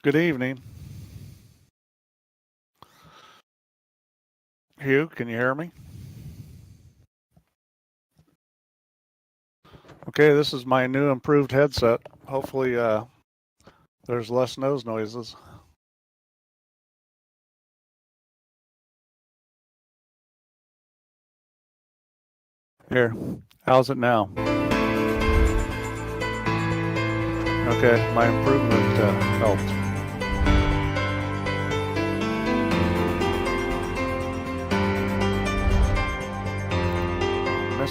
Good evening. Hugh, can you hear me? Okay, this is my new improved headset. Hopefully there's less nose noises. Here, how's it now? Okay, my improvement helped.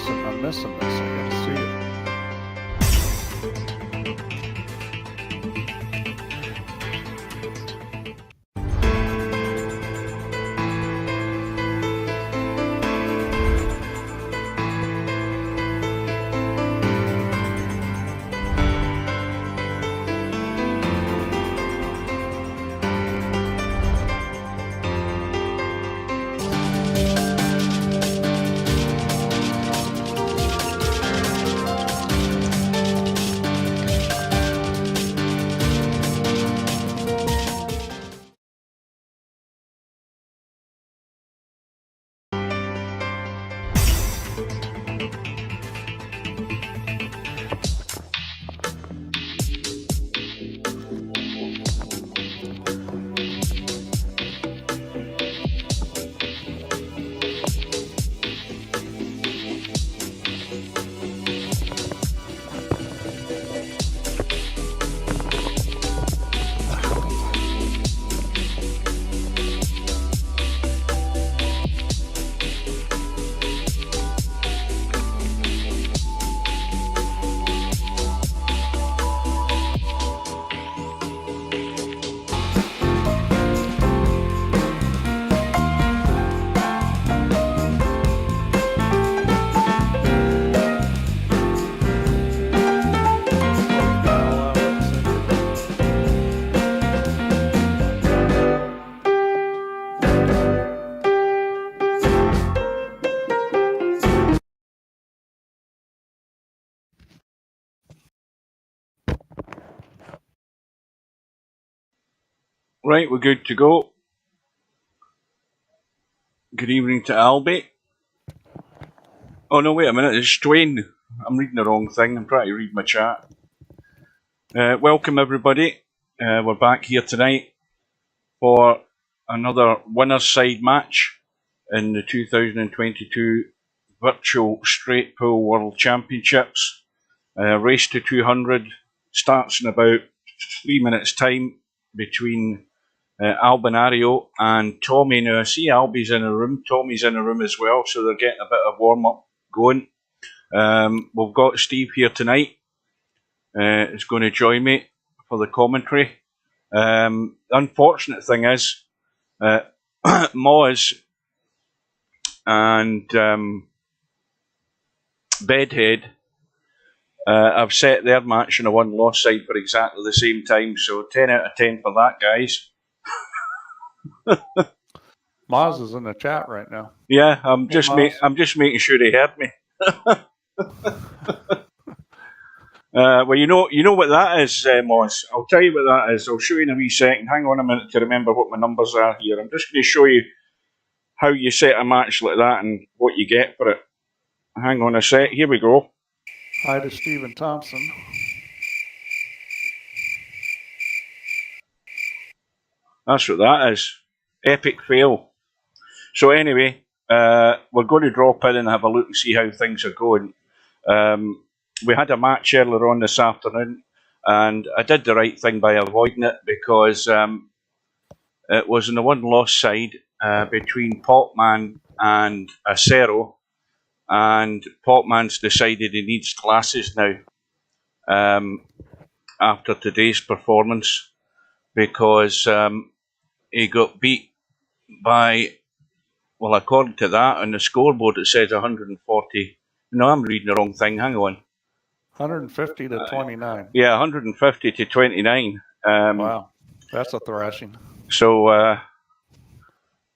I'm missing this. I gotta see it. Right, we're good to go. Good evening to Albie. Oh no, wait a minute, it's Dwayne. I'm reading the wrong thing, I'm trying to read my chat. Welcome everybody. We're back here tonight for another winner's side match in the 2022 Virtual Straight Pool World Championships. Race to 200 starts in about 3 minutes time between Albinario and Tommyy. Now I see Albie's in a room, Tommy's in a room as well, so they're getting a bit of warm up going. We've got Steve here tonight, is going to join me for the commentary. The unfortunate thing is, Moz and Bedhead have set their match on a one-loss side for exactly the same time, so 10 out of 10 for that, guys. Maz is in the chat right now. Yeah, I'm just making sure he heard me. Well, you know what that is, Moz. I'll tell you what that is. I'll show you in a wee second. Hang on a minute to remember what my numbers are here. I'm just going to show you how you set a match like that and what you get for it. Hang on a sec. Here we go. Hi to Stephen Thompson. That's what that is. Epic fail. So anyway, we're going to drop in and have a look and see how things are going. We had a match earlier on this afternoon, and I did the right thing by avoiding it because it was on the one-loss side between Popman and Acero, and Popman's decided he needs glasses now after today's performance because he got beat by, well, according to that, on the scoreboard it says 140. No, I'm reading the wrong thing. Hang on. 150 to 29. Yeah, 150 to 29. Wow, that's a thrashing. So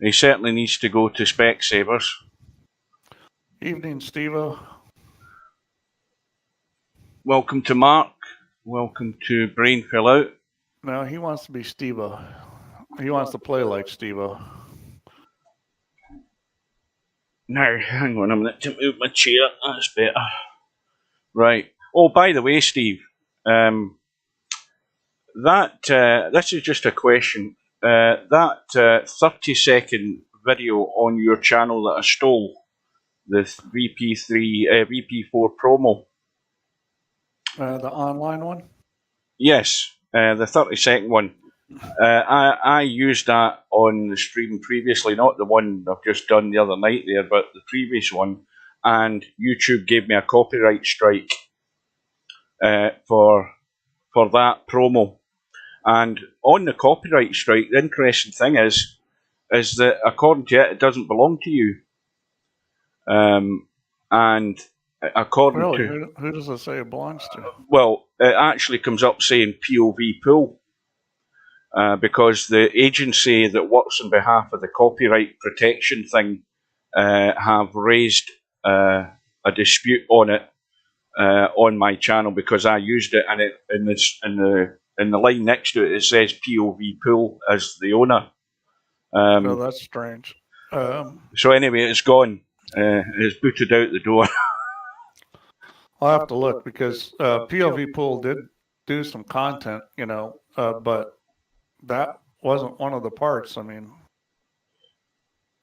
he certainly needs to go to Specsavers. Evening, Steve-O. Welcome to Mark. Welcome to Brain Fell Out. No, he wants to be Steve-O. He wants to play like Steve-O. Now, hang on a minute to move my chair. That's better. Right. Oh, by the way, Steve, this is just a question. That 30-second video on your channel that I stole, the VP4 promo. The online one? Yes, the 30-second one. I used that on the stream previously, not the one I've just done the other night there, but the previous one, and YouTube gave me a copyright strike for that promo. And on the copyright strike, the interesting thing is that according to it doesn't belong to you. And according really, to who does it say it belongs to? Well, it actually comes up saying POV pool. Because the agency that works on behalf of the copyright protection thing have raised a dispute on it on my channel because I used it, and in the line next to it says POV pool as the owner. Oh, that's strange. So anyway, it's gone. It's booted out the door. I'll have to look because POV pool did do some content, but that wasn't one of the parts. I mean,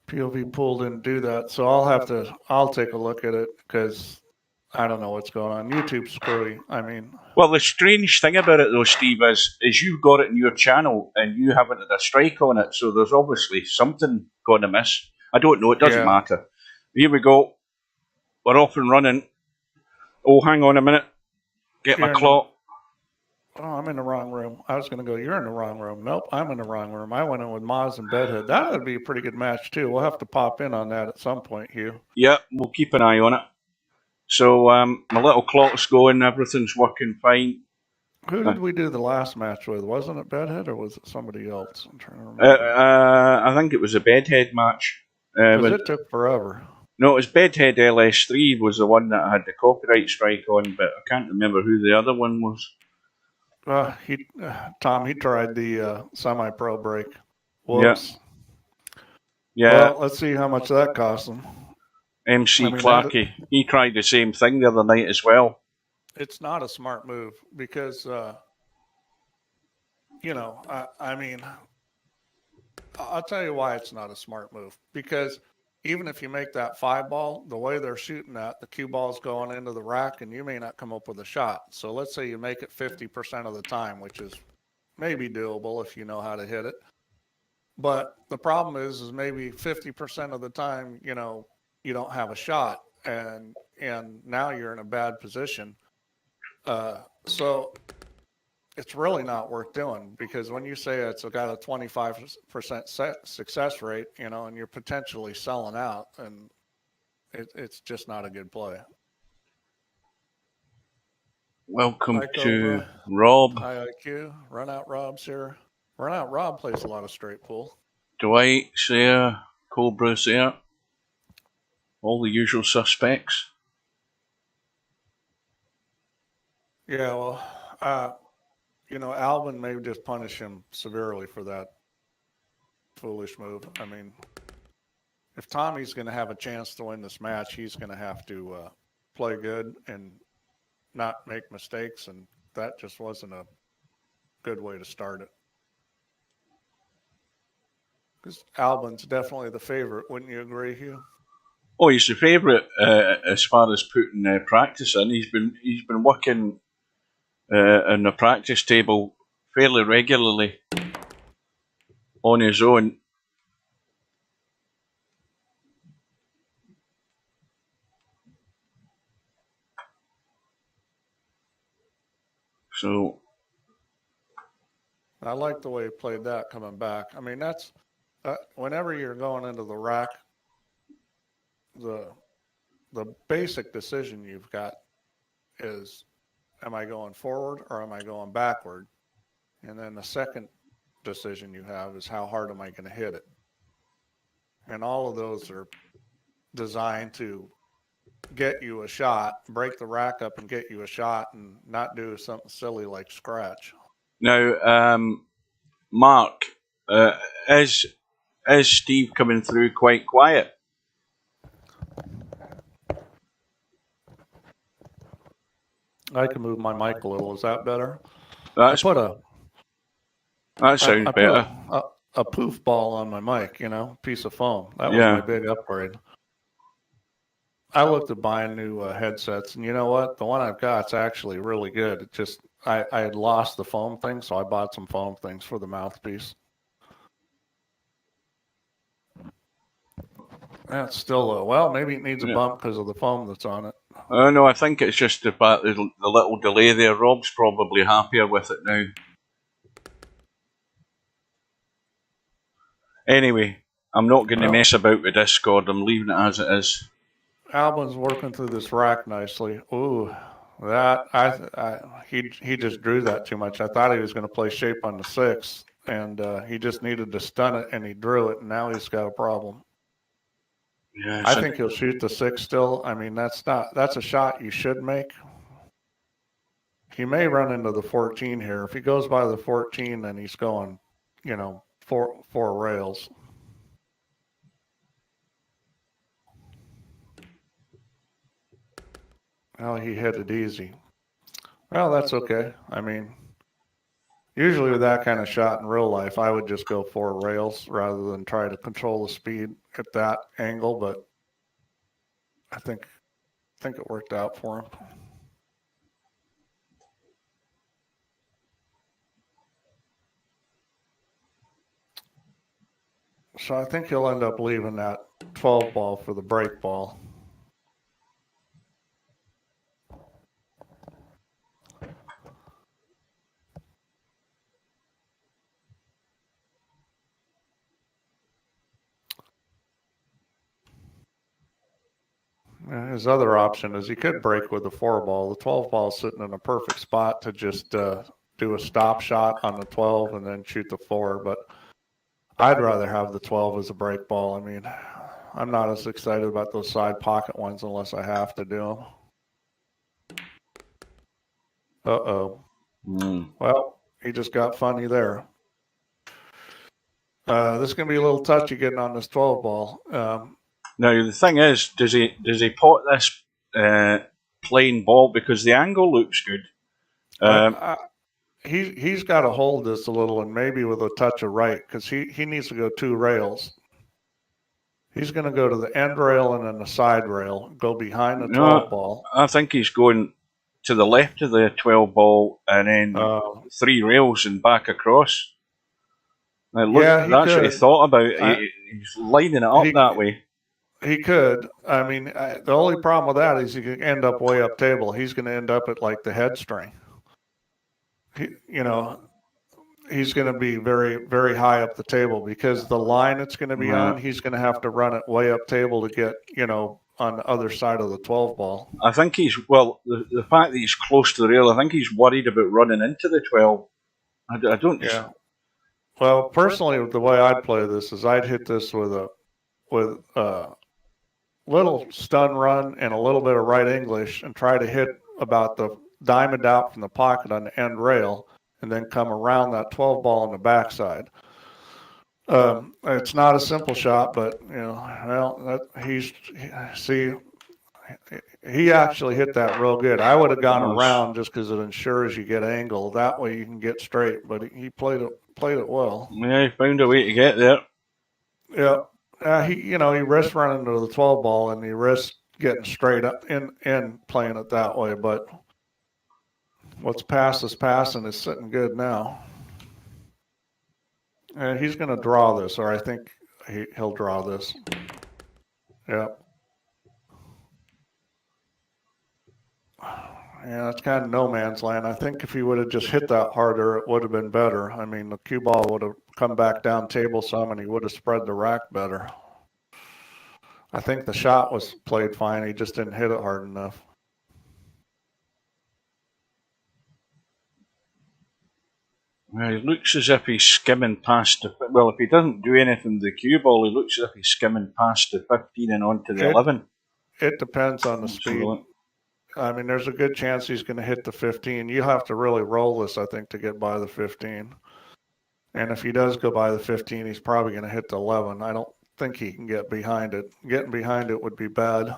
POV pool didn't do that, so I'll take a look at it because I don't know what's going on. YouTube's screwy. I mean, well, the strange thing about it though, Steve, is you've got it in your channel and you haven't had a strike on it, so there's obviously something going amiss. I don't know. It doesn't matter. Here we go. We're off and running. Oh, hang on a minute. Get my clock. Oh, I'm in the wrong room. I was going to go, you're in the wrong room. Nope, I'm in the wrong room. I went in with Maz and Bedhead. That would be a pretty good match, too. We'll have to pop in on that at some point, Hugh. Yeah, we'll keep an eye on it. So my little clock's going. Everything's working fine. Who did we do the last match with? Wasn't it Bedhead or was it somebody else? I'm trying to remember. I think it was a Bedhead match. Because it took forever. No, it was Bedhead LS3 was the one that I had the copyright strike on, but I can't remember who the other one was. Tom, he tried the semi-pro break. Whoops. Yeah. Well, let's see how much that cost him. MC Clarkey, he tried the same thing the other night as well. It's not a smart move because, I mean, I'll tell you why it's not a smart move. Because even if you make that 5-ball, the way they're shooting that, the cue ball's going into the rack and you may not come up with a shot. So let's say you make it 50% of the time, which is maybe doable if you know how to hit it. But the problem is maybe 50% of the time, you don't have a shot and now you're in a bad position. So it's really not worth doing because when you say it's got a 25% success rate, and you're potentially selling out, and it's just not a good play. Welcome to Rob. Hi, IQ. Run Out Rob's here. Run Out Rob plays a lot of straight pool. Dwight's there. Cobra's there. All the usual suspects. Yeah, well, Alvin may just punish him severely for that foolish move. I mean, if Tommy's going to have a chance to win this match, he's going to have to play good and not make mistakes, and that just wasn't a good way to start it. Because Alvin's definitely the favorite, wouldn't you agree, Hugh? Oh, he's the favourite as far as putting practice in. He's been working on the practice table fairly regularly on his own. So I like the way he played that coming back. I mean, that's whenever you're going into the rack, the basic decision you've got is, am I going forward or am I going backward? And then the second decision you have is, how hard am I going to hit it? And all of those are designed to get you a shot, break the rack up and get you a shot, and not do something silly like scratch. Now, Mark, is Steve coming through quite quiet? I can move my mic a little. Is that better? That sounds I put better. a poof ball on my mic, piece of foam. That was my Yeah. big upgrade. I looked at buying new headsets, and you know what? The one I've got's actually really good. It just I had lost the foam thing, so I bought some foam things for the mouthpiece. That's still low. Well, maybe it needs a bump because of the foam that's on it. No, I think it's just the little delay there. Rob's probably happier with it now. Anyway, I'm not going to mess about with Discord. I'm leaving it as it is. Albin's working through this rack nicely. Ooh, he just drew that too much. I thought he was going to play shape on the 6, and he just needed to stun it, and he drew it, and now he's got a problem. Yeah, I think he'll shoot the 6 still. I mean, that's a shot you should make. He may run into the 14 here. If he goes by the 14, then he's going, four rails. Well, he hit it easy. Well, that's okay. I mean, usually with that kind of shot in real life, I would just go 4 rails rather than try to control the speed at that angle, but I think it worked out for him. So I think he'll end up leaving that 12 ball for the break ball. His other option is he could break with the 4 ball. The 12 ball is sitting in a perfect spot to just do a stop shot on the 12 and then shoot the 4, but I'd rather have the 12 as a break ball. I mean, I'm not as excited about those side pocket ones unless I have to do them. Uh-oh. Well, he just got funny there. This is going to be a little touchy getting on this 12 ball. Now, the thing is, does he pot this plain ball because the angle looks good? He's got to hold this a little and maybe with a touch of right because he needs to go 2 rails. He's going to go to the end rail and then the side rail, go behind the 12 ball. I think he's going to the left of the 12 ball and then 3 rails and back across. Now, look, that's what he thought about. He's lining it up that way. He could. I mean, the only problem with that is he could end up way up table. He's going to end up at like the head string. He's going to be very, very high up the table because the line it's going to be on, he's going to have to run it way up table to get, on the other side of the 12 ball. I think the fact that he's close to the rail, I think he's worried about running into the 12. I don't. Yeah. Well, personally, the way I'd play this is I'd hit this with a little stun run and a little bit of right English and try to hit about the diamond out from the pocket on the end rail and then come around that 12 ball on the backside. It's not a simple shot, but he actually hit that real good. I would have gone around just because it ensures you get angle. That way you can get straight. But he played it well. Yeah, he found a way to get there. Yeah, he risked running to the 12 ball and he risked getting straight up and playing it that way. But what's past is past and is sitting good now. And he's going to draw this, or I think he'll draw this. Yeah. Yeah, it's kind of no man's land. I think if he would have just hit that harder, it would have been better. I mean, the cue ball would have come back down table some, and he would have spread the rack better. I think the shot was played fine. He just didn't hit it hard enough. Well, he looks as if he's skimming past the... Well, if he doesn't do anything with the cue ball, he looks as if he's skimming past the 15 and onto the 11. It depends on the speed. I mean, there's a good chance he's going to hit the 15. You have to really roll this, I think, to get by the 15. And if he does go by the 15, he's probably going to hit the 11. I don't think he can get behind it. Getting behind it would be bad.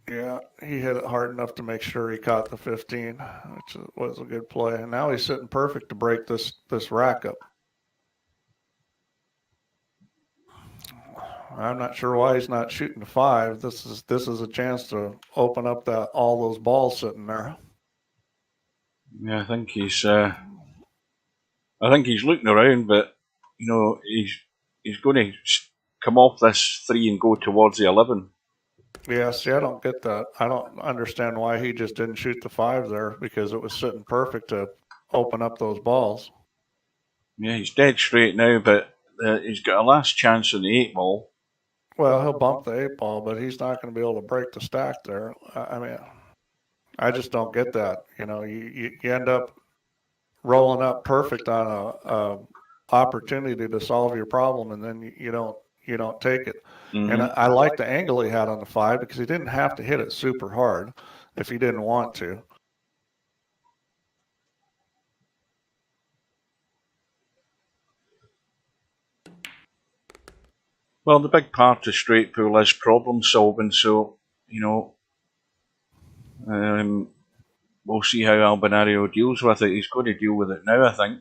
Yeah, he hit it hard enough to make sure he caught the 15, which was a good play. And now he's sitting perfect to break this rack up. I'm not sure why he's not shooting 5. This is a chance to open up all those balls sitting there. Yeah, I think he's looking around, but he's going to come off this 3 and go towards the 11. Yeah, see, I don't get that. I don't understand why he just didn't shoot the 5 there, because it was sitting perfect to open up those balls. Yeah, he's dead straight now, but he's got a last chance on the 8 ball. Well, he'll bump the 8 ball, but he's not going to be able to break the stack there. I mean, I just don't get that. You end up rolling up perfect on a opportunity to solve your problem, and then you don't take it. Mm-hmm. And I like the angle he had on the 5, because he didn't have to hit it super hard if he didn't want to. Well, the big part of straight pool is problem solving, so we'll see how Albinario deals with it. He's going to deal with it now, I think.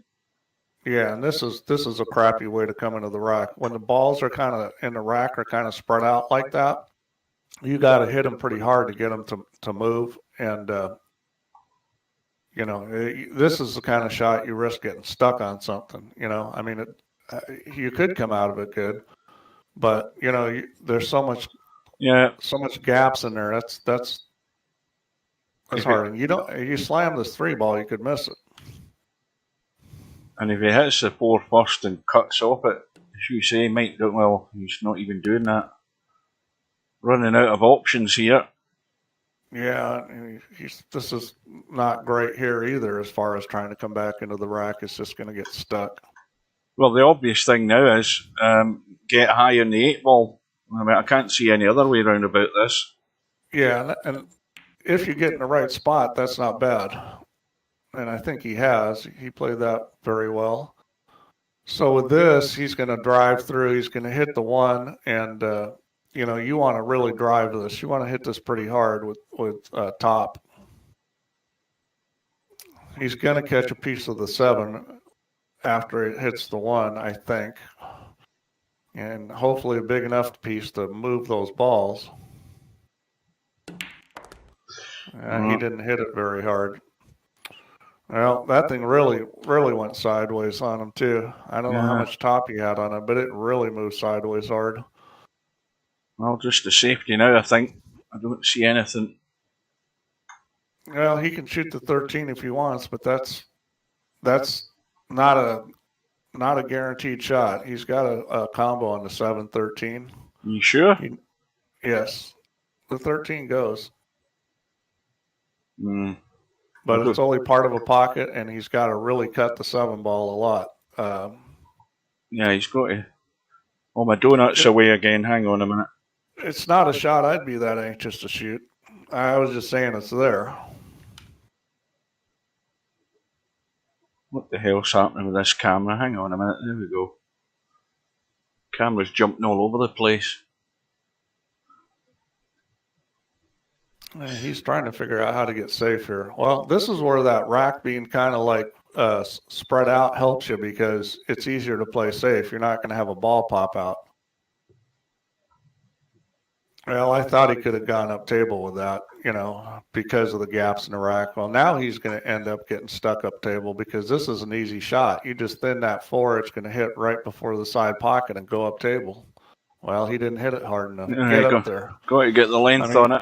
Yeah, and this is a crappy way to come into the rack. When the balls are kind of in the rack are kind of spread out like that, you got to hit them pretty hard to get them to move. And this is the kind of shot you risk getting stuck on something. I mean, you could come out of it good, but there's so much gaps in there. That's hard. And you slam this 3 ball, you could miss it. And if he hits the 4 first and cuts off it, as you say, he's not even doing that. Running out of options here. Yeah, this is not great here either as far as trying to come back into the rack. It's just going to get stuck. Well, the obvious thing now is get high on the 8 ball. I mean, I can't see any other way around about this. Yeah, and if you get in the right spot, that's not bad. And I think he has. He played that very well. So with this, he's going to drive through. He's going to hit the 1, and you want to really drive this. You want to hit this pretty hard with top. He's going to catch a piece of the 7 after it hits the 1, I think, and hopefully a big enough piece to move those balls. He didn't hit it very hard. Well, that thing really went sideways on him too. I don't know how much top he had on it, but it really moved sideways hard. Well, just a safety now, I think. I don't see anything. Well, he can shoot the 13 if he wants, but that's not a guaranteed shot. He's got a combo on the 7-13. You sure? Yes, the 13 goes. But it's only part of a pocket, and he's got to really cut the 7 ball a lot. Yeah, he's got to. Oh, my donut's away again. Hang on a minute. It's not a shot I'd be that anxious to shoot. I was just saying it's there. What the hell's happening with this camera? Hang on a minute. There we go. Camera's jumping all over the place. He's trying to figure out how to get safe here. Well, this is where that rack being kind of like spread out helps you, because it's easier to play safe. You're not going to have a ball pop out. Well, I thought he could have gone up table with that, because of the gaps in the rack. Well, now he's going to end up getting stuck up table, because this is an easy shot. You just thin that 4, it's going to hit right before the side pocket and go up table. Well, he didn't hit it hard enough. Get up there. Got to get the length on it.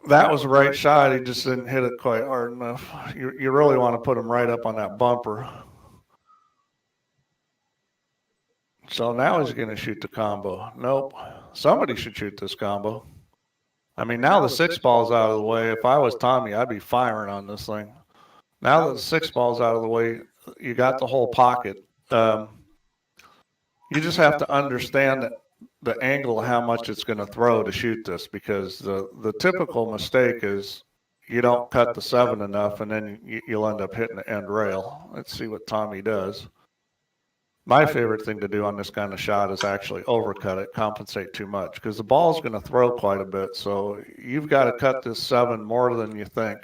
That was the right shot. He just didn't hit it quite hard enough. You really want to put him right up on that bumper. So now he's going to shoot the combo. Nope. Somebody should shoot this combo. I mean, now the 6 ball's out of the way. If I was Tommyy, I'd be firing on this thing. Now that the 6 ball's out of the way, you got the whole pocket. You just have to understand the angle of how much it's going to throw to shoot this, because the typical mistake is you don't cut the 7 enough, and then you'll end up hitting the end rail. Let's see what Tommyy does. My favorite thing to do on this kind of shot is actually overcut it, compensate too much, because the ball's going to throw quite a bit. So you've got to cut this 7 more than you think.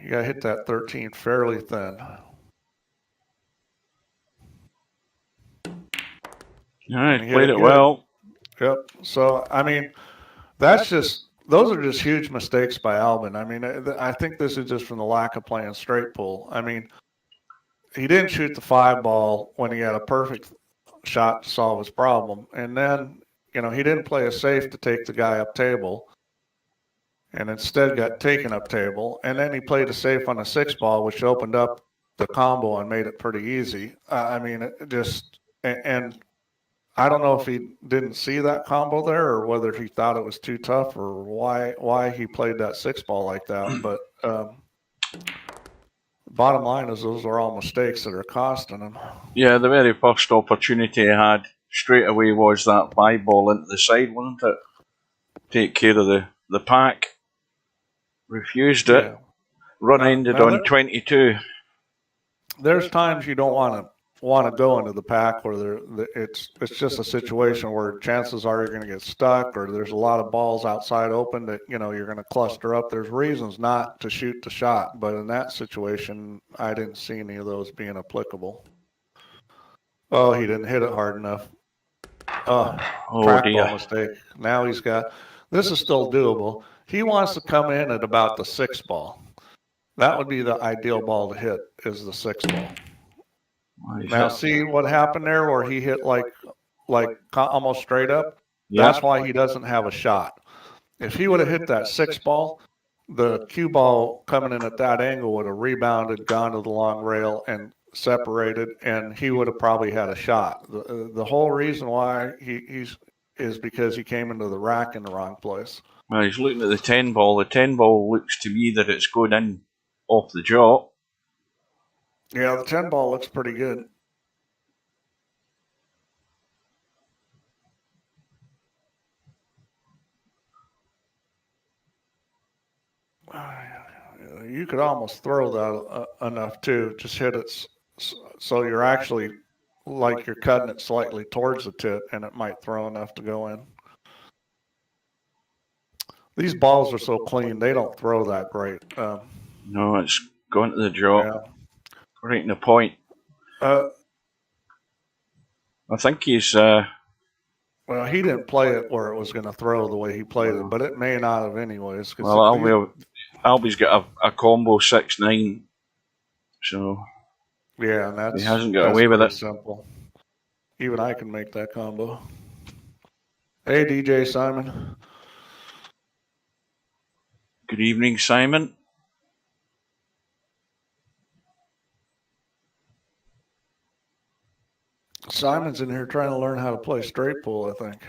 You got to hit that 13 fairly thin. All right, played it well. Yep. So, I mean, those are just huge mistakes by Albin. I mean, I think this is just from the lack of playing straight pool. I mean, he didn't shoot the 5 ball when he had a perfect shot to solve his problem. And then, he didn't play a safe to take the guy up table, and instead got taken up table. And then he played a safe on a 6 ball, which opened up the combo and made it pretty easy. I mean, it just, and I don't know if he didn't see that combo there, or whether he thought it was too tough, or why he played that 6 ball like that. But bottom line is, those are all mistakes that are costing him. Yeah, the very first opportunity he had straight away was that 5 ball into the side, wasn't it? Take care of the pack. Refused it. Yeah. Run ended on 22. There's times you don't want to go into the pack where it's just a situation where chances are you're going to get stuck, or there's a lot of balls outside open that you're going to cluster up. There's reasons not to shoot the shot, but in that situation, I didn't see any of those being applicable. Oh, he didn't hit it hard enough. Trackball mistake. Now he's got. This is still doable. He wants to come in at about the 6 ball. That would be the ideal ball to hit, is the 6 ball. Now, see what happened there, where he hit like almost straight up? Yeah. That's why he doesn't have a shot. If he would have hit that 6 ball, the cue ball coming in at that angle would have rebounded, gone to the long rail, and separated, and he would have probably had a shot. The whole reason why he's is because he came into the rack in the wrong place. Well, he's looking at the 10 ball. The 10 ball looks to me that it's going in off the jaw. Yeah, the 10 ball looks pretty good. You could almost throw that enough too. Just hit it so you're actually like you're cutting it slightly towards the tip, and it might throw enough to go in. These balls are so clean, they don't throw that great. No, it's going to the jaw. Yeah. Right in the point. I think he's... Well, he didn't play it where it was going to throw the way he played it, but it may not have anyways. Well, Albie's got a combo 6-9, so... Yeah, and he hasn't got away with it. Simple. Even I can make that combo. Hey, DJ Simon. Good evening, Simon. Simon's in here trying to learn how to play straight pool, I think.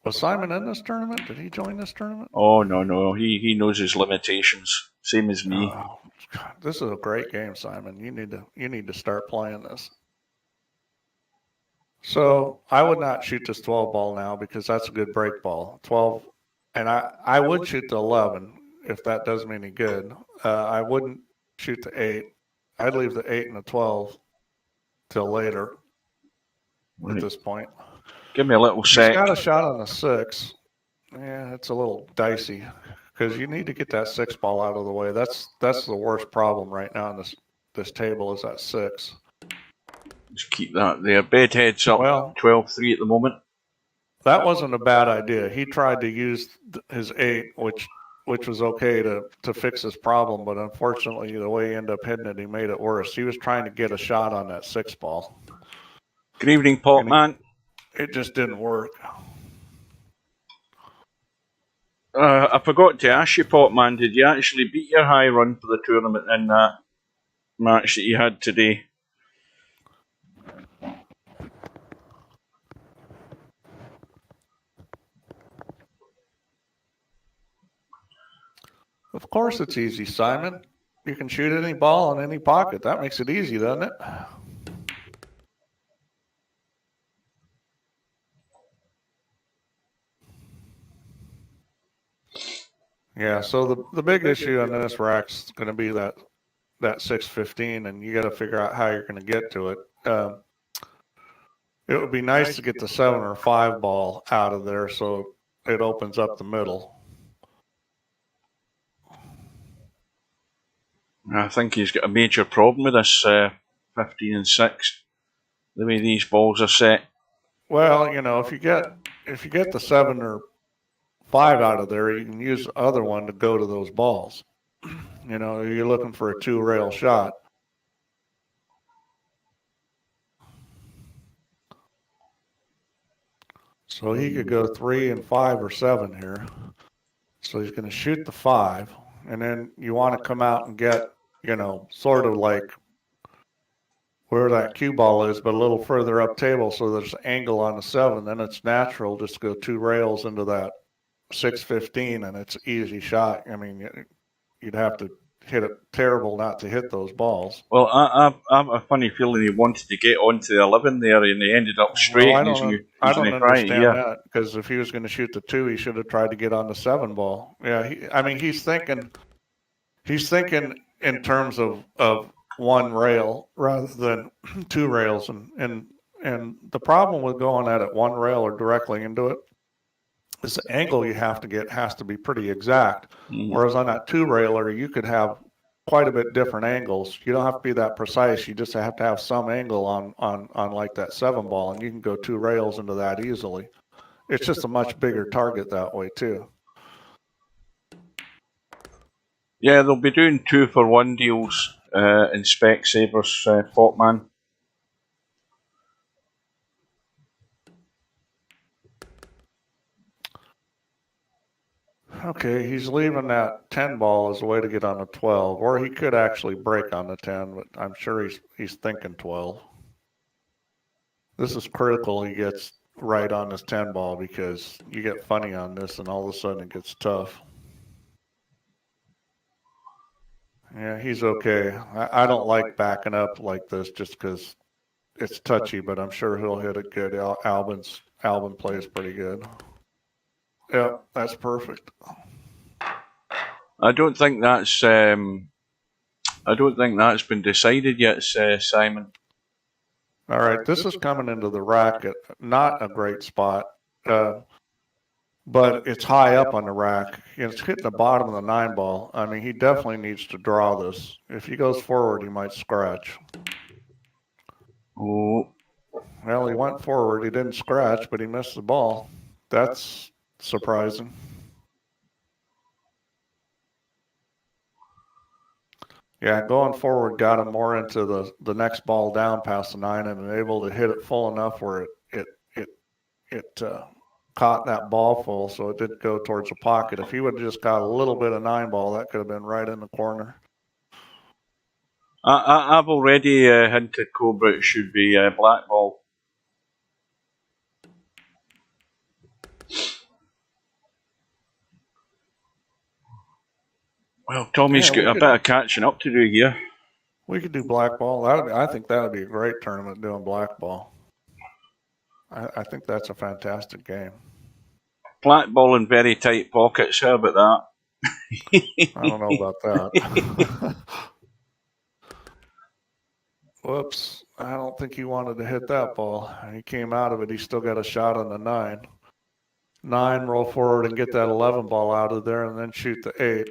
Was Simon in this tournament? Did he join this tournament? Oh, no. He knows his limitations. Same as me. Oh, God, this is a great game, Simon. You need to start playing this. So I would not shoot this 12 ball now, because that's a good break ball. 12, and I would shoot the 11 if that does me any good. I wouldn't shoot the 8. I'd leave the 8 and the 12 till later at this point. Give me a little sec. He's got a shot on the 6. Yeah, it's a little dicey, because you need to get that 6 ball out of the way. That's the worst problem right now on this table, is that 6. Just keep that there. Bedhead's up 12-3 at the moment. That wasn't a bad idea. He tried to use his 8, which was okay to fix his problem, but unfortunately, the way he ended up hitting it, he made it worse. He was trying to get a shot on that 6 ball. Good evening, Portman. It just didn't work. I forgot to ask you, Portman, did you actually beat your high run for the tournament in that match that you had today? Of course it's easy, Simon. You can shoot any ball in any pocket. That makes it easy, doesn't it? Yeah, so the big issue on this rack's going to be that 615, and you got to figure out how you're going to get to it. It would be nice to get the 7 or 5 ball out of there so it opens up the middle. I think he's got a major problem with this 15 and 6, the way these balls are set. Well, you know, if you get the 7 or 5 out of there, you can use the other one to go to those balls. You know, you're looking for a 2-rail shot. So he could go 3 and 5 or 7 here. So he's going to shoot the 5, and then you want to come out and get, you know, sort of like where that cue ball is, but a little further up table, so there's an angle on the 7. Then it's natural just to go 2 rails into that 615, and it's an easy shot. I mean, you'd have to hit it terrible not to hit those balls. Well, I have a funny feeling he wanted to get onto the 11 there, and he ended up straight. Well, I don't understand that, because if he was going to shoot the 2, he should have tried to get on the 7 ball. Yeah, he's thinking in terms of 1 rail rather than 2 rails, and the problem with going at it 1 rail or directly into it is the angle you have to get has to be pretty exact. Whereas on that 2 railer, you could have quite a bit different angles. You don't have to be that precise. You just have to have some angle on like that 7 ball, and you can go 2 rails into that easily. It's just a much bigger target that way too. Yeah, they'll be doing 2-for-1 deals in Specsavers, Fopman. Okay, he's leaving that 10 ball as a way to get on the 12, or he could actually break on the 10, but I'm sure he's thinking 12. This is critical he gets right on this 10 ball, because you get funny on this and all of a sudden it gets tough. Yeah, he's okay. I don't like backing up like this just because it's touchy, but I'm sure he'll hit it good. Albin plays pretty good. Yep, that's perfect. I don't think that's been decided yet, Simon. All right, this is coming into the rack at not a great spot, but it's high up on the rack. It's hitting the bottom of the 9 ball. I mean, he definitely needs to draw this. If he goes forward, he might scratch. Oh. Well, he went forward. He didn't scratch, but he missed the ball. That's surprising. Yeah, going forward got him more into the next ball down past the 9 and able to hit it full enough where it caught that ball full, so it didn't go towards the pocket. If he would have just got a little bit of 9 ball, that could have been right in the corner. I've already hinted Cobra should be black ball. Well, Tommy's got a bit of catching up to do here. We could do black ball. I think that would be a great tournament doing black ball. I think that's a fantastic game. Black ball in very tight pockets. How about that? I don't know about that. Whoops. I don't think he wanted to hit that ball. He came out of it. He still got a shot on the 9. 9, roll forward and get that 11 ball out of there and then shoot the 8.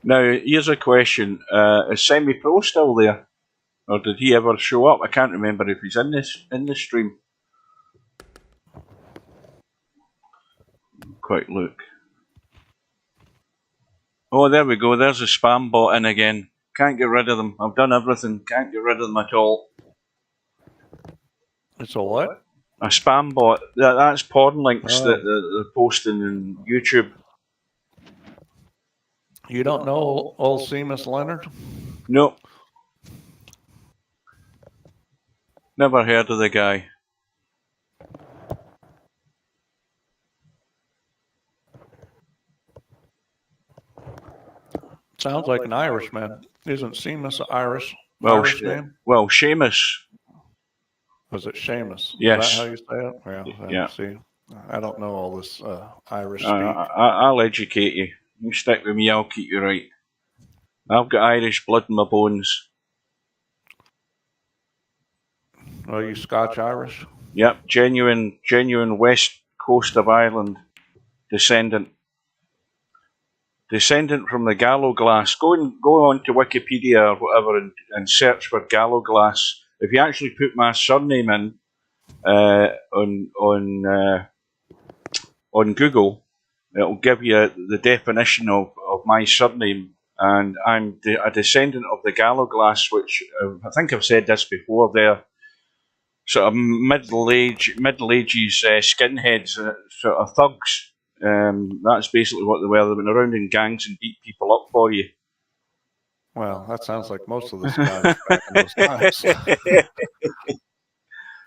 Now, here's a question. Is Semi-Pro still there? Or did he ever show up? I can't remember if he's in the stream. Quick look. Oh, there we go. There's a spam bot in again. Can't get rid of them. I've done everything. Can't get rid of them at all. It's a what? A spam bot. That's porn links that they're posting on YouTube. You don't know old Seamus Leonard? Nope. Never heard of the guy. Sounds like an Irishman. Isn't Seamus Irish Well, name? well, Seamus. Was it Seamus? Yes. Is that how you say it? Yeah. See, I don't know all this Irish speak. I'll educate you. You stick with me, I'll keep you right. I've got Irish blood in my bones. Are you Scotch Irish? Yep, genuine west coast of Ireland descendant. Descendant from the Galloglass. Go on to Wikipedia or whatever and search for Galloglass. If you actually put my surname in on Google, it'll give you the definition of my surname, and I'm a descendant of the Galloglass, which I think I've said this before. They're sort of middle ages skinheads, sort of thugs. That's basically what they were. They went around in gangs and beat people up for you. Well, that sounds like most of the Scottish back in those times.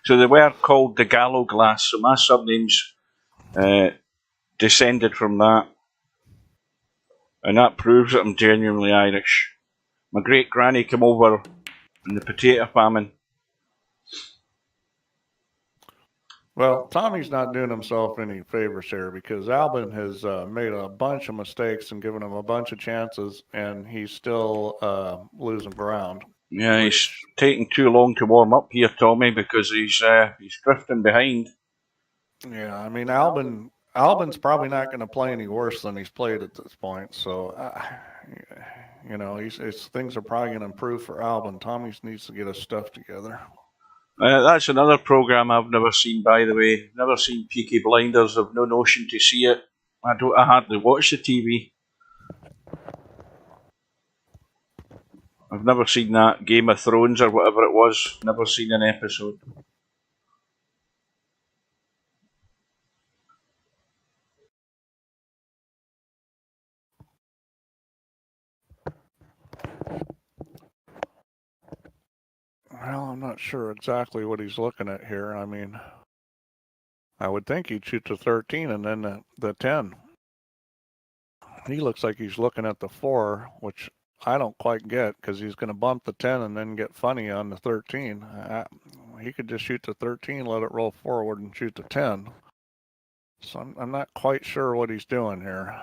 So they were called the Galloglass. So my surname's descended from that, and that proves that I'm genuinely Irish. My great granny came over in the potato famine. Well, Tommy's not doing himself any favors here because Albin has made a bunch of mistakes and given him a bunch of chances, and he's still losing ground. Yeah, he's taking too long to warm up here, Tommy, because he's drifting behind. Yeah, I mean Albin's probably not going to play any worse than he's played at this point. So, you know, things are probably going to improve for Albin. Tommy needs to get his stuff together. That's another program I've never seen, by the way. Never seen Peaky Blinders. I've no notion to see it. I hardly watch the TV. I've never seen that Game of Thrones or whatever it was. Never seen an episode. Well, I'm not sure exactly what he's looking at here. I mean, I would think he'd shoot the 13 and then the 10. He looks like he's looking at the 4, which I don't quite get because he's going to bump the 10 and then get funny on the 13. He could just shoot the 13, let it roll forward, and shoot the 10. So I'm not quite sure what he's doing here.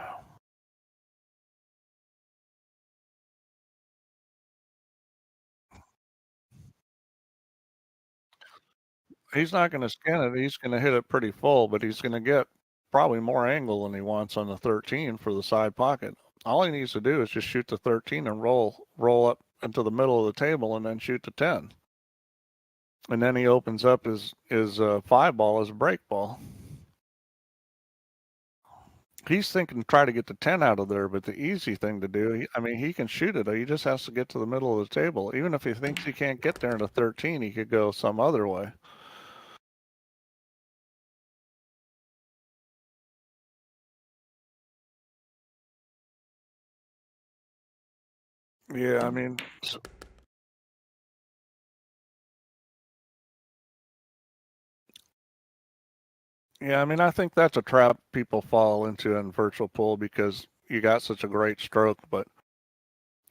He's not going to skin it. He's going to hit it pretty full, but he's going to get probably more angle than he wants on the 13 for the side pocket. All he needs to do is just shoot the 13 and roll up into the middle of the table and then shoot the 10. And then he opens up his 5-ball as a break ball. He's thinking to try to get the 10 out of there, but the easy thing to do, he can shoot it. He just has to get to the middle of the table. Even if he thinks he can't get there in the 13, he could go some other way. Yeah, I mean, I think that's a trap people fall into in virtual pool because you got such a great stroke. But,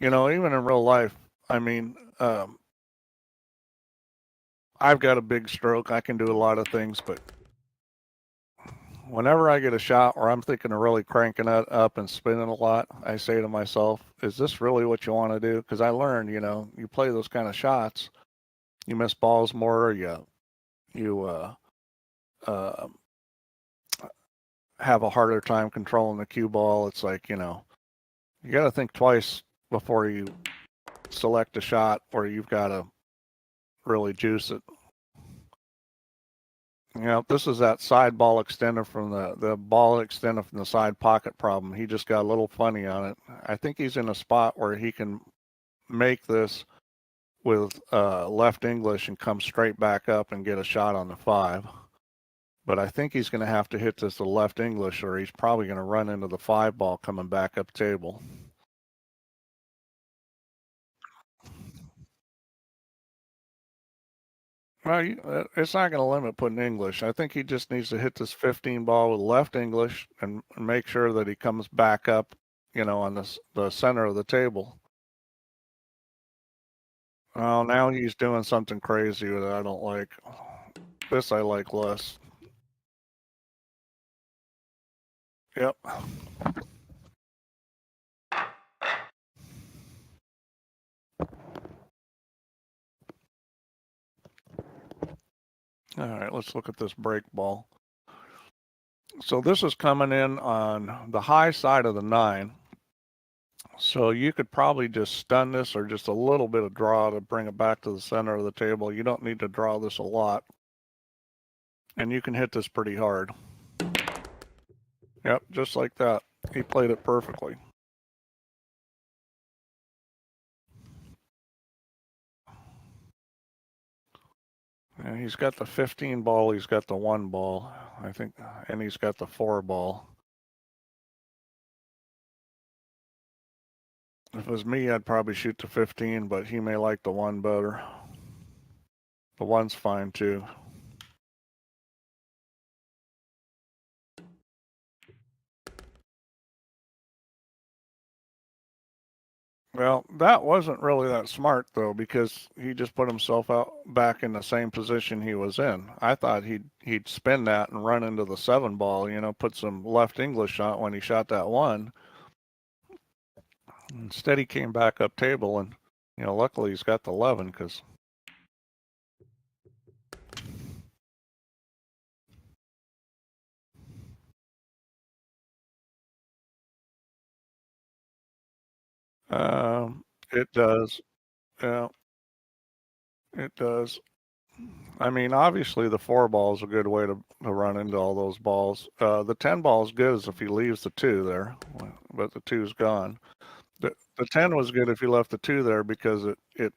you know, even in real life, I mean, I've got a big stroke. I can do a lot of things, but whenever I get a shot where I'm thinking of really cranking it up and spinning a lot, I say to myself, is this really what you want to do? Because I learned, you know, you play those kind of shots, you miss balls more, you have a harder time controlling the cue ball. It's like, you know, you got to think twice before you select a shot where you've got to really juice it. You know, this is that side ball extender from the ball extender from the side pocket problem. He just got a little funny on it. I think he's in a spot where he can make this with left English and come straight back up and get a shot on the 5. But I think he's going to have to hit this to left English or he's probably going to run into the 5 ball coming back up table. Well, it's not going to limit putting English. I think he just needs to hit this 15 ball with left English and make sure that he comes back up, on the center of the table. Oh, now he's doing something crazy that I don't like. This I like less. Yep. All right, let's look at this break ball. So this is coming in on the high side of the 9. So you could probably just stun this or just a little bit of draw to bring it back to the center of the table. You don't need to draw this a lot. And you can hit this pretty hard. Yep, just like that. He played it perfectly. And he's got the 15 ball, he's got the 1 ball, I think, and he's got the 4 ball. If it was me, I'd probably shoot the 15, but he may like the 1 better. The 1's fine too. Well, that wasn't really that smart though, because he just put himself out back in the same position he was in. I thought he'd spin that and run into the 7 ball, put some left English on it when he shot that 1. Instead, he came back up table, and luckily he's got the 11 because. It does. Yeah, it does. I mean, obviously the 4 ball is a good way to run into all those balls. The 10 ball is good as if he leaves the 2 there, but the 2's gone. The 10 was good if you left the 2 there because it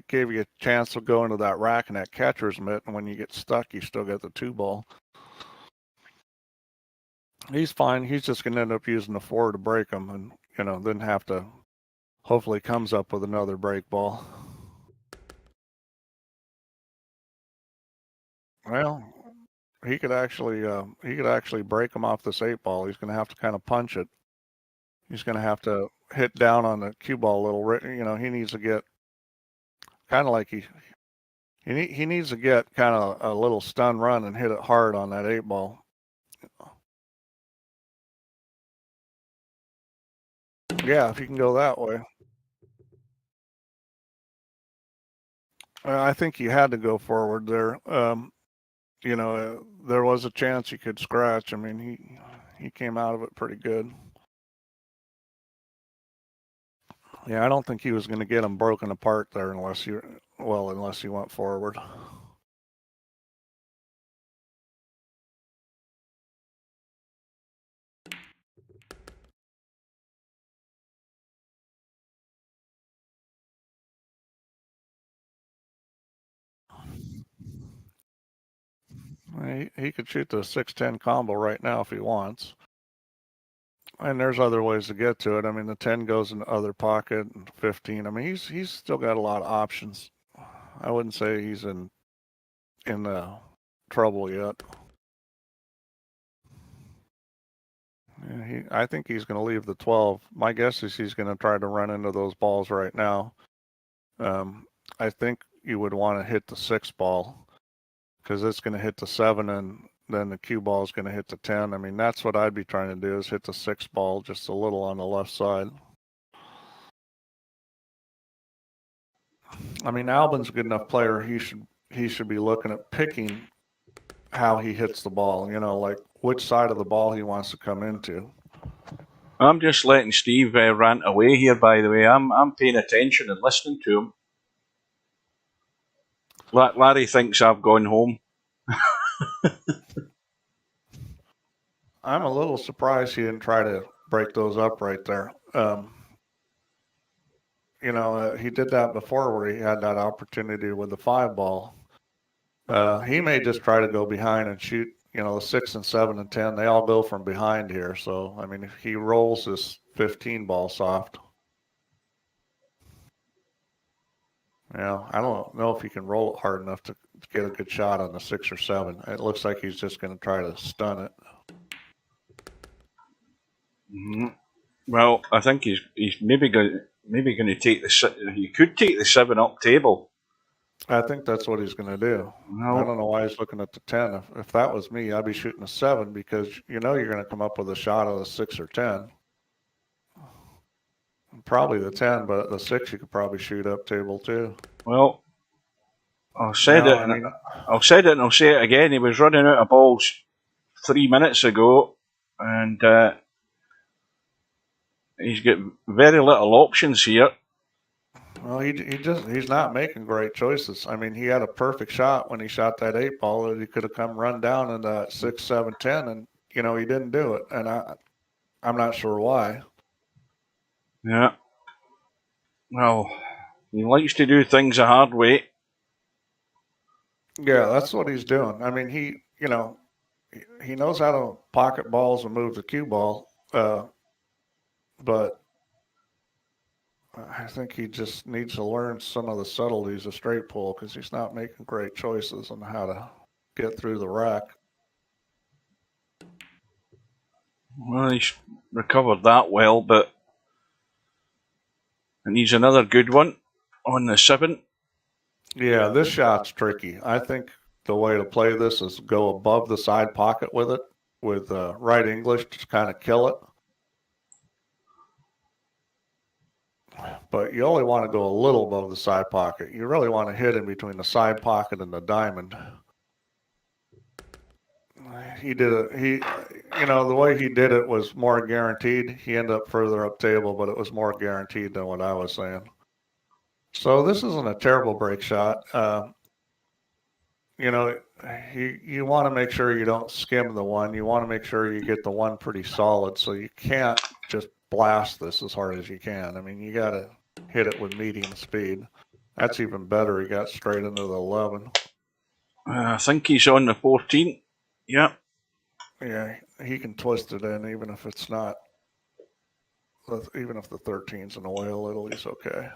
gave you a chance to go into that rack and that catcher's mitt, and when you get stuck, you still got the 2 ball. He's fine. He's just going to end up using the 4 to break him, and then have to hopefully comes up with another break ball. Well, he could actually break him off this 8 ball. He's going to have to kind of punch it. He's going to have to hit down on the cue ball a little. He needs to get kind of like he needs to get kind of a little stun run and hit it hard on that 8 ball. Yeah, if you can go that way. I think you had to go forward there. There was a chance he could scratch. I mean, he came out of it pretty good. Yeah, I don't think he was going to get him broken apart there unless he went forward. He could shoot the 6-10 combo right now if he wants. And there's other ways to get to it. I mean, the 10 goes in the other pocket, and 15. I mean, he's still got a lot of options. I wouldn't say he's in trouble yet. Yeah, I think he's going to leave the 12. My guess is he's going to try to run into those balls right now. I think you would want to hit the 6 ball because it's going to hit the 7, and then the cue ball is going to hit the 10. I mean, that's what I'd be trying to do, is hit the 6 ball just a little on the left side. I mean, Albin's a good enough player. He should be looking at picking how he hits the ball, like which side of the ball he wants to come into. I'm just letting Steve rant away here, by the way. I'm paying attention and listening to him. Larry thinks I've gone home. I'm a little surprised he didn't try to break those up right there. He did that before where he had that opportunity with the 5 ball. He may just try to go behind and shoot, the 6 and 7 and 10. They all go from behind here. So, I mean, if he rolls this 15 ball soft, I don't know if he can roll it hard enough get a good shot on the 6 or 7. It looks like he's just going to try to stun it. Mm-hmm. Well, I think he's maybe going to take the. He could take the 7 up table. I think that's what he's going to do. No. I don't know why he's looking at the 10. If that was me, I'd be shooting a 7 because you know you're going to come up with a shot of the 6 or 10. Probably the 10, but the 6 you could probably shoot up table too. Well, I'll say it and I'll say it again. He was running out of balls 3 minutes ago, and he's got very little options here. Well, he's not making great choices. I mean, he had a perfect shot when he shot that 8 ball that he could have come run down in that 6, 7, 10, and you know he didn't do it, and I'm not sure why. Yeah. Well, he likes to do things a hard way. Yeah, that's what he's doing. I mean, he knows how to pocket balls and move the cue ball, but I think he just needs to learn some of the subtleties of straight pull because he's not making great choices on how to get through the rack. Well, he's recovered that well, but it needs another good one on the 7. Yeah, this shot's tricky. I think the way to play this is go above the side pocket with it, with right English to kind of kill it. But you only want to go a little above the side pocket. You really want to hit in between the side pocket and the diamond. He did it. The way he did it was more guaranteed. He ended up further up table, but it was more guaranteed than what I was saying. So this isn't a terrible break shot. You want to make sure you don't skim the 1. You want to make sure you get the 1 pretty solid. So you can't just blast this as hard as you can. I mean, you got to hit it with medium speed. That's even better. He got straight into the 11. I think he's on the 14. Yeah. Yeah, he can twist it in even if it's not. Even if the 13's an oil, Italy's okay.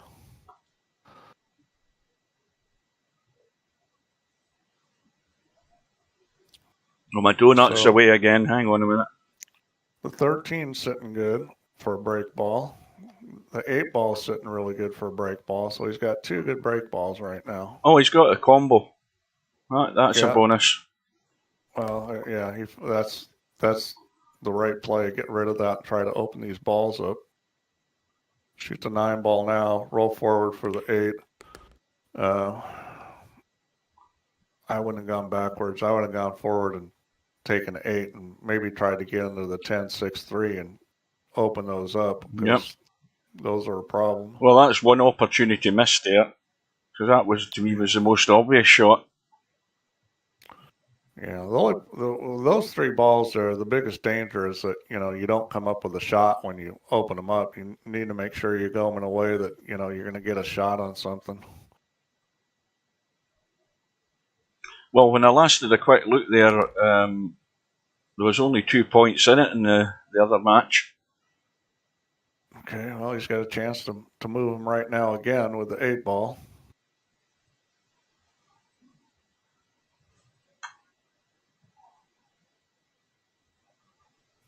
Well, my donut's away again. Hang on a minute. The 13's sitting good for a break ball. The 8 ball's sitting really good for a break ball, so he's got 2 good break balls right now. Oh, he's got a combo. That's a bonus. Well, yeah, that's the right play. Get rid of that and try to open these balls up. Shoot the 9 ball now. Roll forward for the 8. I wouldn't have gone backwards. I would have gone forward and taken the 8 and maybe tried to get into the 10, 6, 3 and open those up. Yep. Those are a problem. Well, that's one opportunity missed there. Because that was, to me, was the most obvious shot. Yeah, those 3 balls are the biggest danger is that, you don't come up with a shot when you open them up. You need to make sure you go them in a way that, you're going to get a shot on something. Well, when I last did a quick look there, there was only 2 points in it in the other match. Okay, well, he's got a chance to move him right now again with the 8 ball.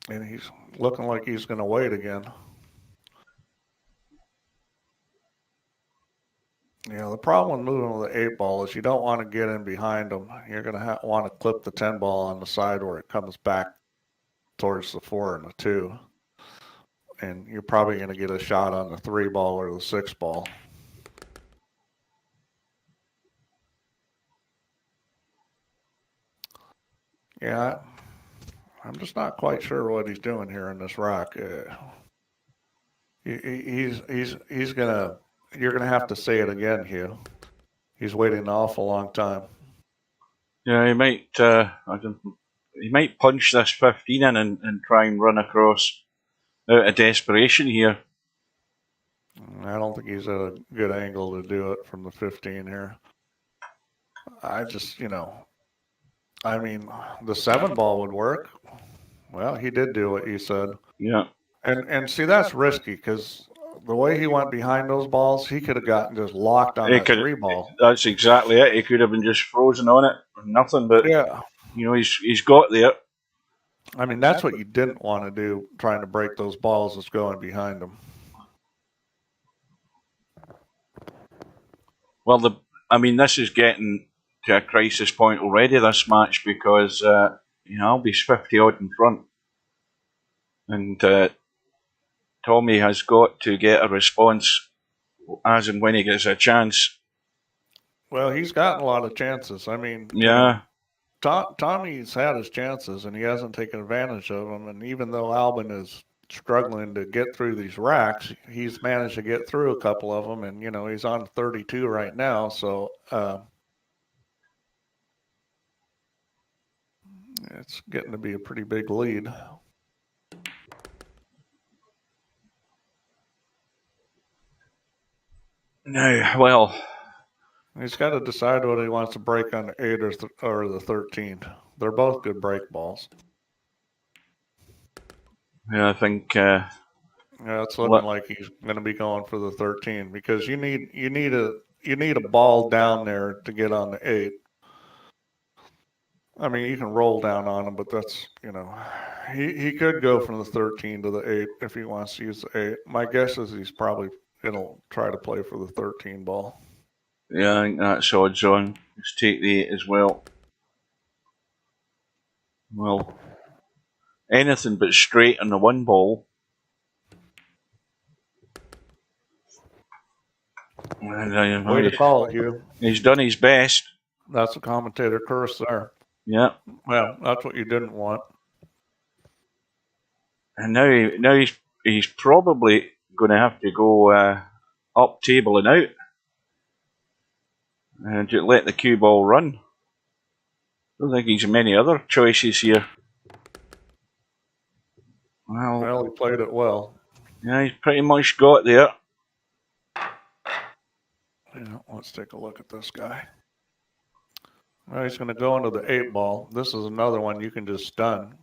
And he's looking like he's going to wait again. The problem with moving with the 8 ball is you don't want to get in behind him. You're going to want to clip the 10 ball on the side where it comes back towards the 4 and the 2. And you're probably going to get a shot on the 3 ball or the 6 ball. Yeah, I'm just not quite sure what he's doing here in this rack. He's gonna. You're gonna have to say it again, Hugh. He's waiting an awful long time. Yeah, he might. He might punch this 15 in and try and run across out of desperation here. I don't think he's at a good angle to do it from the 15 here. I just, I mean, the 7 ball would work. Well, he did do what you said. Yeah. And see, that's risky because the way he went behind those balls, he could have gotten just locked on He that could. 3 ball. That's exactly it. He could have been just frozen on it, nothing. But Yeah. he's got there. I mean, that's what you didn't want to do, trying to break those balls that's going behind them. Well, this is getting to a crisis point already, this match, because Albie's 50 odd in front, and Tommyy has got to get a response as and when he gets a chance. Well, he's gotten a lot of chances. I mean, Yeah. Tommy's had his chances, and he hasn't taken advantage of them. And even though Albin is struggling to get through these racks, he's managed to get through a couple of them, and he's on 32 right now. So it's getting to be a pretty big lead. No, well, he's got to decide whether he wants to break on the 8 or the 13. They're both good break balls. Yeah, I think. Yeah, it's looking like he's going to be going for the 13 because you need a ball down there to get on the 8. I mean, you can roll down on him, but that's he could go from the 13 to the 8 if he wants to use the 8. My guess is he's probably going to try to play for the 13 ball. Yeah, I think that's odds on. Let's take the 8 as well. Well, anything but straight on the 1 ball. Way to call it, Hugh. He's done his best. That's a commentator curse there. Yeah. Well, that's what you didn't want. And now he's probably going to have to go up table and out and just let the cue ball run. I don't think he's many other choices here. Well, he played it well. Yeah, he's pretty much got there. Yeah, let's take a look at this guy. Well, he's going to go into the 8 ball. This is another one you can just stun.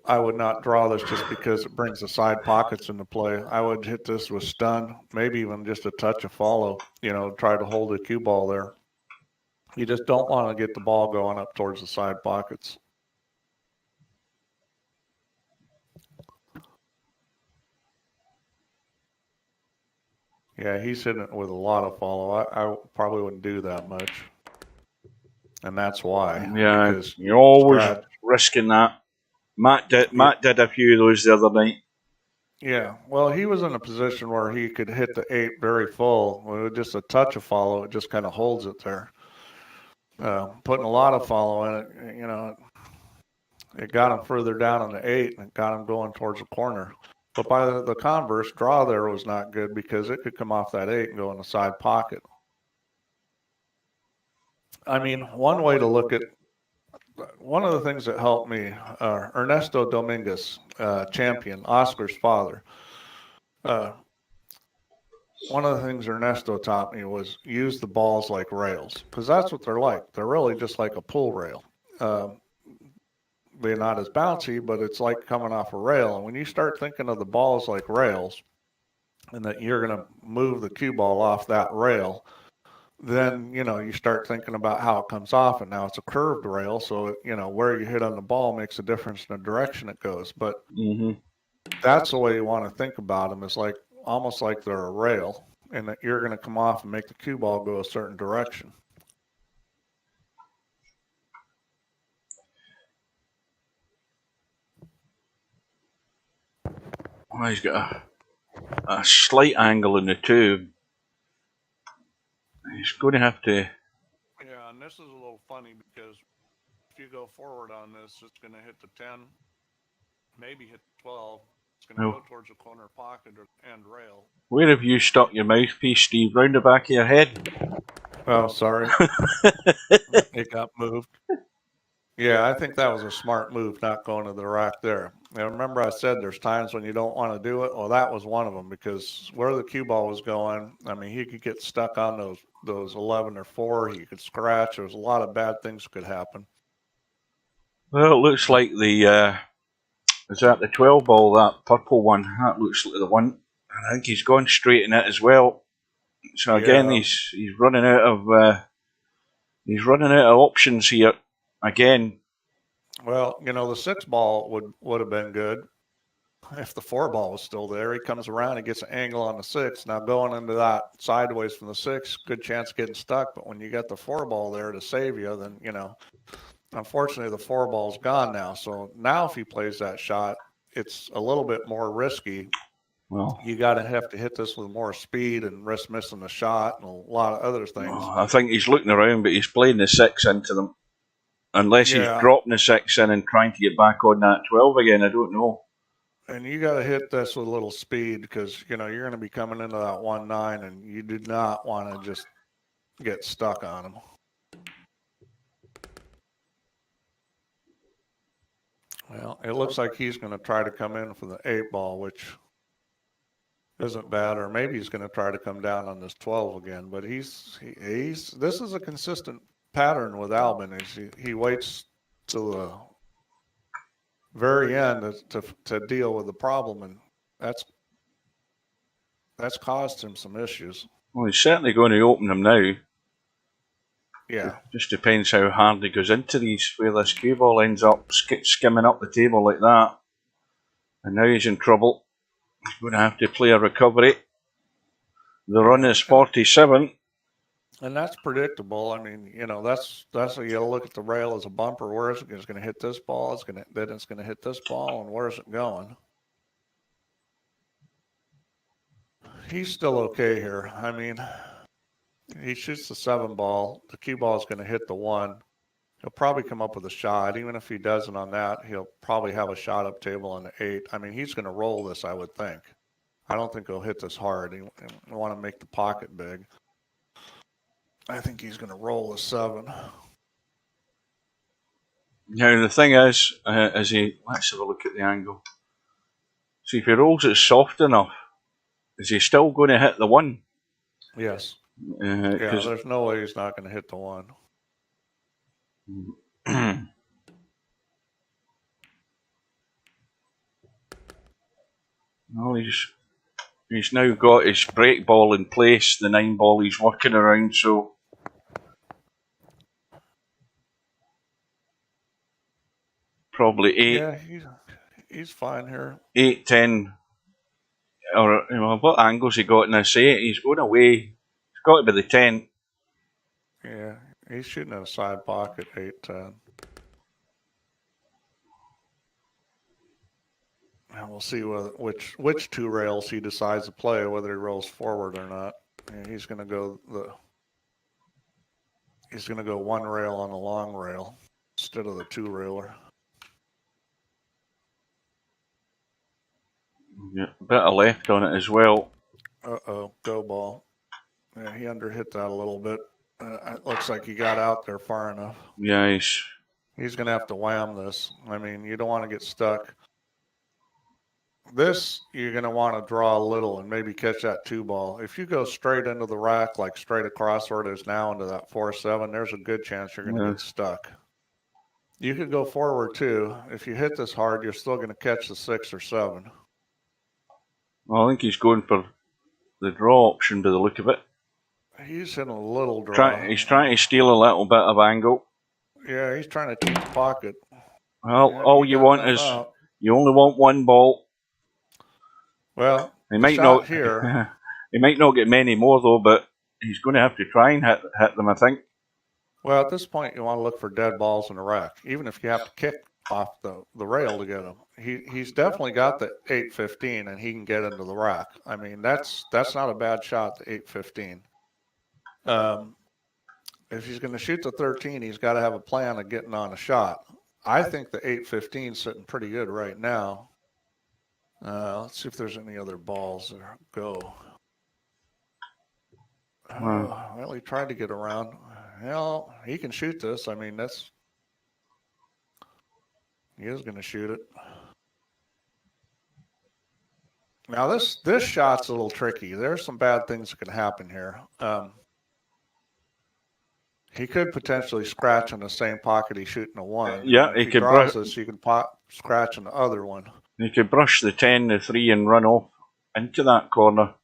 I would not draw this just because it brings the side pockets into play. I would hit this with stun, maybe even just a touch of follow, try to hold the cue ball there. You just don't want to get the ball going up towards the side pockets. Yeah, he's hitting it with a lot of follow. I probably wouldn't do that much. And that's why. Yeah, you're always risking that. Matt did a few of those the other night. Yeah, well, he was in a position where he could hit the 8 very full. With just a touch of follow, it just kind of holds it there. Putting a lot of follow in it, it got him further down on the 8 and it got him going towards the corner. But by the converse, draw there was not good because it could come off that 8 and go in the side pocket. I mean, one way to look at one of the things that helped me, Ernesto Dominguez, champion, Oscar's father. One of the things Ernesto taught me was use the balls like rails, because that's what they're like. They're really just like a pull rail. They're not as bouncy, but it's like coming off a rail. And when you start thinking of the balls like rails, and that you're going to move the cue ball off that rail, then, you start thinking about how it comes off, and now it's a curved rail, so, where you hit on the ball makes a difference in the direction it goes. But that's the way you want to think about them, is like almost like they're a rail, and that you're going to come off and make the cue ball go a certain direction. Well, he's got a slight angle in the tube. He's going to have to... Yeah, and this is a little funny because if you go forward on this, it's going to hit the 10, maybe hit the 12. It's going to go towards the corner pocket or end rail. Where have you stuck your mouthpiece, Steve? Round the back of your head? Oh, sorry. It got moved. Yeah, I think that was a smart move, not going to the rack there. And remember I said there's times when you don't want to do it? Well, that was one of them, because where the cue ball was going, I mean, he could get stuck on those 11 or 4. He could scratch. There was a lot of bad things that could happen. Well, it looks like the Is that the 12 ball, that purple one? That looks like the one. I think he's gone straight in it as well. So again, Yeah. he's running out of options here. Again. Well, the 6 ball would have been good if the 4 ball was still there. He comes around, he gets an angle on the 6. Now going into that sideways from the 6, good chance of getting stuck. But when you got the 4 ball there to save you, then unfortunately the 4 ball's gone now. So now if he plays that shot, it's a little bit more risky. Well, you got to have to hit this with more speed and risk missing the shot and a lot of other things. I think he's looking around, but he's playing the 6 into them. Unless he's dropping the 6 in and trying to get back on that 12 again, I don't know. And you got to hit this with a little speed because, you're going to be coming into that 1-9 and you do not want to just get stuck on him. Well, it looks like he's going to try to come in for the 8 ball, which isn't bad, or maybe he's going to try to come down on this 12 again. But this is a consistent pattern with Albin. Is he waits till the very end to deal with the problem, and that's caused him some issues. Well, he's certainly going to open them now. Yeah. It just depends how hard he goes into these, where this cue ball ends up skimming up the table like that. And now he's in trouble. He's going to have to play a recovery. The run is 47. And that's predictable. I mean, that's how you look at the rail as a bumper. Where is it? It's going to hit this ball. Then it's going to hit this ball, and where is it going? He's still okay here. I mean, he shoots the 7 ball. The cue ball is going to hit the 1. He'll probably come up with a shot. Even if he doesn't on that, he'll probably have a shot up table on the 8. I mean, he's going to roll this, I would think. I don't think he'll hit this hard. He want to make the pocket big. I think he's going to roll the 7. Now, the thing is let's have a look at the angle. See, if he rolls it soft enough, is he still going to hit the 1? Yes. There's no way he's not going to hit the 1. Well, he's now got his break ball in place, the 9 ball he's working around, so probably 8. Yeah, he's fine here. 8, 10, or what angles he got in this 8? He's going away. It's got to be the 10. Yeah, he's shooting in a side pocket, 8, 10. And we'll see which 2 rails he decides to play, whether he rolls forward or not. Yeah, he's going to go 1 rail on the long rail instead of the 2 railer. Yeah, a bit of left on it as well. Uh-oh, go ball. Yeah, he underhit that a little bit. It looks like he got out there far enough. Yeah, he's going to have to wham this. I mean, you don't want to get stuck. This, you're going to want to draw a little and maybe catch that 2 ball. If you go straight into the rack, like straight across where it is now into that 4-7, there's a good chance you're going to get stuck. You could go forward too. If you hit this hard, you're still going to catch the 6 or 7. Well, I think he's going for the draw option by the look of it. He's hitting a little draw. He's trying to steal a little bit of angle. Yeah, he's trying to keep the pocket. Well, all you want is you only want 1 ball. Well, he might not here. He might not get many more though, but he's going to have to try and hit them, I think. Well, at this point, you want to look for dead balls in the rack, even if you have to kick off the rail to get him. He's definitely got the 8-15, and he can get into the rack. I mean, that's not a bad shot, the 8-15. If he's going to shoot the 13, he's got to have a plan of getting on a shot. I think the 8-15 is sitting pretty good right now. Let's see if there's any other balls that go. Well, he tried to get around. Well, he can shoot this. I mean, he is going to shoot it. Now, this shot's a little tricky. There's some bad things that can happen here. He could potentially scratch in the same pocket he's shooting a 1. Yeah, he could brush this. You can scratching the other one. You could brush the 10, the 3 and run off into that corner.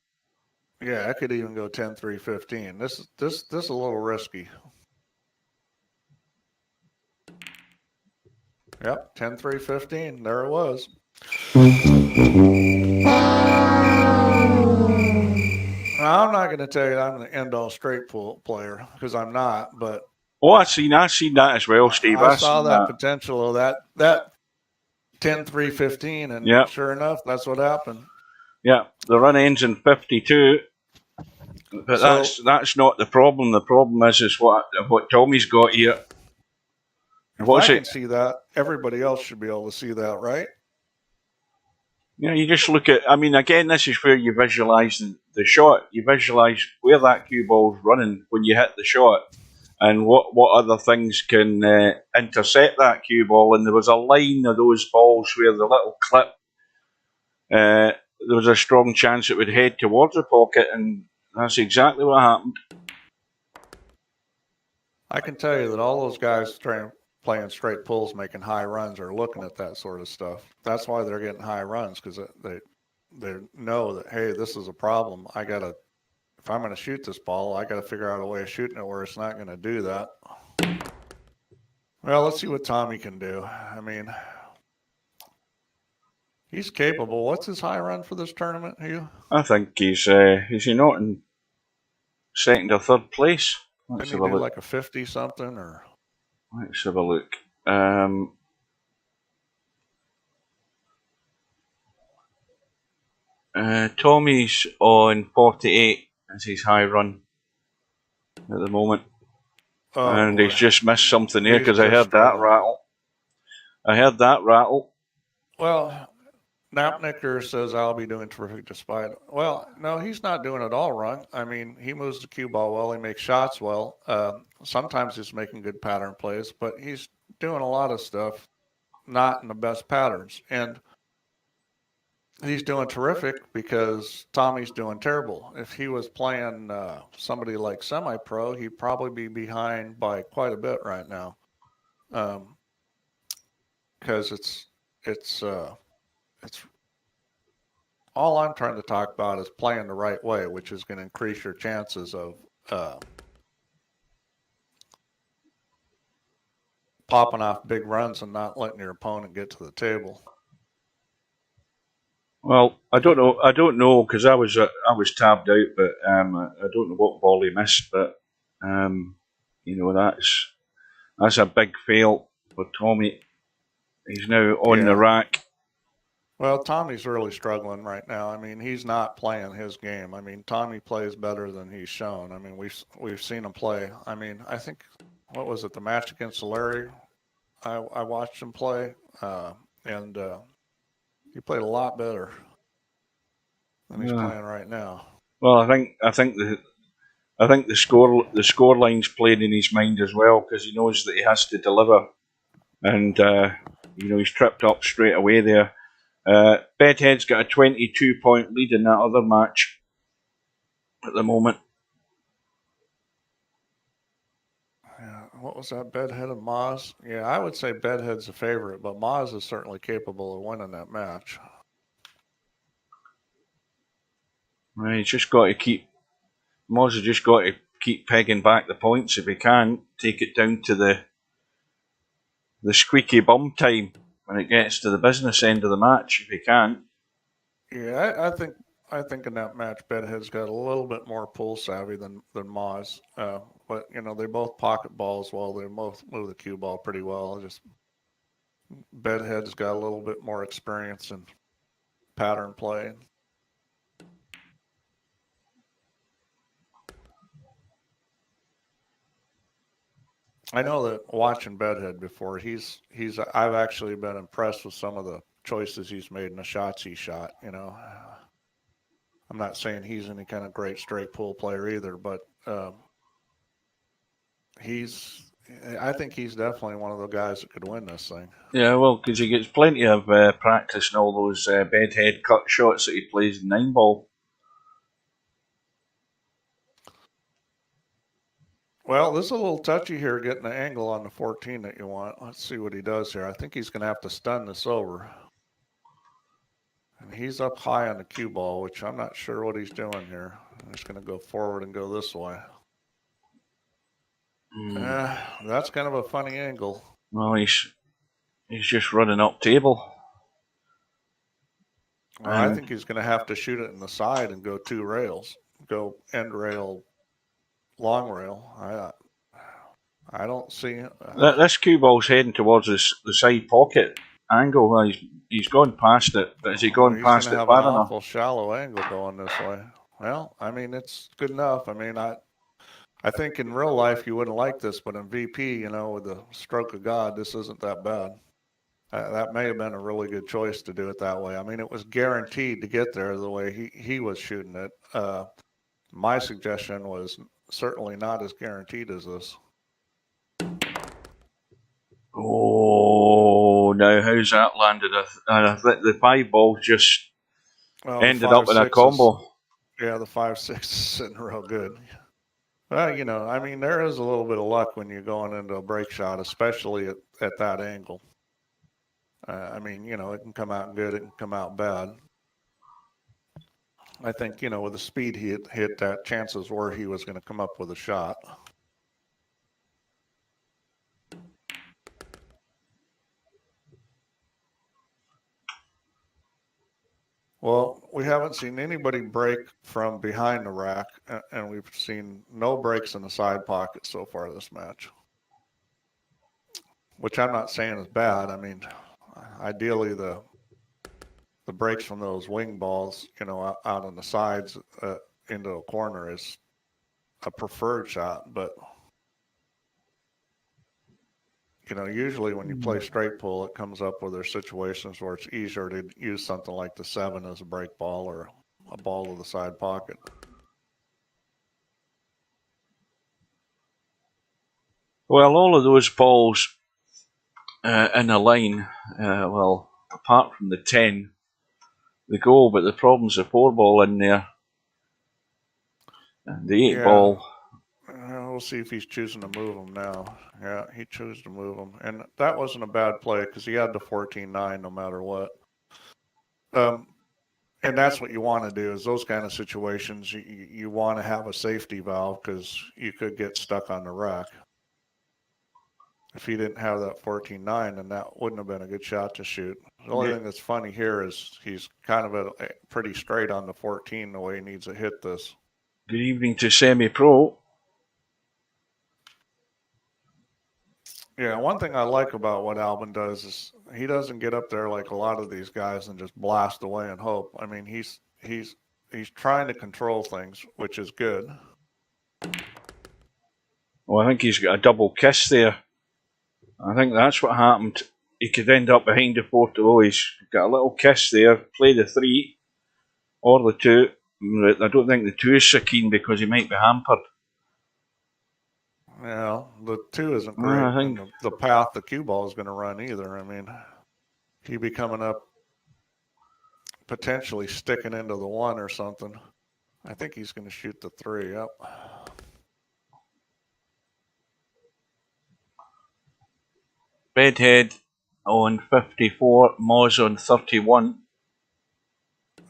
Yeah, I could even go 10-3-15. This is a little risky. Yep, 10-3-15. There it was. Now, I'm not going to tell you I'm an end-all straight pool player because I'm not, but I seen that as well, Steve. I saw that potential of that 10-3-15, and sure enough, that's what happened. Yeah, the run ends in 52, but that's not the problem. The problem is what Tommy's got here. If I can see that, everybody else should be able to see that, right? Yeah, you just look at. I mean, again, this is where you visualise the shot. You visualise where that cue ball's running when you hit the shot, and what other things can intercept that cue ball. And there was a line of those balls where the little clip, there was a strong chance it would head towards the pocket, and that's exactly what happened. I can tell you that all those guys playing straight pulls, making high runs, are looking at that sort of stuff. That's why they're getting high runs, because they know that, hey, this is a problem. If I'm going to shoot this ball, I got to figure out a way of shooting it where it's not going to do that. Well, let's see what Tommyy can do. I mean, he's capable. What's his high run for this tournament, Hugh? I think is he not in second or third place? Didn't he do like a 50 something or? Let's have a look. Tommy's on 48 as his high run at the moment. And boy, he's just missed something here because I heard that rattle. Well, Napnicker says I'll be doing terrific despite. Well, no, he's not doing it all wrong. I mean, he moves the cue ball well. He makes shots well. Sometimes he's making good pattern plays, but he's doing a lot of stuff not in the best patterns. And he's doing terrific because Tommy's doing terrible. If he was playing somebody like semi-pro, he'd probably be behind by quite a bit right now. Because it's all I'm trying to talk about is playing the right way, which is going to increase your chances of popping off big runs and not letting your opponent get to the table. Well, I don't know because I was tabbed out, but I don't know what ball he missed. But that's a big fail for Tommyy. He's now on the rack. Well, Tommy's really struggling right now. I mean, he's not playing his game. I mean, Tommyy plays better than he's shown. I mean, we've seen him play. I mean, I think, what was it, the match against Larry? I watched him play, and he played a lot better than he's playing right now. Well, I think the score line's playing in his mind as well because he knows that he has to deliver, and he's tripped up straight away there. Bedhead's got a 22-point lead in that other match at the moment. What was that, Bedhead and Moz? Yeah, I would say Bedhead's a favorite, but Moz is certainly capable of winning that match. Right, he's just got to keep. Moz has just got to keep pegging back the points if he can. Take it down to the squeaky bum time when it gets to the business end of the match if he can. Yeah, I think in that match, Bedhead's got a little bit more pull savvy than Moz. But, they both pocket balls well. They both move the cue ball pretty well. Just Bedhead's got a little bit more experience in pattern play. I know that watching Bedhead before, I've actually been impressed with some of the choices he's made and the shots he shot, I'm not saying he's any kind of great straight pull player either, but I think he's definitely one of the guys that could win this thing. Yeah, well, because he gets plenty of practice in all those Bedhead cut shots that he plays in 9-ball. Well, this is a little touchy here, getting the angle on the 14 that you want. Let's see what he does here. I think he's going to have to stun this over. And he's up high on the cue ball, which I'm not sure what he's doing here. I'm just going to go forward and go this way. That's kind of a funny angle. Well, he's just running up table. Well, I think he's going to have to shoot it in the side and go 2 rails. Go end rail, long rail. I don't see. This cue ball's heading towards the side pocket angle. Well, he's gone past it, but is he gone past it far enough? He's going to have an awful shallow angle going this way. Well, I mean, it's good enough. I mean, I think in real life you wouldn't like this, but in VP, you know, with the stroke of God, this isn't that bad. That may have been a really good choice to do it that way. I mean, it was guaranteed to get there the way he was shooting it. My suggestion was certainly not as guaranteed as this. Oh, now how's that landed? I think the 5 ball just ended up in a combo. Yeah, the 5-6 is sitting real good. Well, you know, I mean, there is a little bit of luck when you're going into a break shot, especially at that angle. I mean, you know, it can come out good, it can come out bad. I think, you know, with the speed he hit that, chances were he was going to come up with a shot. Well, we haven't seen anybody break from behind the rack, and we've seen no breaks in the side pocket so far this match. Which I'm not saying is bad. I mean, ideally the breaks from those wing balls, you know, out on the sides into a corner is a preferred shot. But, you know, usually when you play straight pull, it comes up where there's situations where it's easier to use something like the 7 as a break ball or a ball to the side pocket. Well, all of those balls in a line, well, apart from the 10, they go, but the problem's the 4 ball in there. And the 8 ball. We'll see if he's choosing to move them now. Yeah, he chose to move them. And that wasn't a bad play because he had the 14-9 no matter what. And that's what you want to do is those kind of situations. You want to have a safety valve because you could get stuck on the rack. If he didn't have that 14-9, then that wouldn't have been a good shot to shoot. The only thing that's funny here is he's kind of pretty straight on the 14 the way he needs to hit this. Good evening to Semi-Pro. Yeah, one thing I like about what Albin does is he doesn't get up there like a lot of these guys and just blast away and hope. I mean, he's trying to control things, which is good. Well, I think he's got a double kiss there. I think that's what happened. He could end up behind the 4-0. He's got a little kiss there, play the 3 or the 2. I don't think the 2 is so keen because he might be hampered. Yeah, the 2 isn't great. I think the path the cue ball is going to run either. I mean, he'd be coming up, potentially sticking into the 1 or something. I think he's going to shoot the 3. Yep. Bedhead on 54, Moz on 31.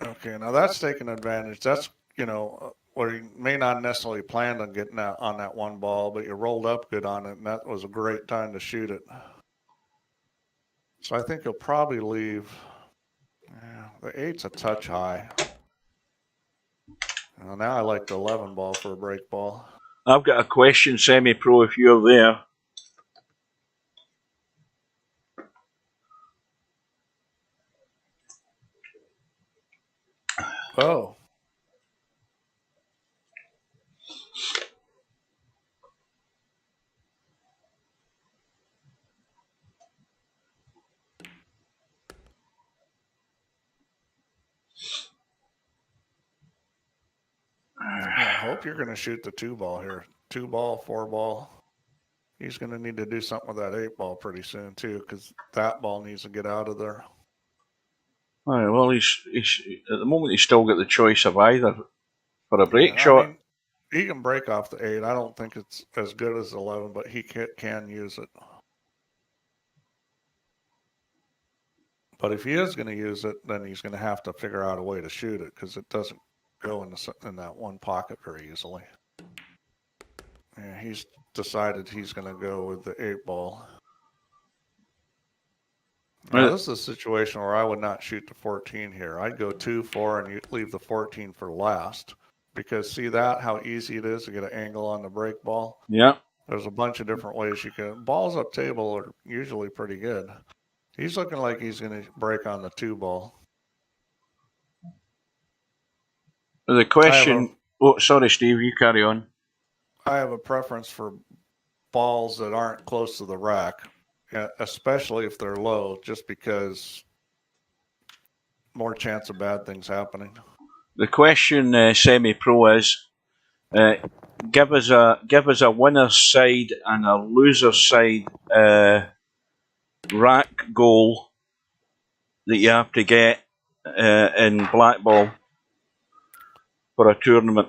Okay, now that's taking advantage. That's, you know, where you may not necessarily plan on getting that on that 1 ball, but you rolled up good on it, and that was a great time to shoot it. So I think he'll probably leave. Yeah, the 8's a touch high. Well, now I like the 11 ball for a break ball. I've got a question, Semi-Pro, if you're there. Oh. I hope you're going to shoot the 2 ball here. 2 ball, 4 ball. He's going to need to do something with that 8 ball pretty soon, too, because that ball needs to get out of there. All right, well, he's at the moment he's still got the choice of either for a break shot. He can break off the 8. I don't think it's as good as 11, but he can use it. But if he is going to use it, then he's going to have to figure out a way to shoot it because it doesn't go in that one pocket very easily. Yeah, he's decided he's going to go with the 8 ball. Now, this is a situation where I would not shoot the 14 here. I'd go 2, 4, and you leave the 14 for last. Because see how easy it is to get an angle on the break ball? Yeah. There's a bunch of different ways you can. Balls up table are usually pretty good. He's looking like he's going to break on the 2 ball. The question. Oh, sorry, Steve. You carry on. I have a preference for balls that aren't close to the rack, especially if they're low, just because more chance of bad things happening. The question, semi-pro, is give us a winner's side and a loser's side rack goal that you have to get in blackball for a tournament.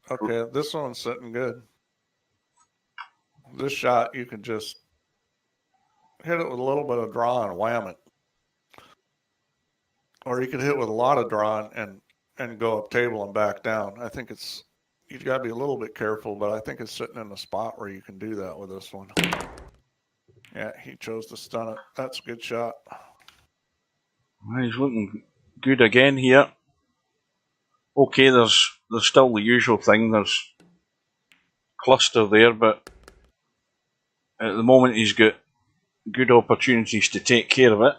Okay, this one's sitting good. This shot, you can just hit it with a little bit of draw and wham it. Or you could hit with a lot of draw and go up table and back down. I think you've got to be a little bit careful, but I think it's sitting in a spot where you can do that with this one. Yeah, he chose to stun it. That's a good shot. He's looking good again here. Okay, there's still the usual thing. There's cluster there, but at the moment he's got good opportunities to take care of it.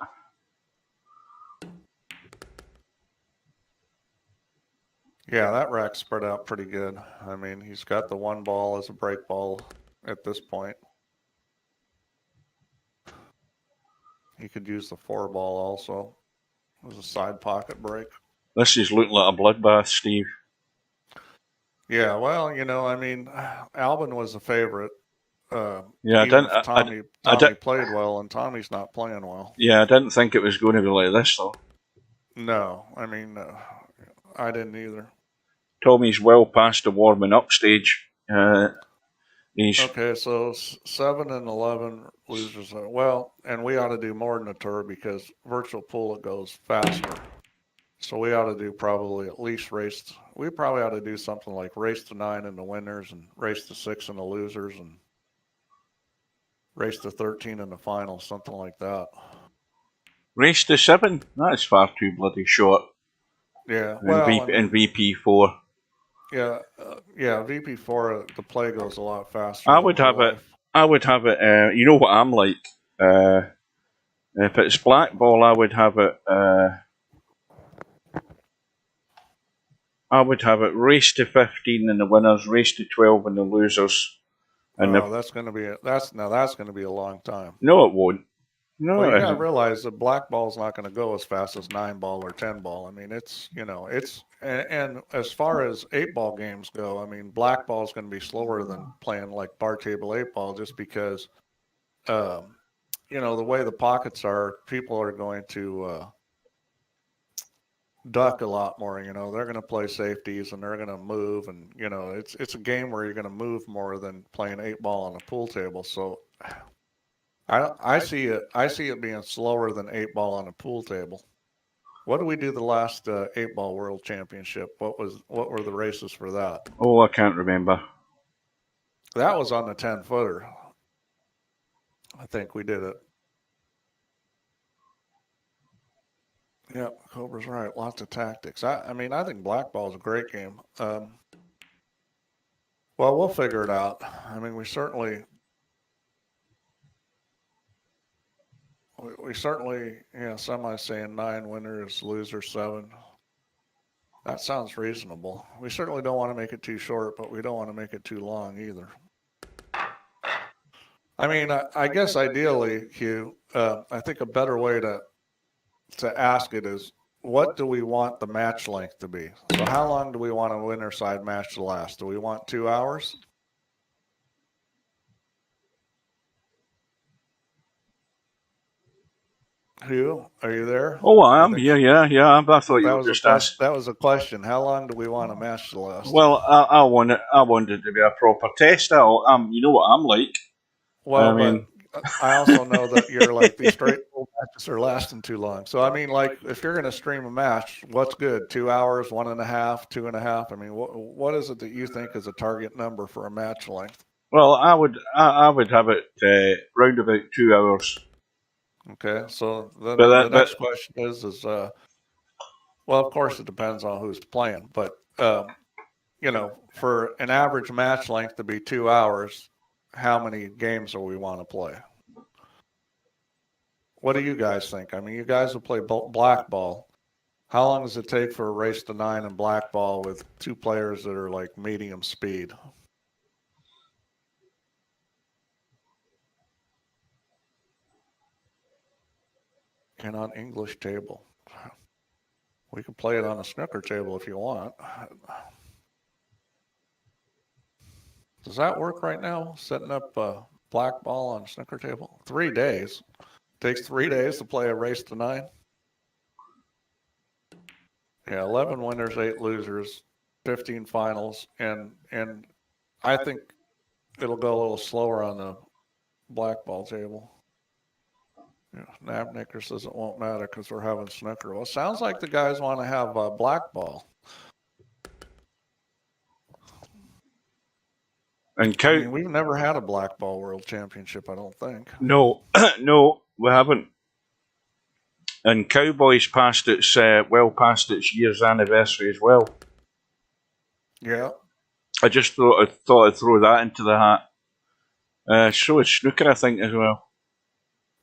Yeah, that rack spread out pretty good. I mean, he's got the 1 ball as a break ball at this point. He could use the 4 ball also as a side pocket break. This is looking like a bloodbath, Steve. Yeah, well, I mean, Albin was a favorite. Tommy played well, and Tommy's not playing well. Yeah, I didn't think it was going to be like this, though. No, I mean, I didn't either. Tommy's well past the warming up stage. Okay, so 7 and 11 losers. Well, and we ought to do more than a tour because virtual pool it goes faster. So we ought to do probably at least we probably ought to do something like race to 9 in the winners and race to 6 in the losers and race to 13 in the finals, something like that. Race to 7? That's far too bloody short. Yeah, in VP4. Yeah, VP4 the play goes a lot faster. I would have it. You know what I'm like. If it's blackball, I would have it. I would have it race to 15 in the winners, race to 12 in the losers. And that's going to be that's going to be a long time. No, it won't. No, well, you got to realize that black ball is not going to go as fast as 9 ball or 10 ball. I mean, and as far as 8 ball games go, I mean, black ball is going to be slower than playing like bar table 8 ball just because, the way the pockets are, people are going to duck a lot more. They're going to play safeties and they're going to move, and it's a game where you're going to move more than playing 8 ball on a pool table. So I see it being slower than 8 ball on a pool table. What did we do the last 8 ball world championship? What were the races for that? Oh, I can't remember. That was on the 10-footer. I think we did it. Yeah, Cobra's right. Lots of tactics. I think black ball is a great game. Well, we'll figure it out. I mean, we certainly, somebody's saying 9 winners, loser 7. That sounds reasonable. We certainly don't want to make it too short, but we don't want to make it too long either. I mean, I guess ideally, Hugh, I think a better way to ask it is, what do we want the match length to be? So how long do we want a winner side match to last? Do we want 2 hours? Hugh, are you there? Oh, I am here. Yeah. I thought you That were was a just asking. that was a question. How long do we want a match to last? Well, I want it to be a proper test. You know what I'm like. Well, I mean, but I also know that you're like these straight matches are lasting too long. So I mean, like if you're going to stream a match, what's good? 2 hours, 1.5, 2.5. I mean, what is it that you think is a target number for a match length? well, I would have it round about 2 hours. Okay, so then the But next question is well, of course it depends on who's playing, but for an average match length to be 2 hours, how many games do we want to play? What do you guys think? I mean, you guys will play blackball. How long does it take for a race to 9 in blackball with two players that are like medium speed? And on English table. We can play it on a snooker table if you want. Does that work right now? Setting up blackball on a snooker table? 3 days. Takes 3 days to play a race to 9. Yeah, 11 winners, 8 losers, 15 finals, and I think it'll go a little slower on the blackball table. Yeah, Nabnicker says it won't matter because we're having snooker. Well, it sounds like the guys want to have blackball. And I mean, we've never had a blackball world championship, I don't think. No, no, we haven't. And Cowboys passed its well past its year's anniversary as well. Yeah. I just thought I'd throw that into the hat. So is snooker, I think, as well.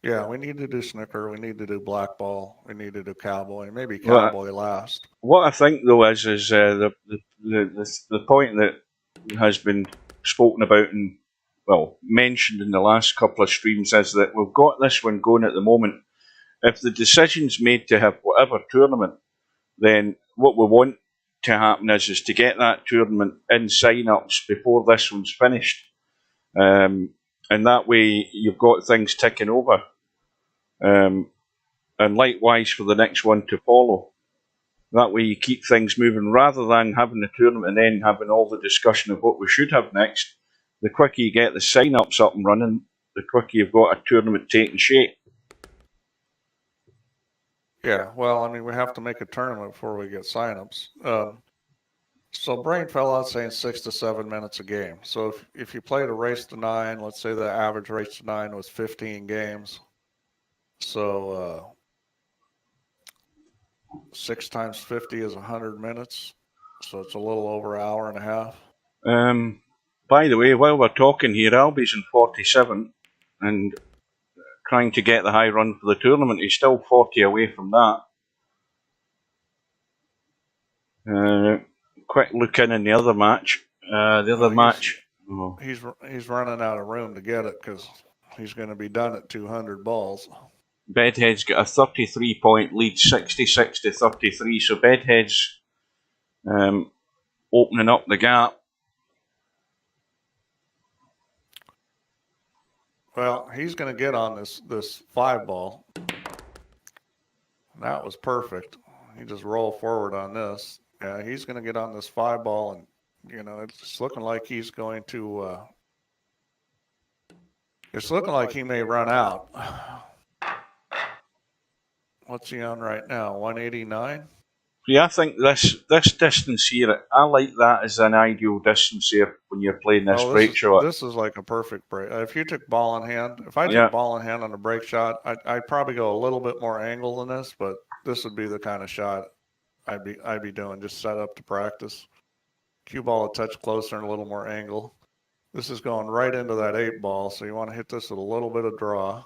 Yeah, we need to do snooker. We need to do blackball. We need to do cowboy. Maybe cowboy last. What I think though is the point that has been spoken about and mentioned in the last couple of streams is that we've got this one going at the moment. If the decision's made to have whatever tournament, then what we want to happen is to get that tournament in sign-ups before this one's finished. And that way you've got things ticking over. And likewise for the next one to follow. That way you keep things moving rather than having the tournament and then having all the discussion of what we should have next. The quicker you get the sign-ups up and running, the quicker you've got a tournament taking shape. Yeah, well, I mean, we have to make a tournament before we get sign-ups. So Brain fell out saying 6 to 7 minutes a game. So if you played a race to 9, let's say the average race to 9 was 15 games. So 6 times 50 is 100 minutes. So it's a little over an hour and a half. By the way, while we're talking here, Albie's in 47 and trying to get the high run for the tournament. He's still 40 away from that. Quick look in the other match. He's running out of room to get it because he's going to be done at 200 balls. Bedhead's got a 33-point lead, 66 to 33. So Bedhead's opening up the gap. Well, he's going to get on this 5 ball. That was perfect. He just rolled forward on this. Yeah, he's going to get on this 5 ball, and it's looking like he's going to. It's looking like he may run out. What's he on right now? 189. Yeah, I think this distance here, I like that as an ideal distance here when you're playing this break shot. This is like a perfect break. If you took ball in hand, if I took ball in hand on a break shot, I'd probably go a little bit more angle than this, but this would be the kind of shot I'd be doing, just set up to practice. Cue ball a touch closer and a little more angle. This is going right into that 8 ball, so you want to hit this with a little bit of draw.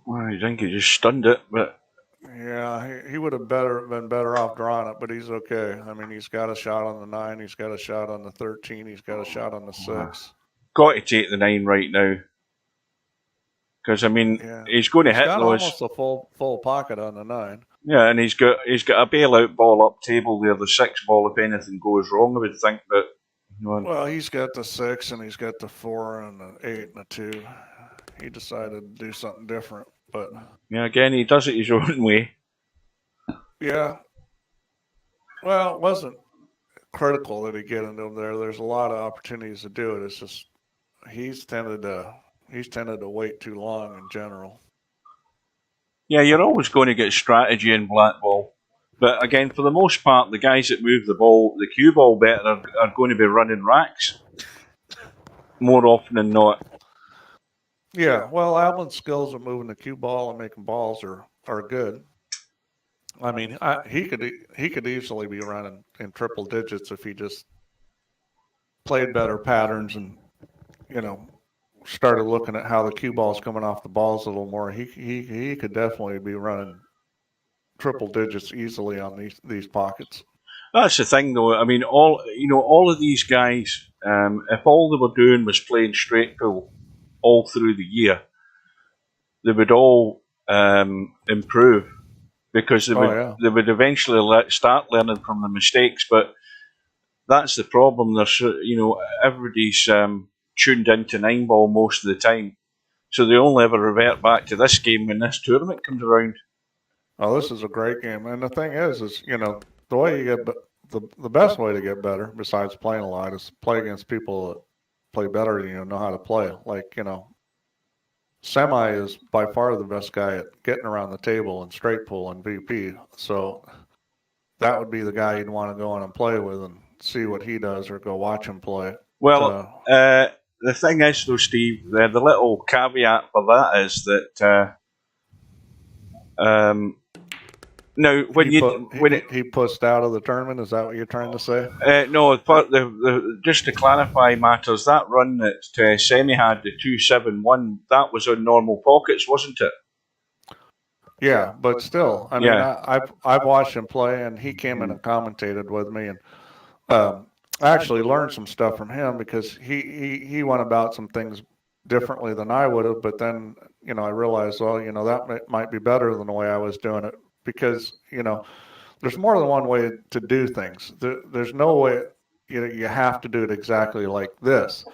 Well, I think he just stunned it, but yeah, he would have been better off drawing it, but he's okay. I mean, he's got a shot on the 9, he's got a shot on the 13, he's got a shot on the 6. Got to take the 9 right now, because I mean he's going to hit got those. Almost a full pocket on the 9. Yeah, and he's got a bailout ball up table there, the 6 ball if anything goes wrong. I would think, but Well, he's got the 6 and he's got the 4 and the 8 and the 2. He decided to do something different, but yeah, again, he does it his own way. Yeah. Well, it wasn't critical that he get into there. There's a lot of opportunities to do it. It's just he's tended to wait too long in general. Yeah, you're always going to get strategy in black ball. But again, for the most part, the guys that move the ball, the cue ball better, are going to be running racks more often than not. Yeah, well, Alvin's skills at moving the cue ball and making balls are good. I mean, he could easily be running in triple digits if he just played better patterns and you know started looking at how the cue ball's coming off the balls a little more. He could definitely be running triple digits easily on these pockets. That's the thing, though. I mean, all of these guys, if all they were doing was playing straight pull all through the year, they would all improve because they would eventually start learning from the mistakes. But that's the problem. There's everybody's tuned into 9-ball most of the time, so they only ever revert back to this game when this tournament comes around. Oh, this is a great game, and the thing is the way you get the best way to get better, besides playing a lot, is play against people that play better than you, know how to play. Like Semi is by far the best guy at getting around the table and straight pull and VP. So that would be the guy you'd want to go in and play with and see what he does, or go watch him play. Well, the thing is, though, Steve, the little caveat for that is that now when he pushed out of the tournament, is that what you're trying to say? No, just to clarify matters, that run that Semi had, the 2-7-1, that was on normal pockets, wasn't it? Yeah, but still, I mean, I've watched him play, and he came in and commentated with me, and I actually learned some stuff from him because he went about some things differently than I would have. But then, I realized, well, that might be better than the way I was doing it, because there's more than one way to do things. There's no way you have to do it exactly like this.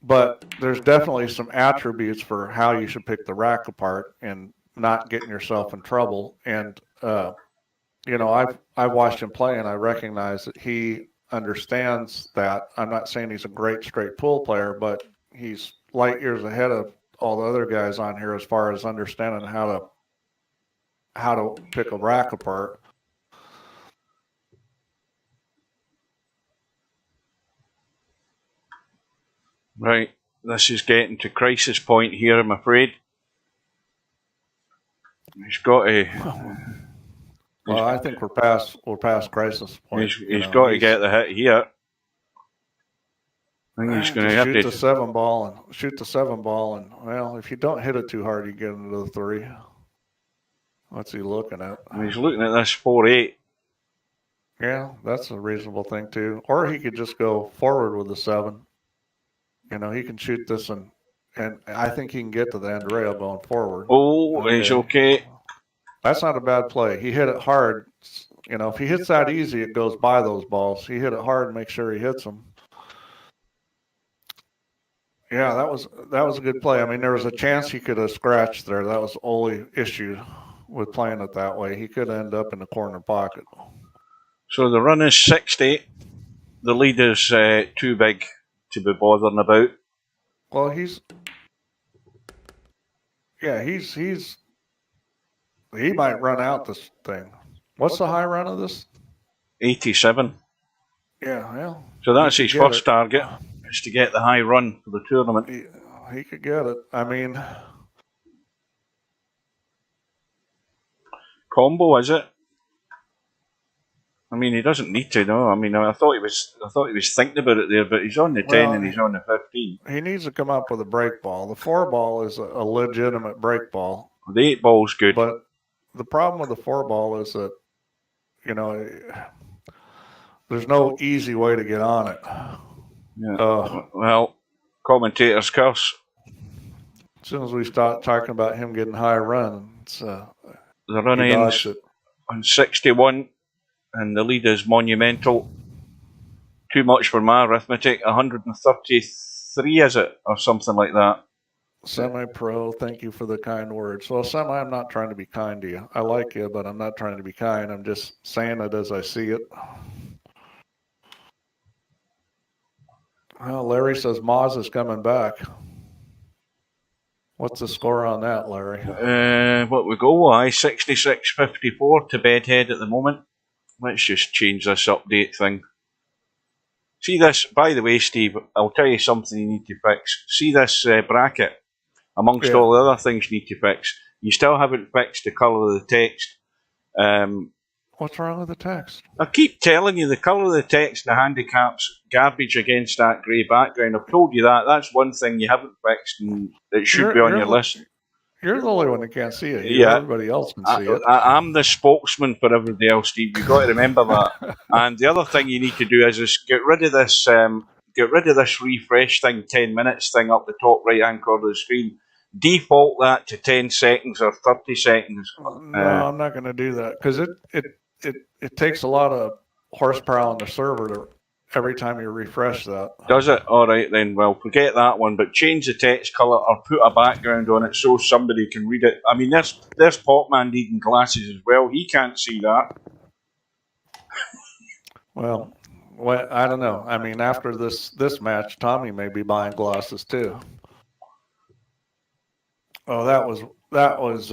But there's definitely some attributes for how you should pick the rack apart and not getting yourself in trouble. And I've watched him play, and I recognize that he understands that. I'm not saying he's a great straight pull player, but he's light years ahead of all the other guys on here as far as understanding how to pick a rack apart. Right, this is getting to crisis point here, I'm afraid. He's got to. Well, I think we're past crisis point. He's got to get the hit here. I think he's going to have to shoot the 7 ball, and well, if you don't hit it too hard, you get into the 3. What's he looking at? He's looking at this 4-8. Yeah, that's a reasonable thing too. Or he could just go forward with the 7. He can shoot this, and I think he can get to the end rail going forward. Oh, he's okay. That's not a bad play. He hit it hard. If he hits that easy, it goes by those balls. He hit it hard and make sure he hits them. Yeah, that was a good play. I mean, there was a chance he could have scratched there. That was the only issue with playing it that way. He could end up in the corner pocket. So the run is 60. The lead is too big to be bothering about. Well, he might run out this thing. What's the high run of this? 87. Yeah, well. So that's his first target, is to get the high run for the tournament. He could get it. I mean, combo, is it? I mean, he doesn't need to, no. I mean, I thought he was thinking about it there, but he's on the 10 and he's on the 15. He needs to come up with a break ball. The 4 ball is a legitimate break ball. The 8 ball's good. But the problem with the 4 ball is that, there's no easy way to get on it. Yeah. Well, commentators curse. As soon as we start talking about him getting high run, the run ends on 61, and the lead is monumental. Too much for my arithmetic. 133, is it? Or something like that. Semi-pro, thank you for the kind words. Well, Semi, I'm not trying to be kind to you. I like you, but I'm not trying to be kind. I'm just saying it as I see it. Well, Larry says Moz is coming back. What's the score on that, Larry? What we go? 66-54 to Bedhead at the moment. Let's just change this update thing. See this, by the way, Steve, I'll tell you something you need to fix. See this bracket? Amongst all the other things you need to fix, you still haven't fixed the colour of the text. What's wrong with the text? I keep telling you the colour of the text, the handicap's garbage against that grey background. I've told you that. That's one thing you haven't fixed, and it should be on your list. You're the only one that can't see it. Everybody else can see it. I'm the spokesman for everybody else, Steve. You've got to remember that. And the other thing you need to do is get rid of this refresh thing, 10 minutes thing up the top right-hand corner of the screen. Default that to 10 seconds or 30 seconds. No, I'm not going to do that because it takes a lot of horsepower on the server every time you refresh that. Does it? All right then. Well, forget that one. But change the text colour or put a background on it so somebody can read it. I mean, there's Popman needing glasses as well. He can't see that. Well, I don't know. I mean, after this match, Tommyy may be buying glasses too. Oh, that was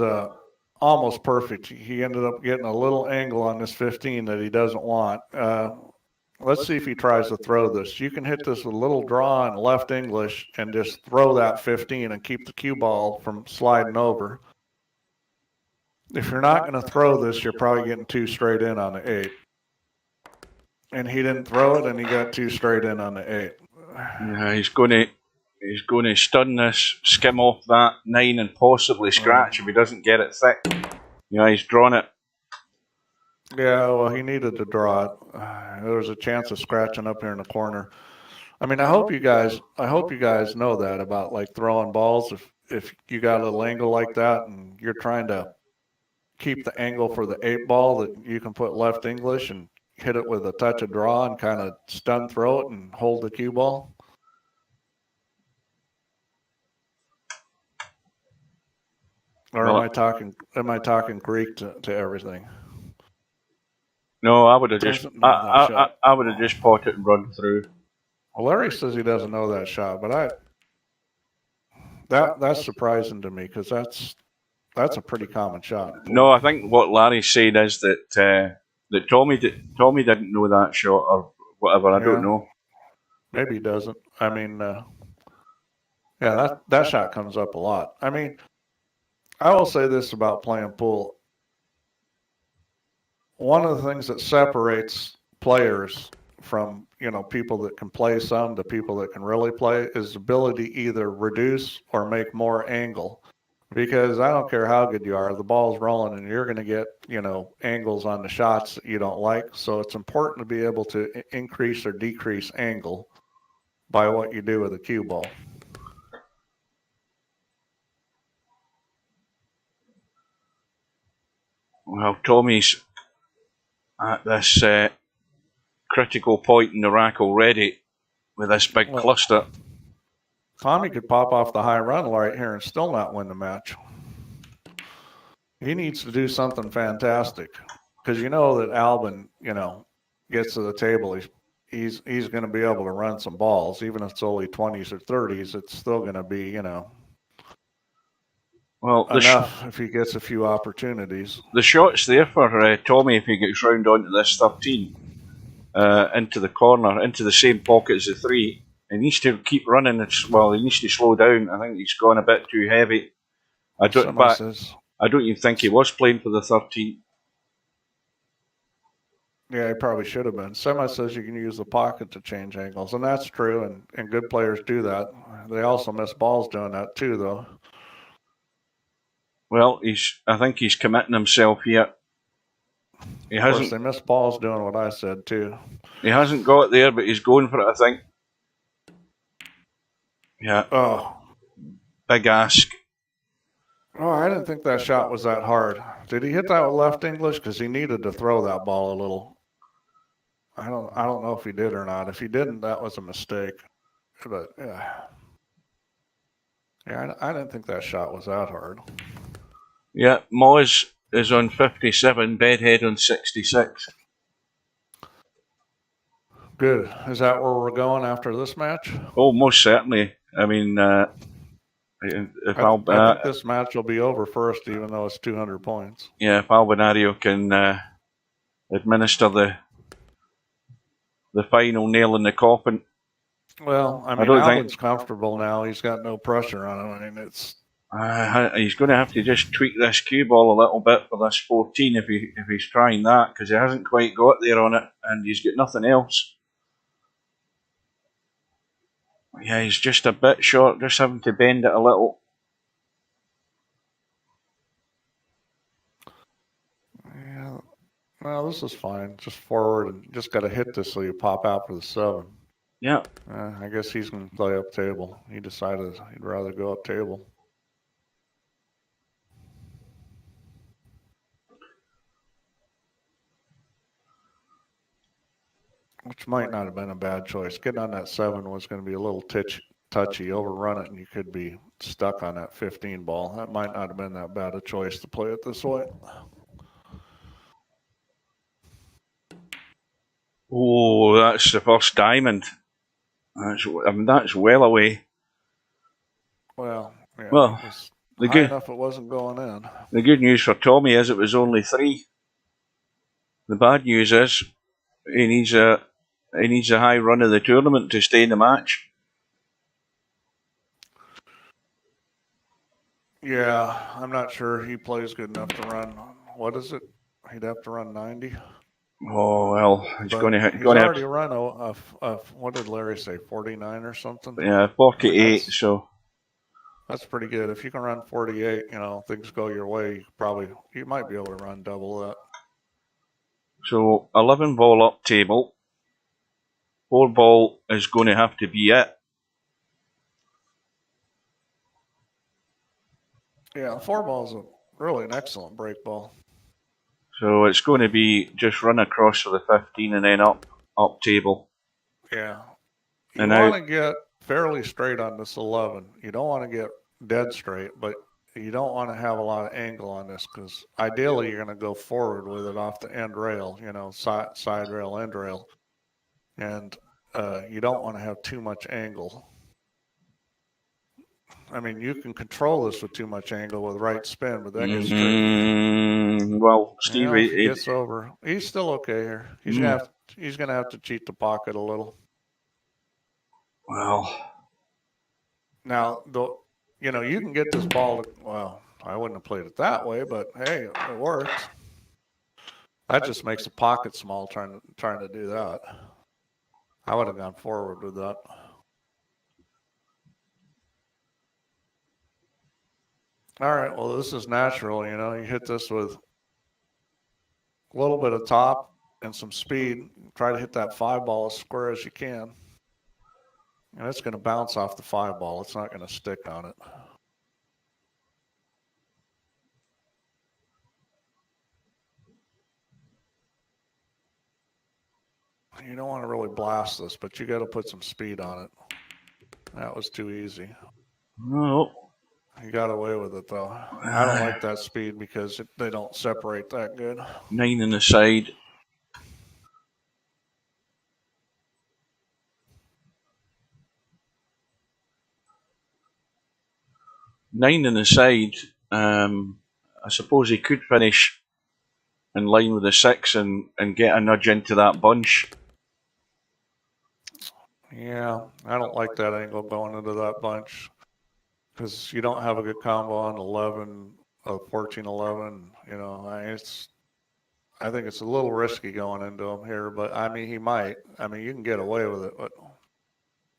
almost perfect. He ended up getting a little angle on this 15 that he doesn't want. Let's see if he tries to throw this. You can hit this with a little draw in left English and just throw that 15 and keep the cue ball from sliding over. If you're not going to throw this, you're probably getting 2 straight in on the 8. And he didn't throw it, and he got 2 straight in on the 8. Yeah, he's going to stun this, skim off that 9 and possibly scratch if he doesn't get it thick. Yeah, he's drawn it. Yeah, well, he needed to draw it. There was a chance of scratching up here in the corner. I mean, I hope you guys know that about like throwing balls. If you got a little angle like that and you're trying to keep the angle for the 8 ball, that you can put left English and hit it with a touch of draw and kind of stun throw it and hold the cue ball. Or am I talking Greek to everything? No, I would have just pot it and run through. Well, Larry says he doesn't know that shot, but that's surprising to me because that's a pretty common shot. No, I think what Larry's saying is that Tommyy didn't know that shot or whatever. I don't know. Maybe he doesn't. I mean, that shot comes up a lot. I mean, I will say this about playing pool. One of the things that separates players from, people that can play some to people that can really play is the ability to either reduce or make more angle. Because I don't care how good you are, the ball's rolling and you're going to get, angles on the shots that you don't like. So it's important to be able to increase or decrease angle by what you do with a cue ball. Well, Tommy's at this critical point in the rack already with this big cluster. Tommyy could pop off the high run right here and still not win the match. He needs to do something fantastic because you know that Albin, gets to the table. He's going to be able to run some balls, even if it's only 20s or 30s. It's still going to be, well, enough if he gets a few opportunities. The shot's there for Tommyy if he gets round onto this 13, into the corner, into the same pocket as the 3. He needs to keep running. He needs to slow down. I think he's gone a bit too heavy. I don't even think he was playing for the 13. Yeah, he probably should have been. Semi says you can use the pocket to change angles, and that's true, and good players do that. They also miss balls doing that too, though. Well, I think he's committing himself here. Of course, they miss balls doing what I said too. He hasn't got it there, but he's going for it, I think. Yeah. Oh. Big ask. Oh, I didn't think that shot was that hard. Did he hit that with left English? Because he needed to throw that ball a little. I don't know if he did or not. If he didn't, that was a mistake. But yeah, I didn't think that shot was that hard. Yeah, Moz is on 57, Bedhead on 66. Good. Is that where we're going after this match? Oh, most certainly. I mean, if I think this match will be over first, even though it's 200 points. Yeah, if Albinario can administer the final nail in the coffin. Well, I mean, Albin's comfortable now. He's got no pressure on him. I mean, it's. He's going to have to just tweak this cue ball a little bit for this 14 if he's trying that, because he hasn't quite got there on it, and he's got nothing else. Yeah, he's just a bit short, just having to bend it a little. Yeah, well, this is fine. Just forward and just got to hit this so you pop out for the 7. Yeah. I guess he's going to play up table. He decided he'd rather go up table. Which might not have been a bad choice. Getting on that 7 was going to be a little touchy. Overrun it, and you could be stuck on that 15 ball. That might not have been that bad a choice to play it this way. Oh, that's the first diamond. That's well away. Well, yeah. Well, high enough it wasn't going in. The good news for Tommyy is it was only 3. The bad news is he needs a high run of the tournament to stay in the match. Yeah, I'm not sure he plays good enough to run. What is it? He'd have to run 90. Oh well, he's already run a what did Larry say? 49 or something. Yeah, 48. So that's pretty good. If you can run 48, things go your way. You might be able to run double that. So 11 ball up table. 4 ball is going to have to be it. Yeah, 4 ball is really an excellent break ball. So it's going to be just run across for the 15 and then up table. Yeah. You want to get fairly straight on this 11. You don't want to get dead straight, but you don't want to have a lot of angle on this because ideally you're going to go forward with it off the end rail, side rail, end rail. And you don't want to have too much angle. I mean, you can control this with too much angle with right spin, but that gets tricky. Well, Steve, if he gets over. He's still okay here. He's gonna have to cheat the pocket a little. Well, now you can get this ball. Well, I wouldn't have played it that way, but hey, it works. That just makes the pocket small trying to do that. I would have gone forward with that. All right, well, this is natural, you hit this with a little bit of top and some speed. Try to hit that 5 ball as square as you can. And it's going to bounce off the 5 ball. It's not going to stick on it. You don't want to really blast this, but you got to put some speed on it. That was too easy. No. He got away with it, though. I don't like that speed because they don't separate that good. 9 on the side. Nine on the side. I suppose he could finish in line with the 6 and get a nudge into that bunch. Yeah, I don't like that angle going into that bunch. Because you don't have a good combo on 11, 14, 11. I think it's a little risky going into him here, but I mean, he might. I mean, you can get away with it, but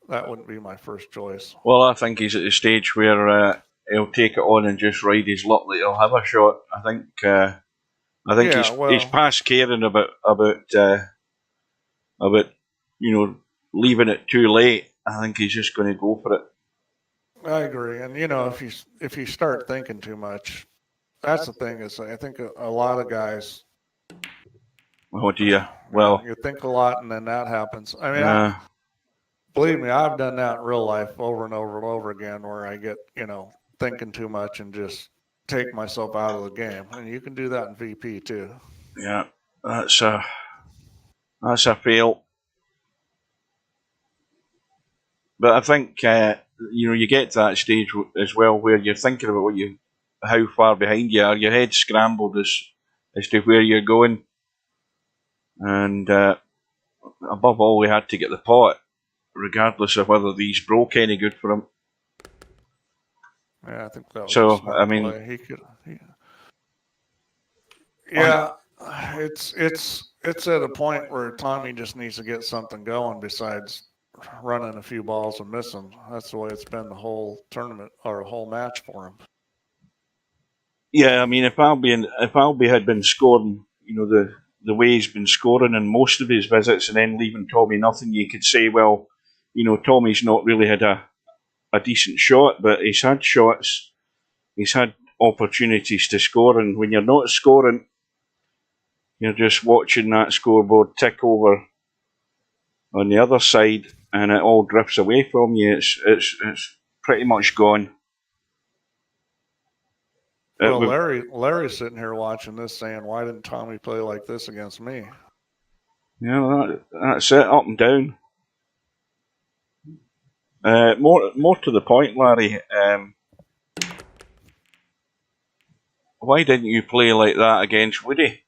that wouldn't be my first choice. Well, I think he's at the stage where he'll take it on and just ride his luck that he'll have a shot. I think he's past caring about leaving it too late. I think he's just going to go for it. I agree, and if you start thinking too much, that's the thing is I think a lot of guys Oh dear. Well, you think a lot and then that happens. I mean, believe me, I've done that in real life over and over and over again where I get, thinking too much and just take myself out of the game. And you can do that in VP too. yeah, that's a fail. But I think you get to that stage as well where you're thinking about how far behind you are. Your head's scrambled as to where you're going, and above all, we had to get the pot, regardless of whether these broke any good for him. Yeah, I think that was So, a smart I mean, play. Yeah, it's at a point where Tommyy just needs to get something going besides running a few balls and missing. That's the way it's been the whole tournament or whole match for him. yeah, I mean, if Albie had been scoring, the way he's been scoring in most of his visits, and then leaving Tommyy nothing, you could say, well, Tommy's not really had a decent shot, but he's had shots, he's had opportunities to score, and when you're not scoring, you're just watching that scoreboard tick over on the other side, and it all drifts away from you. It's pretty much gone. Well, Larry's sitting here watching this saying, why didn't Tommyy play like this against me? Yeah, that's it, up and down. More to the point, Larry. Why didn't you play like that against Woody?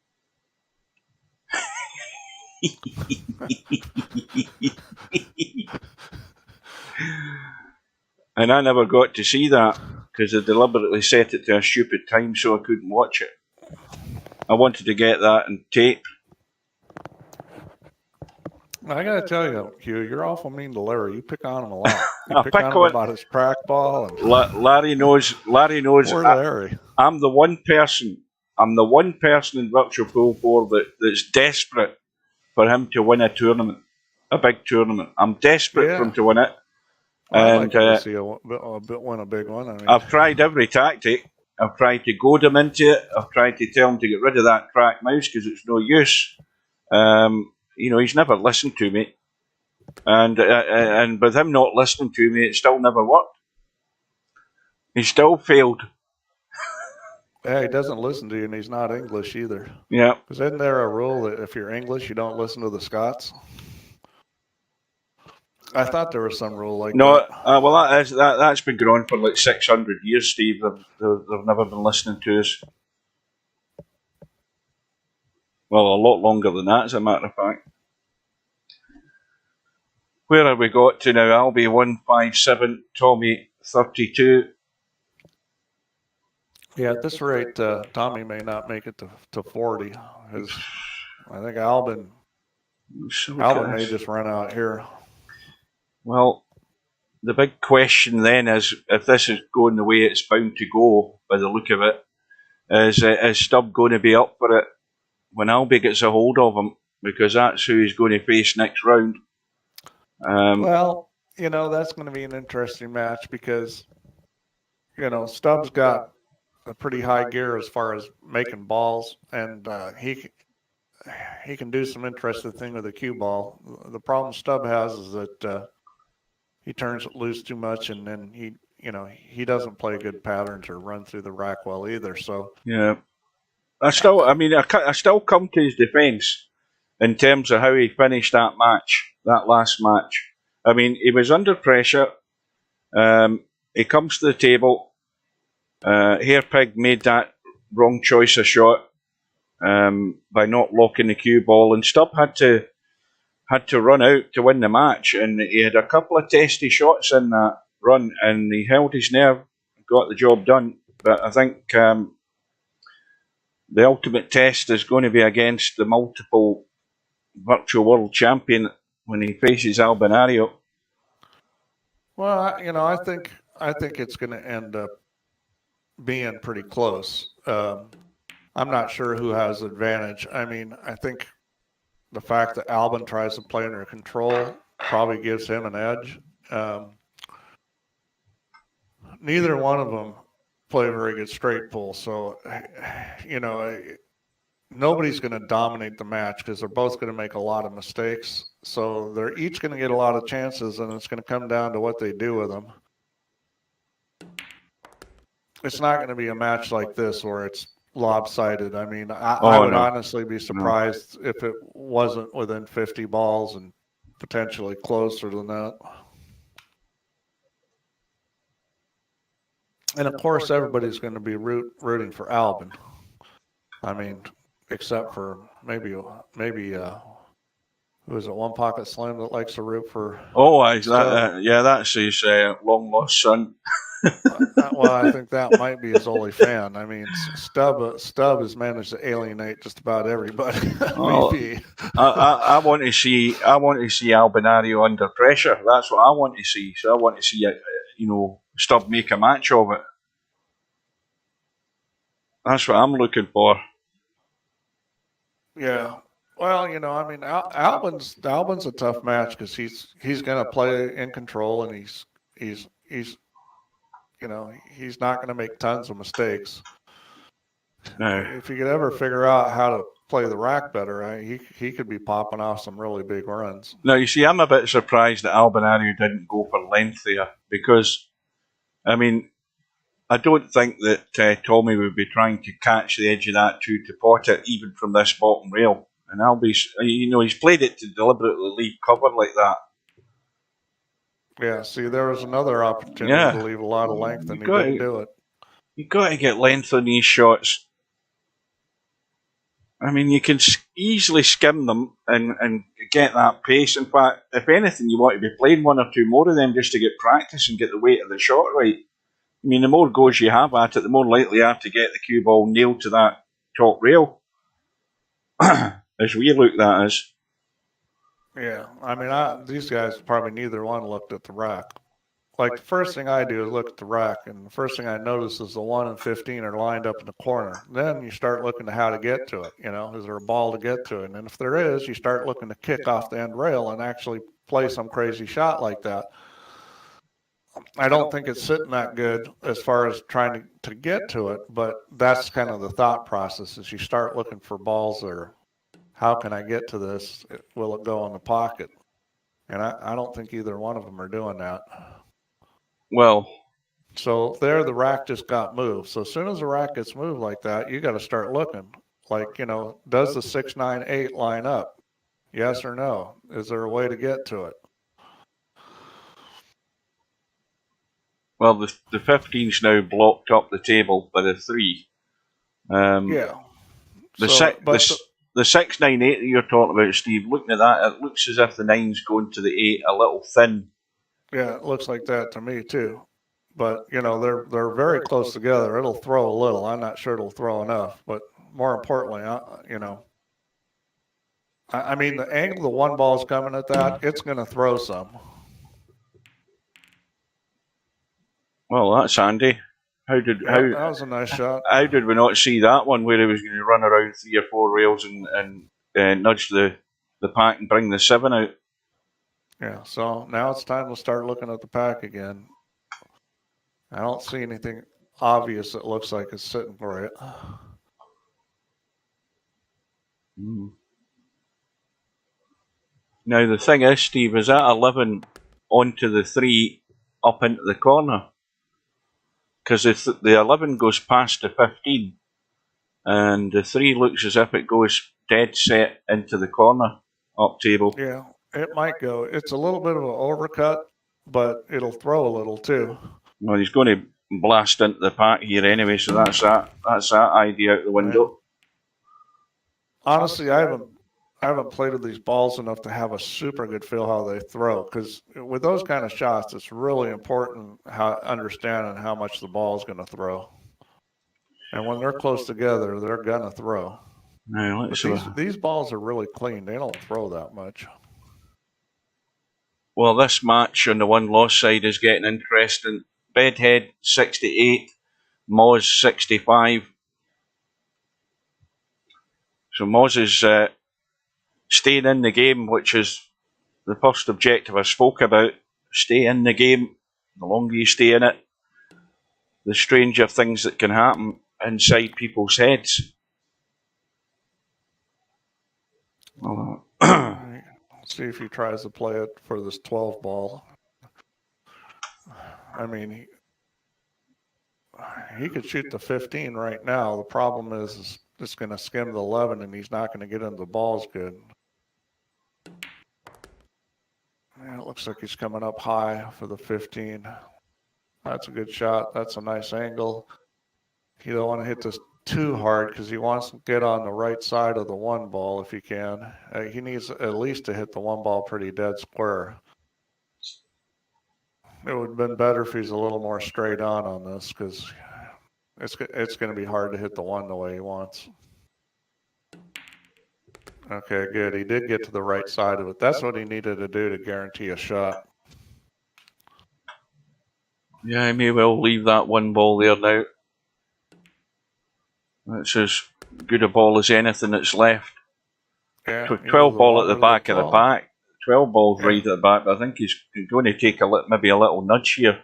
And I never got to see that because I deliberately set it to a stupid time so I couldn't watch it. I wanted to get that on tape. I got to tell you, Hugh, you're awful mean to Larry. You pick on him a lot. You pick on him about his trackball. And Larry knows. Poor Larry. I'm the one person in Virtual Pool 4 that's desperate for him to win a tournament, a big tournament. I'm desperate for him to win it. I'd like to see win a big one. I mean, I've tried every tactic. I've tried to goad him into it. I've tried to tell him to get rid of that track mouse because it's no use. He's never listened to me, and with him not listening to me, it still never worked. He still failed. Yeah, he doesn't listen to you, and he's not English either. Yeah. Because isn't there a rule that if you're English, you don't listen to the Scots? I thought there was some rule like that. Well, that's been going on for like 600 years, Steve. They've never been listening to us. Well, a lot longer than that, as a matter of fact. Where have we got to now? Albie 157, Tommyy 32. Yeah, at this rate, Tommyy may not make it to 40. I think Albin may just run out here. Well, the big question then is, if this is going the way it's bound to go, by the look of it, is Stubb going to be up for it when Albie gets a hold of him? Because that's who he's going to face next round. Well, that's going to be an interesting match because, Stubbs got a pretty high gear as far as making balls, and he can do some interesting thing with the cue ball. The problem Stubb has is that he turns it loose too much, and then he doesn't play good patterns or run through the rack well either. So yeah, I still come to his defence in terms of how he finished that last match. I mean, he was under pressure. He comes to the table. Hairpig made that wrong choice of shot by not locking the cue ball, and Stubb had to run out to win the match, and he had a couple of testy shots in that run, and he held his nerve, got the job done. But I think the ultimate test is going to be against the multiple virtual world champion when he faces Albinario. Well, I think it's going to end up being pretty close. I'm not sure who has the advantage. I mean, I think the fact that Albin tries to play under control probably gives him an edge. Neither one of them play very good straight pull, so nobody's going to dominate the match because they're both going to make a lot of mistakes. So they're each going to get a lot of chances, and it's going to come down to what they do with them. It's not going to be a match like this where it's lopsided. I mean, I would honestly be surprised if it wasn't within 50 balls and potentially closer than that. And of course, everybody's going to be rooting for Albin. I mean, except for maybe who is it? One Pocket Slim that likes to root for. Oh, that's his long lost son. Well, I think that might be his only fan. I mean, Stubb has managed to alienate just about everybody. I want to see Albinario under pressure. That's what I want to see. So I want to see Stubb make a match of it. That's what I'm looking for. Yeah. Well, I mean, Albin's a tough match because he's going to play in control, and he's not going to make tons of mistakes. No. If you could ever figure out how to play the rack better, he could be popping off some really big runs. Now, you see, I'm a bit surprised that Albinario didn't go for length there because, I mean, I don't think that Tommyy would be trying to catch the edge of that to pot it even from this bottom rail. And he's played it to deliberately leave cover like that. Yeah, see, there was another opportunity to leave a lot of length, and he didn't do it. You've got to get length on these shots. I mean, you can easily skim them and get that pace. In fact, if anything, you want to be playing one or two more of them just to get practice and get the weight of the shot right. I mean, the more goes you have at it, the more likely you have to get the cue ball nailed to that top rail. As we looked at us. Yeah, I mean, these guys probably neither one looked at the rack. Like, the first thing I do is look at the rack, and the first thing I notice is the 1 and 15 are lined up in the corner. Then you start looking at how to get to it. Is there a ball to get to it? And if there is, you start looking to kick off the end rail and actually play some crazy shot like that. I don't think it's sitting that good as far as trying to get to it, but that's kind of the thought process is you start looking for balls that are, how can I get to this? Will it go in the pocket? And I don't think either one of them are doing that. Well, so there the rack just got moved. So as soon as the rack gets moved like that, you got to start looking. Like, does the 6, 9, 8 line up? Yes or no? Is there a way to get to it? Well, the 15's now blocked up the table by the 3. Yeah. The 6, 9, 8 that you're talking about, Steve, looking at that, it looks as if the 9's going to the 8 a little thin. Yeah, it looks like that to me too. But, they're very close together. It'll throw a little. I'm not sure it'll throw enough. But more importantly, I mean, the angle the one ball's coming at that, it's going to throw some. Well, that's handy. That was a nice shot. How did we not see that one where he was going to run around 3 or 4 rails and nudge the pack and bring the 7 out? Yeah, so now it's time to start looking at the pack again. I don't see anything obvious that looks like it's sitting for it. Now, the thing is, Steve, is that 11 onto the 3 up into the corner? Because the 11 goes past the 15, and the 3 looks as if it goes dead set into the corner up table. Yeah, it might go. It's a little bit of an overcut, but it'll throw a little too. Well, he's going to blast into the pack here anyway, so that's that idea out the window. Honestly, I haven't played with these balls enough to have a super good feel how they throw, because with those kind of shots, it's really important understanding how much the ball is going to throw. And when they're close together, they're going to throw. Now, these balls are really clean. They don't throw that much. Well, this match on the one loss side is getting interesting. Bedhead 68, Moz 65. So Moz is staying in the game, which is the first objective I spoke about. Stay in the game. The longer you stay in it, the stranger things that can happen inside people's heads. See if he tries to play it for this 12 ball. I mean, he could shoot the 15 right now. The problem is it's going to skim the 11, and he's not going to get into the balls good. Yeah, it looks like he's coming up high for the 15. That's a good shot. That's a nice angle. You don't want to hit this too hard because he wants to get on the right side of the one ball if he can. He needs at least to hit the one ball pretty dead square. It would have been better if he's a little more straight on this because it's going to be hard to hit the one the way he wants. Okay, good. He did get to the right side of it. That's what he needed to do to guarantee a shot. Yeah, I may well leave that one ball there now. That's as good a ball as anything that's left. Yeah, 12 ball at the back of the pack. 12 balls right at the back, but I think he's going to take maybe a little nudge here.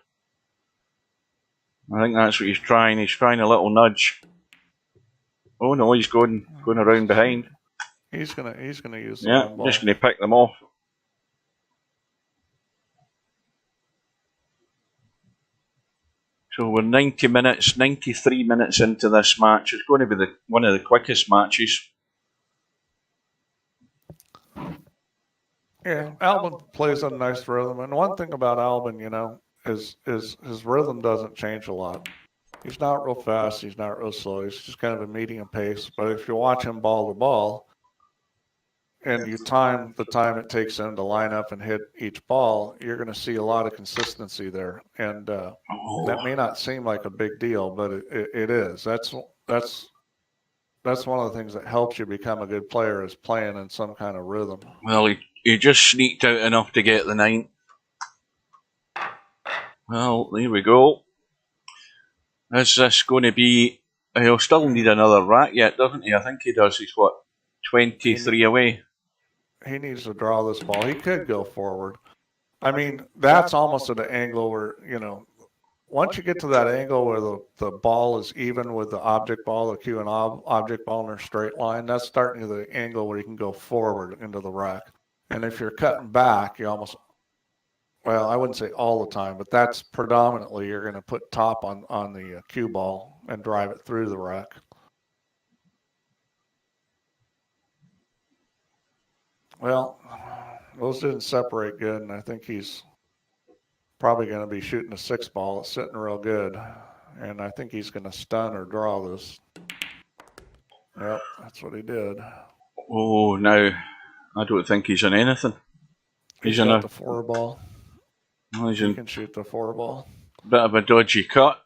I think that's what he's trying. He's trying a little nudge. Oh no, he's going around behind. He's gonna use the one ball. Just going to pick them off. So we're 93 minutes into this match. It's going to be one of the quickest matches. Yeah, Albin plays a nice rhythm, and one thing about Albin, is his rhythm doesn't change a lot. He's not real fast. He's not real slow. He's just kind of a medium pace. But if you watch him ball to ball, and you time the time it takes him to line up and hit each ball, you're going to see a lot of consistency there. And that may not seem like a big deal, but it is. That's one of the things that helps you become a good player is playing in some kind of rhythm. Well, he just sneaked out enough to get the 9. Well, there we go. Is this going to be... He'll still need another rack yet, doesn't he? I think he does. He's, 23 away? He needs to draw this ball. He could go forward. I mean, that's almost at an angle where, once you get to that angle where the ball is even with the object ball, the cue and object ball in a straight line, that's starting to the angle where you can go forward into the rack. And if you're cutting back, you almost... Well, I wouldn't say all the time, but that's predominantly you're going to put top on the cue ball and drive it through the rack. Well, those didn't separate good, and I think he's probably going to be shooting a 6 ball. It's sitting real good, and I think he's going to stun or draw this. Yep, that's what he did. Oh, no. I don't think he's in anything. He's got the 4 ball. Well, he can shoot the 4 ball. Bit of a dodgy cut.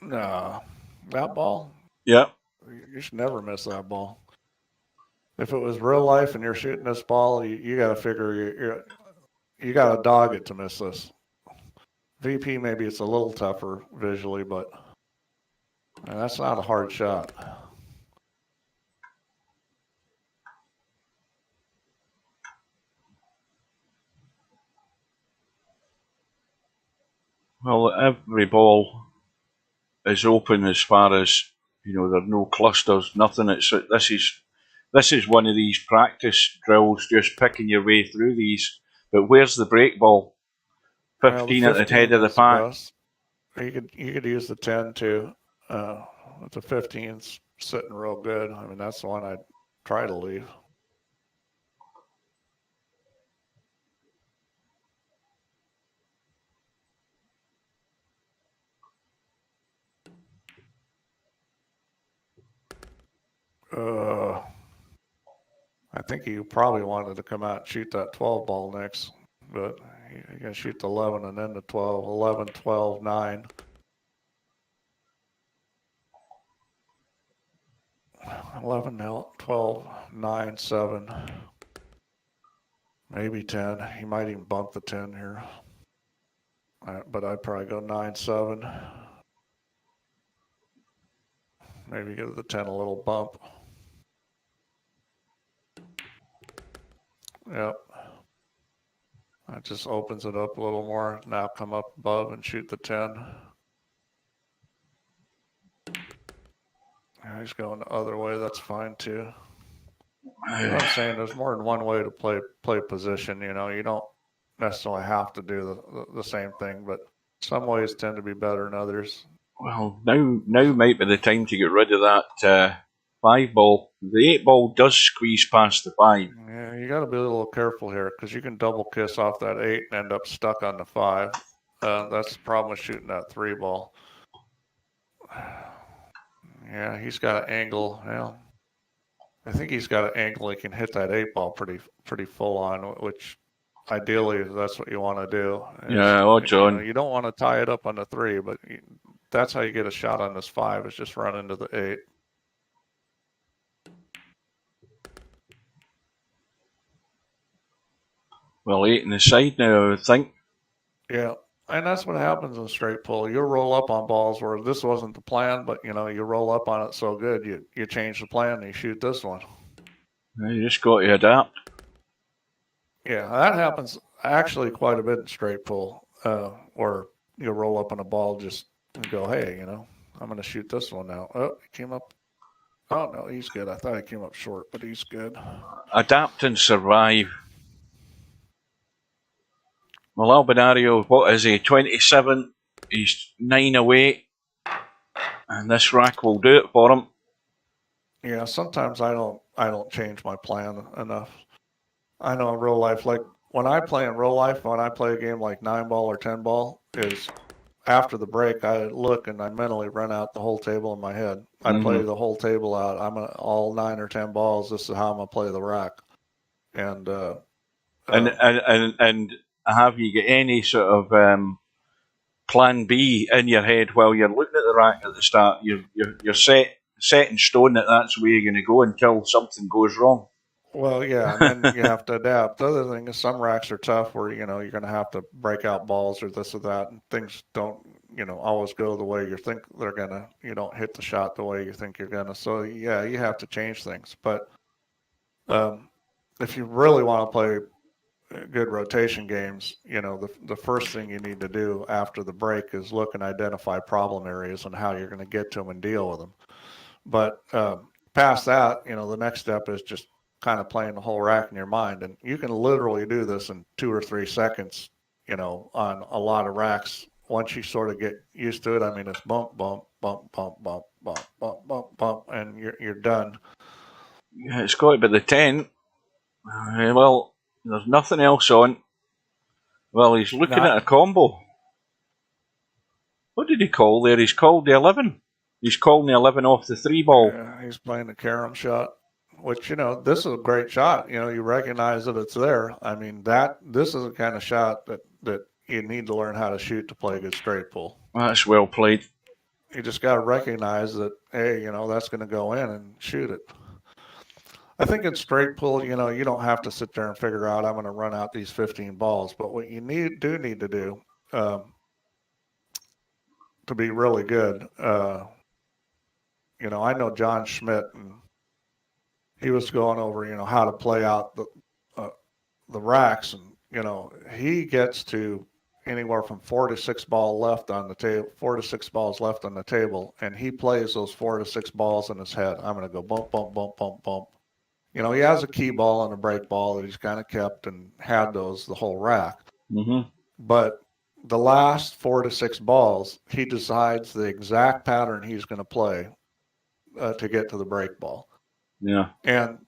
No. That ball? Yep. You should never miss that ball. If it was real life and you're shooting this ball, you got to figure you got to dog it to miss this. VP, maybe it's a little tougher visually, but that's not a hard shot. Well, every ball is open as far as, there are no clusters, nothing. This is one of these practice drills, just picking your way through these. But where's the break ball? 15 at the head of the pack. You could use the 10 too. The 15's sitting real good. I mean, that's the one I'd try to leave. I think he probably wanted to come out and shoot that 12 ball next, but he's going to shoot the 11 and then the 12. 11, 12, 9. 11, 12, 9, 7. Maybe 10. He might even bump the 10 here. But I'd probably go 9, 7. Maybe give the 10 a little bump. Yep. That just opens it up a little more. Now come up above and shoot the 10. Yeah, he's going the other way. That's fine too. I'm saying there's more than one way to play position. You know, you don't necessarily have to do the same thing, but some ways tend to be better than others. Well, now might be the time to get rid of that 5 ball. The 8 ball does squeeze past the 5. Yeah, you got to be a little careful here because you can double kiss off that 8 and end up stuck on the 5. That's the problem with shooting that 3 ball. Yeah, he's got an angle. Well, I think he's got an angle he can hit that 8 ball pretty full on, which ideally that's what you want to do. Yeah, odds on. You don't want to tie it up on the 3, but that's how you get a shot on this 5 is just run into the 8. Well, 8 in the side now, I would think. Yeah, and that's what happens in straight pull. You'll roll up on balls where this wasn't the plan, but you roll up on it so good you change the plan and you shoot this one. You just got to adapt. Yeah, that happens actually quite a bit in straight pull, where you roll up on a ball just and go, hey, I'm going to shoot this one now. Oh, he came up. Oh no, he's good. I thought he came up short, but he's good. Adapt and survive. Well, Albinario, what is he? 27. He's 9 away, and this rack will do it for him. Yeah, sometimes I don't change my plan enough. I know in real life, like when I play in real life, when I play a game like 9 ball or 10 ball, is after the break I look and I mentally run out the whole table in my head. I play the whole table out. All 9 or 10 balls. This is how I'm gonna play the rack. And have you got any sort of plan B in your head while you're looking at the rack at the start? You're set in stone that that's where you're going to go until something goes wrong. Well, yeah, and then you have to adapt. The other thing is some racks are tough where, you're going to have to break out balls or this or that, and things don't, always go the way you think they're going to. You don't hit the shot the way you think you're going to. So, yeah, you have to change things. But if you really want to play good rotation games, the first thing you need to do after the break is look and identify problem areas and how you're going to get to them and deal with them. But past that, the next step is just kind of playing the whole rack in your mind. And you can literally do this in 2 or 3 seconds, on a lot of racks. Once you sort of get used to it, I mean, it's bump, bump, bump, bump, bump, bump, bump, bump, bump, and you're done. Yeah, it's got to be the 10. Well, there's nothing else on. Well, he's looking at a combo. What did he call there? He's called the 11. He's calling the 11 off the 3 ball. Yeah, he's playing the carom shot. Which, this is a great shot. You recognize that it's there. I mean, this is the kind of shot that you need to learn how to shoot to play a good straight pull. That's well played. You just got to recognize that, hey, that's going to go in and shoot it. I think in straight pull, you don't have to sit there and figure out, I'm going to run out these 15 balls. But what you need to do to be really good, I know John Schmidt, and he was going over, how to play out the racks, and he gets to anywhere from 4 to 6 balls left on the table, 4 to 6 balls left on the table, and he plays those 4 to 6 balls in his head. I'm going to go bump, bump, bump, bump, bump. He has a key ball and a break ball that he's kind of kept and had those the whole rack. Mm-hmm. But the last 4 to 6 balls, he decides the exact pattern he's going to play to get to the break ball. Yeah. And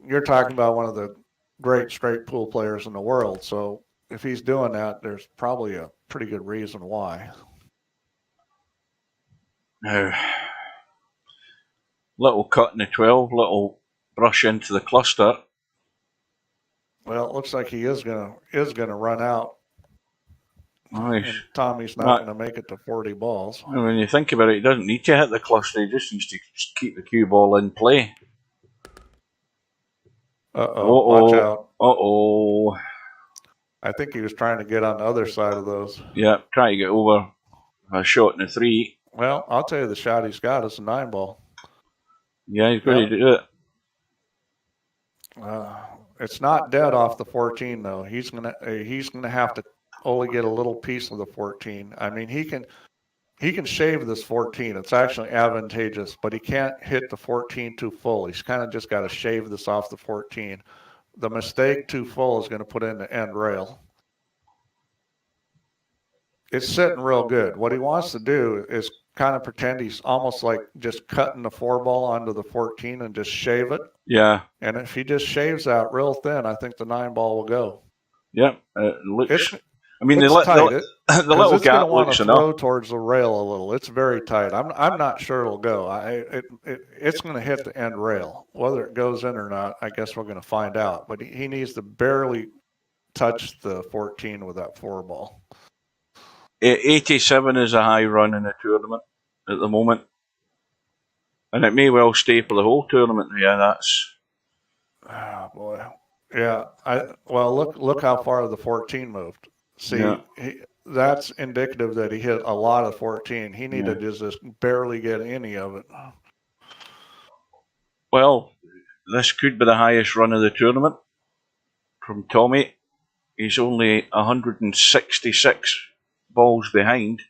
you're talking about one of the great straight pool players in the world. So if he's doing that, there's probably a pretty good reason why. Now, little cut in the 12, little brush into the cluster. Well, it looks like he is gonna run out. Nice. And Tommy's not going to make it to 40 balls. When you think about it, he doesn't need to hit the cluster. He just needs to keep the cue ball in play. Watch out. Uh-oh. I think he was trying to get on the other side of those. Yeah, trying to get over a shot in a 3. Well, I'll tell you the shot he's got is a 9 ball. Yeah, he's going to do it. It's not dead off the 14 though. He's gonna have to only get a little piece of the 14. I mean, he can he can shave this 14. It's actually advantageous, but he can't hit the 14 too full. He's kind of just got to shave this off the 14. The mistake too full is going to put in the end rail. It's sitting real good. What he wants to do is kind of pretend he's almost like just cutting the 4-ball onto the 14 and just shave it. Yeah. And if he just shaves out real thin, I think the 9-ball will go. Yep. It looks. I mean, it's tight. The little it's gap going to want looks to enough. throw towards the rail a little. It's very tight. I'm not sure it'll go. It's going to hit the end rail. Whether it goes in or not, I guess we're going to find out. But he needs to barely touch the 14 with that 4-ball. 87 is a high run in the tournament at the moment, and it may well stay for the whole tournament. Yeah, that's. Oh boy. Yeah. Look how far the 14 moved. See, yeah. That's indicative that he hit a lot of 14. He needed to just barely get any of it. Well, this could be the highest run of the tournament from Tommyy. He's only 166 balls behind.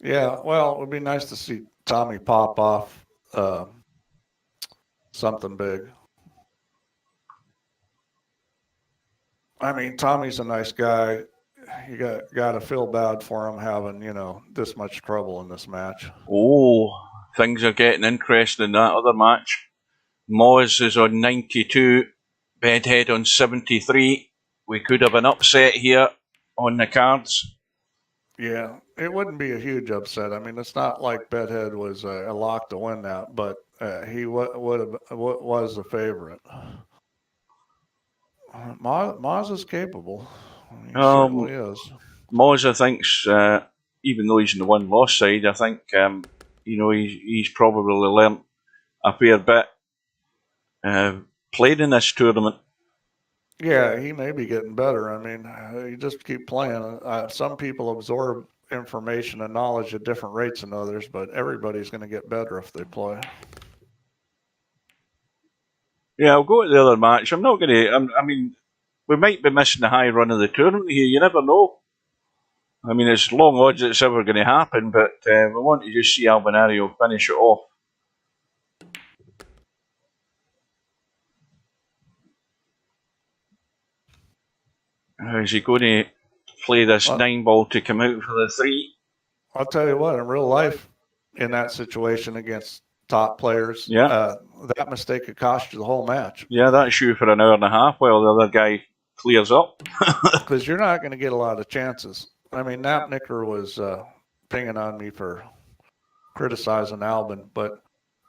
Yeah, well, it would be nice to see Tommyy pop off something big. I mean, Tommy's a nice guy. You got to feel bad for him having, this much trouble in this match. Oh, things are getting interesting in that other match. Moz is on 92, Bedhead on 73. We could have an upset here on the cards. Yeah, it wouldn't be a huge upset. I mean, it's not like Bedhead was a lock to win that, but he was a favorite. Moz is capable. He certainly is. Moz, I think, even though he's in the one-loss side, I think he's probably learnt a fair bit played in this tournament. Yeah, he may be getting better. I mean, you just keep playing. Some people absorb information and knowledge at different rates than others, but everybody's going to get better if they play. Yeah, I'll go to the other match. I'm not going to. I mean, we might be missing the high run of the tournament here. You never know. I mean, it's long odds it's ever going to happen, but we want to just see Albinario finish it off. Is he going to play this 9-ball to come out for the 3? I'll tell you what, in real life, in that situation against top players, that mistake could cost you the whole match. Yeah, that's you for an hour and a half while the other guy clears up. Because you're not going to get a lot of chances. I mean, Napnicker was pinging on me for criticizing Albin, but,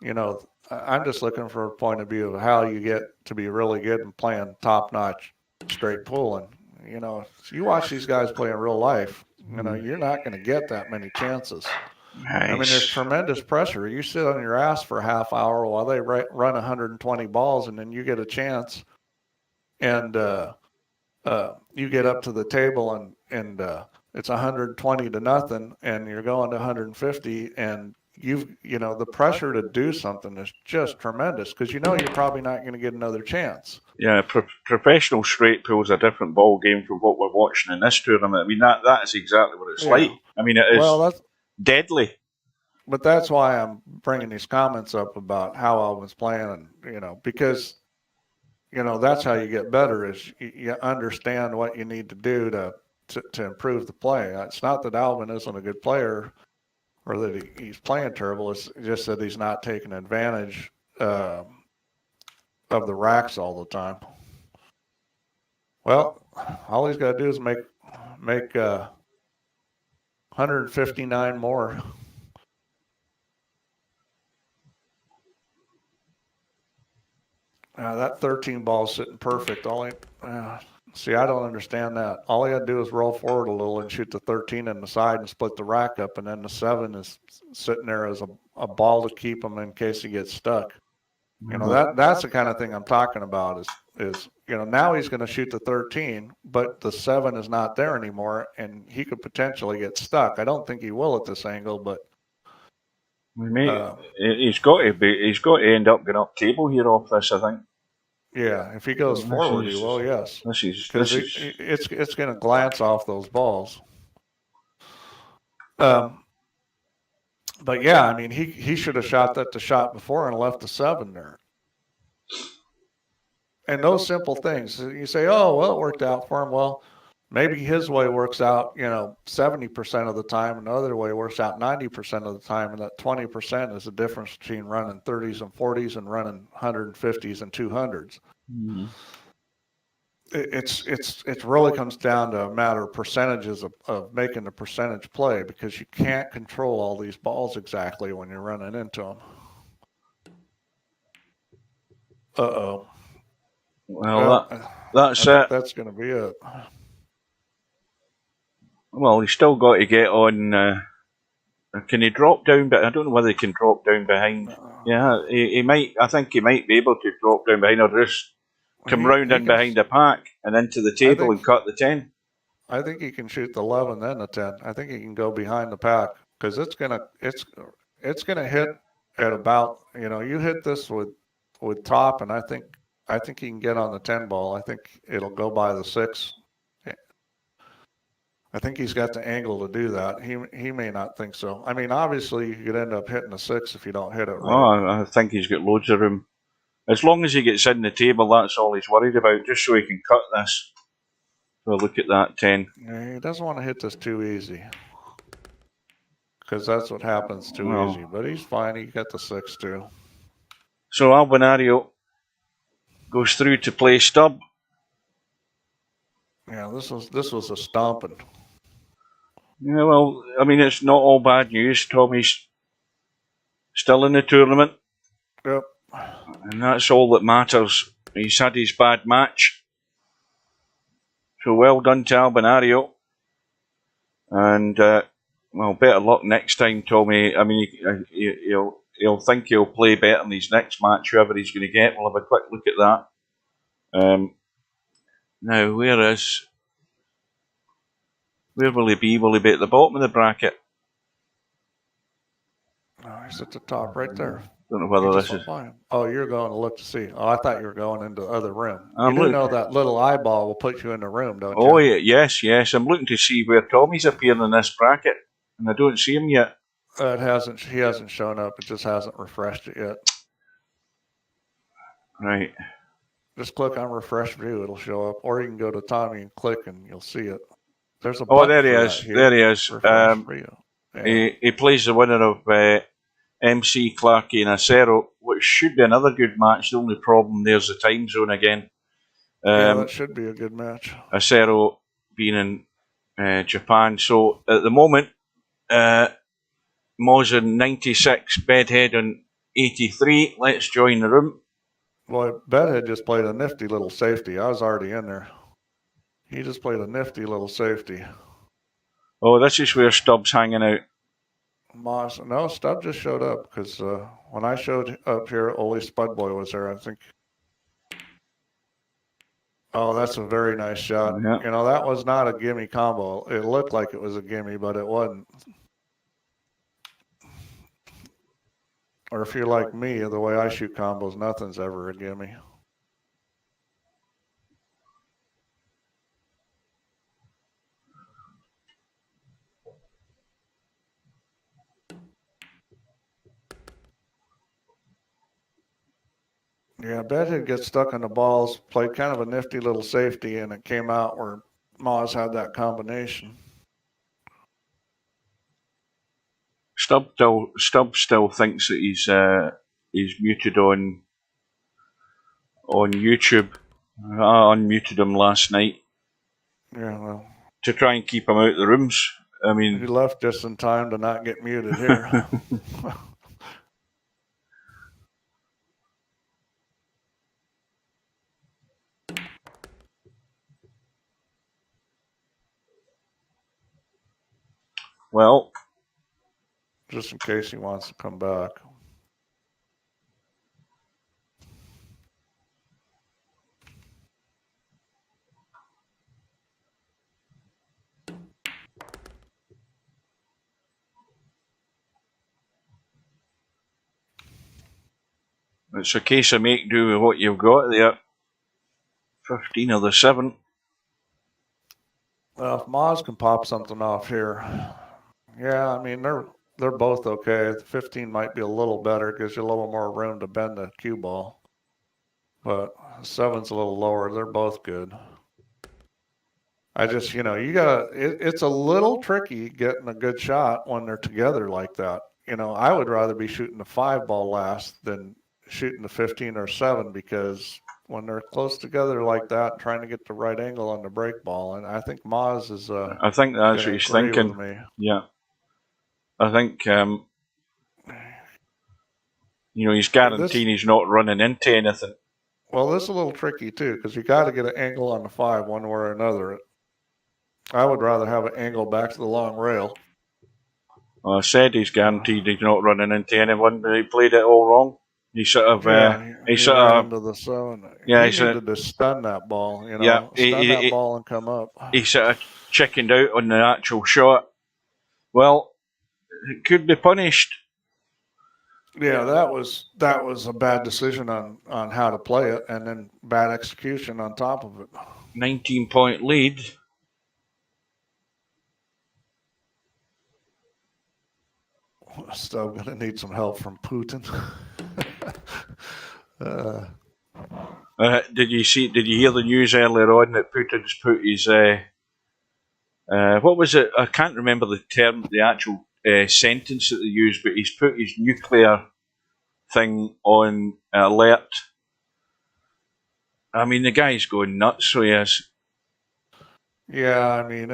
I'm just looking for a point of view of how you get to be really good and playing top-notch straight pulling. You watch these guys play in real life, you're not going to get that many chances. Nice. I mean, there's tremendous pressure. You sit on your ass for a half hour while they run 120 balls, and then you get a chance, and you get up to the table, and it's 120 to nothing, and you're going to 150, and the pressure to do something is just tremendous because you're probably not going to get another chance. Yeah, professional straight pool is a different ball game from what we're watching in this tournament. I mean, that is exactly what it's like. I mean, it is deadly. But that's why I'm bringing these comments up about how Albin's playing, and because that's how you get better is you understand what you need to do to improve the play. It's not that Albin isn't a good player or that he's playing terrible. It's just that he's not taking advantage of the racks all the time. Well, all he's got to do is make 159 more. That 13 ball's sitting perfect. See, I don't understand that. All he got to do is roll forward a little and shoot the 13 in the side and split the rack up, and then the 7 is sitting there as a ball to keep him in case he gets stuck. That's the kind of thing I'm talking about is now he's going to shoot the 13, but the 7 is not there anymore, and he could potentially get stuck. I don't think he will at this angle, but he's got to end up going up table here off this, I think. Yeah, if he goes forward, he will. Yes, because it's going to glance off those balls. But yeah, I mean, he should have shot that the shot before and left the 7 there. And those simple things, you say, oh, well, it worked out for him. Well, maybe his way works out, 70% of the time, and the other way works out 90% of the time, and that 20% is the difference between running 30s and 40s and running 150s and 200s. Mm-hmm. It really comes down to a matter of percentages of making the percentage play, because you can't control all these balls exactly when you're running into them. Uh-oh. Well, that's it. That's going to be it. Well, he's still got to get on. Can he drop down? But I don't know whether he can drop down behind. Yeah, he might. I think he might be able to drop down behind, or just come round in behind the pack and into the table and cut the 10. I think he can shoot the 11 then the 10. I think he can go behind the pack, because it's gonna hit at about, you hit this with top, and I think he can get on the 10 ball. I think it'll go by the 6. I think he's got the angle to do that. He may not think so. I mean, obviously you could end up hitting a 6 if you don't hit it right. Oh, I think he's got loads of room. As long as he gets in the table, that's all he's worried about, just so he can cut this. So look at that 10. Yeah, he doesn't want to hit this too easy, because that's what happens too easy. But he's fine. He got the 6 too. So Albinario goes through to play stub. Yeah, this was a stomping. Yeah, well, I mean, it's not all bad news. Tommy's still in the tournament. Yep. And that's all that matters. He's had his bad match. So well done to Albinario. And, well, better luck next time, Tommyy. I mean, he'll think he'll play better in his next match, whoever he's going to get. We'll have a quick look at that. Now, where will he be? Will he be at the bottom of the bracket? Oh, he's at the top right there. Don't know whether this is. Oh, you're going to look to see. Oh, I thought you were going into the other room. You do know that little eyeball will put you in the room, don't you? Oh, yeah, yes. I'm looking to see where Tommy's appearing in this bracket, and I don't see him yet. He hasn't shown up. It just hasn't refreshed it yet. Right. Just click on refresh view. It'll show up. Or you can go to Tommyy and click, and you'll see it. There's a button. Oh, there he is. There he is. Yeah. He plays the winner of MC Clarkey and Acero, which should be another good match. The only problem there's the time zone again. Yeah, that should be a good match. Acero being in Japan. So at the moment, Moz in 96, Bedhead on 83. Let's join the room. Well, Bedhead just played a nifty little safety. I was already in there. He just played a nifty little safety. Oh, this is where Stubb's hanging out. Moss, no, Stubb just showed up, because when I showed up here, Ole Spudboy was there, I think. Oh, that's a very nice shot. Yeah. That was not a gimme combo. It looked like it was a gimme, but it wasn't. Or if you're like me, the way I shoot combos, nothing's ever a gimme. Yeah, Bedhead gets stuck on the balls, played kind of a nifty little safety, and it came out where Moz had that combination. Stubb still thinks that he's muted on YouTube. I unmuted him last night. Yeah, well, to try and keep him out of the rooms. I mean, he left just in time to not get muted here. Well, just in case he wants to come back. It's a case of make do with what you've got there. 15 of the 7. Well, if Moz can pop something off here, yeah, I mean they're both okay. The 15 might be a little better, gives you a little more room to bend the cue ball, but 7's a little lower. They're both good. I just, you gotta. It's a little tricky getting a good shot when they're together like that. I would rather be shooting the 5 ball last than shooting the 15 or 7, because when they're close together like that, trying to get the right angle on the break ball, and I think Moz is I think that's what gonna he's agree thinking. with me. Yeah. I think, he's guaranteeing he's not running into anything. Well, this is a little tricky too, because you got to get an angle on the 5 one way or another. I would rather have an angle back to the long rail. Well, I said he's guaranteed he's not running into anyone, but he played it all wrong. He sort of, he sort ran of, into the 7. yeah, he needed to stun that ball, yeah, stun that ball and come up. He sort of chickened out on the actual shot. Well, it could be punished. Yeah, that was a bad decision on how to play it, and then bad execution on top of it. 19-point lead. Still gonna need some help from Putin. Did you hear the news earlier on that Putin's put his what was it? I can't remember the actual sentence that they used, but he's put his nuclear thing on alert. I mean, the guy's going nuts, so he is. Yeah, I mean,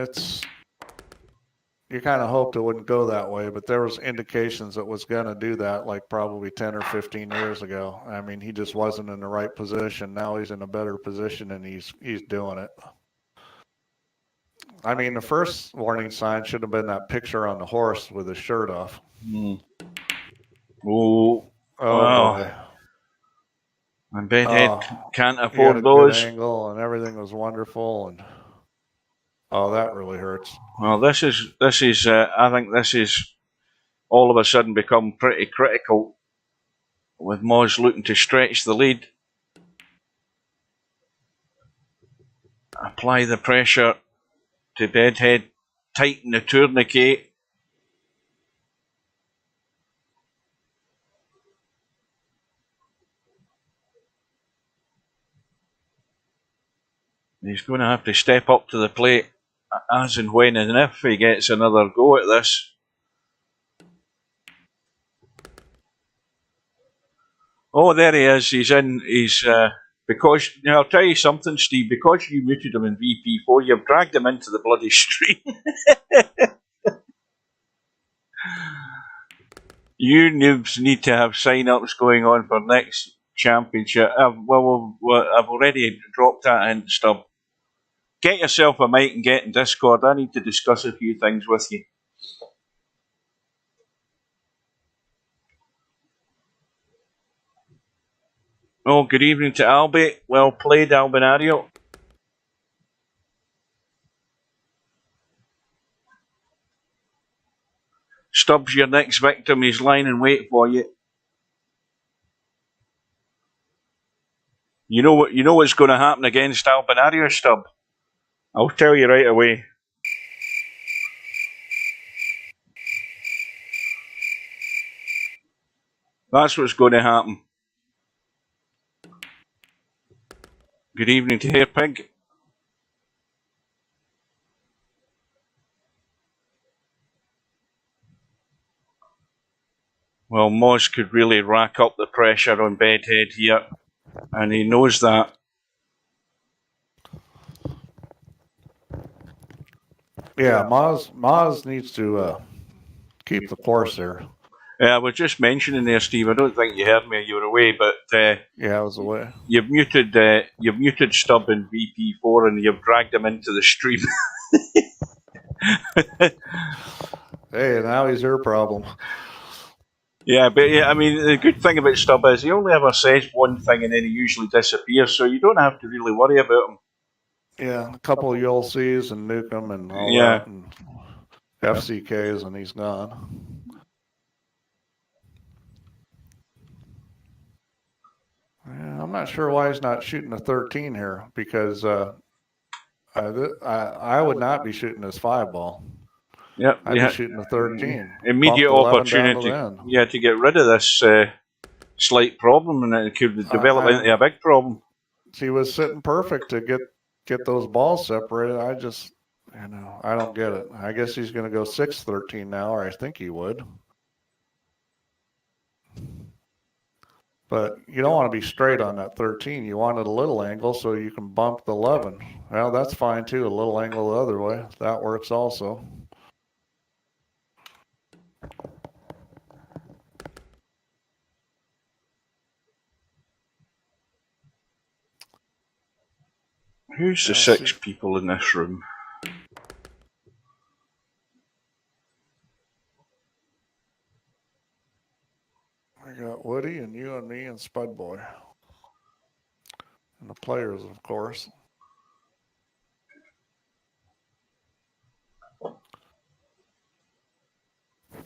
you kind of hoped it wouldn't go that way, but there was indications it was going to do that, like probably 10 or 15 years ago. I mean, he just wasn't in the right position. Now he's in a better position, and he's doing it. I mean, the first warning sign should have been that picture on the horse with his shirt off. Oh wow. Boy. And Bedhead can't afford those. Good angle, and everything was wonderful, and that really hurts. Well, this is. I think this is all of a sudden become pretty critical, with Moz looking to stretch the lead. Apply the pressure to Bedhead, tighten the tourniquet. He's going to have to step up to the plate as and when and if he gets another go at this. Oh, there he is. He's in. He's because I'll tell you something, Steve. Because you muted him in VP4, you've dragged him into the bloody stream. You noobs need to have sign-ups going on for next championship. I've already dropped that in, Stub. Get yourself a mic and get in Discord. I need to discuss a few things with you. Oh, good evening to Albi. Well played, Albinario. Stubbs, your next victim. He's lying in wait for you. You know what's going to happen against Albinario, Stubb? I'll tell you right away. That's what's going to happen. Good evening to Hairpig. Well, Moz could really rack up the pressure on Bedhead here, and he knows that. Yeah, Moz needs to keep the course there. I was just mentioning there, Steve. I don't think you heard me. You were away, but yeah, I was away. You've muted Stubb in VP4, and you've dragged him into the stream. Hey, now he's your problem. Yeah, but I mean, the good thing about Stubb is he only ever says one thing and then he usually disappears, so you don't have to really worry about him. Yeah, a couple of ULCs and nuke him and all that, and FCKs, and he's gone. Yeah, I'm not sure why he's not shooting a 13 here because I would not be shooting this 5 ball. Yep, I'd be shooting a 13. Bump immediate the 11 down to the opportunity. end. Yeah, to get rid of this slight problem, and it could develop into a big problem. He was sitting perfect to get those balls separated. I just, I don't get it. I guess he's going to go 6-13 now, or I think he would. But you don't want to be straight on that 13. You want it a little angle so you can bump the 11. Well, that's fine too. A little angle the other way. That works also. Who's the 6 people in this room? I got Woody and you and me and Spud Boy. And the players, of course.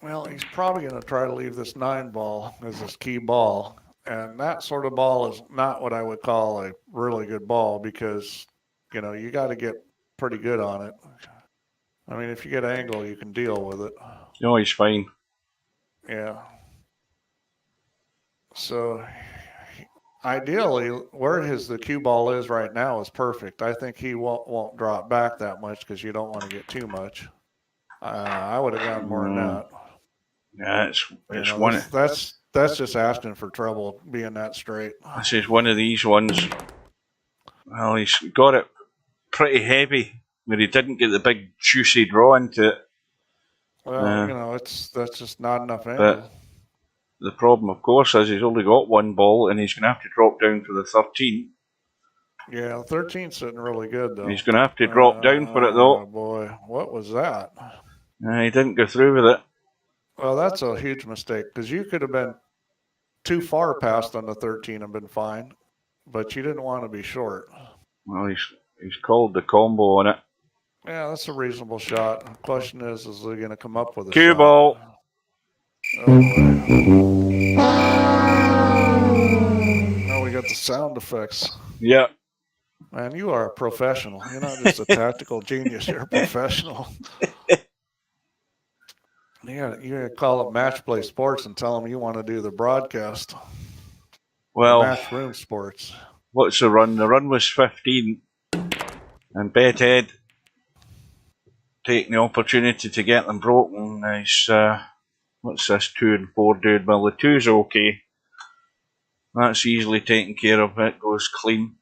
Well, he's probably going to try to leave this 9 ball as his key ball. And that sort of ball is not what I would call a really good ball because, you got to get pretty good on it. I mean, if you get angle, you can deal with it. No, he's fine. Yeah. So, ideally, where the cue ball is right now is perfect. I think he won't drop back that much because you don't want to get too much. I would have gone more than that. Yeah, it's one. That's just asking for trouble being that straight. This is one of these ones. Well, he's got it pretty heavy where he didn't get the big juicy draw into it. Well, that's just not enough angle. But the problem, of course, is he's only got 1 ball and he's going to have to drop down for the 13. Yeah, 13's sitting really good though. He's going to have to drop down for it though. Oh boy, what was that? He didn't go through with it. Well, that's a huge mistake because you could have been too far past on the 13 and been fine, but you didn't want to be short. Well, he's called the combo on it. Yeah, that's a reasonable shot. The question is he going to come up with a cue shot? Ball. Oh boy. Now we got the sound effects. Yeah. Man, you are a professional. You're not just a tactical genius. You're a professional. You gotta call up Match Play Sports and tell them you want to do the broadcast. Well, Match Room Sports. What's the run? The run was 15, and Bedhead taking the opportunity to get them broken. Nice. What's this 2 and 4 dude? Well, the 2's okay. That's easily taken care of. It goes clean,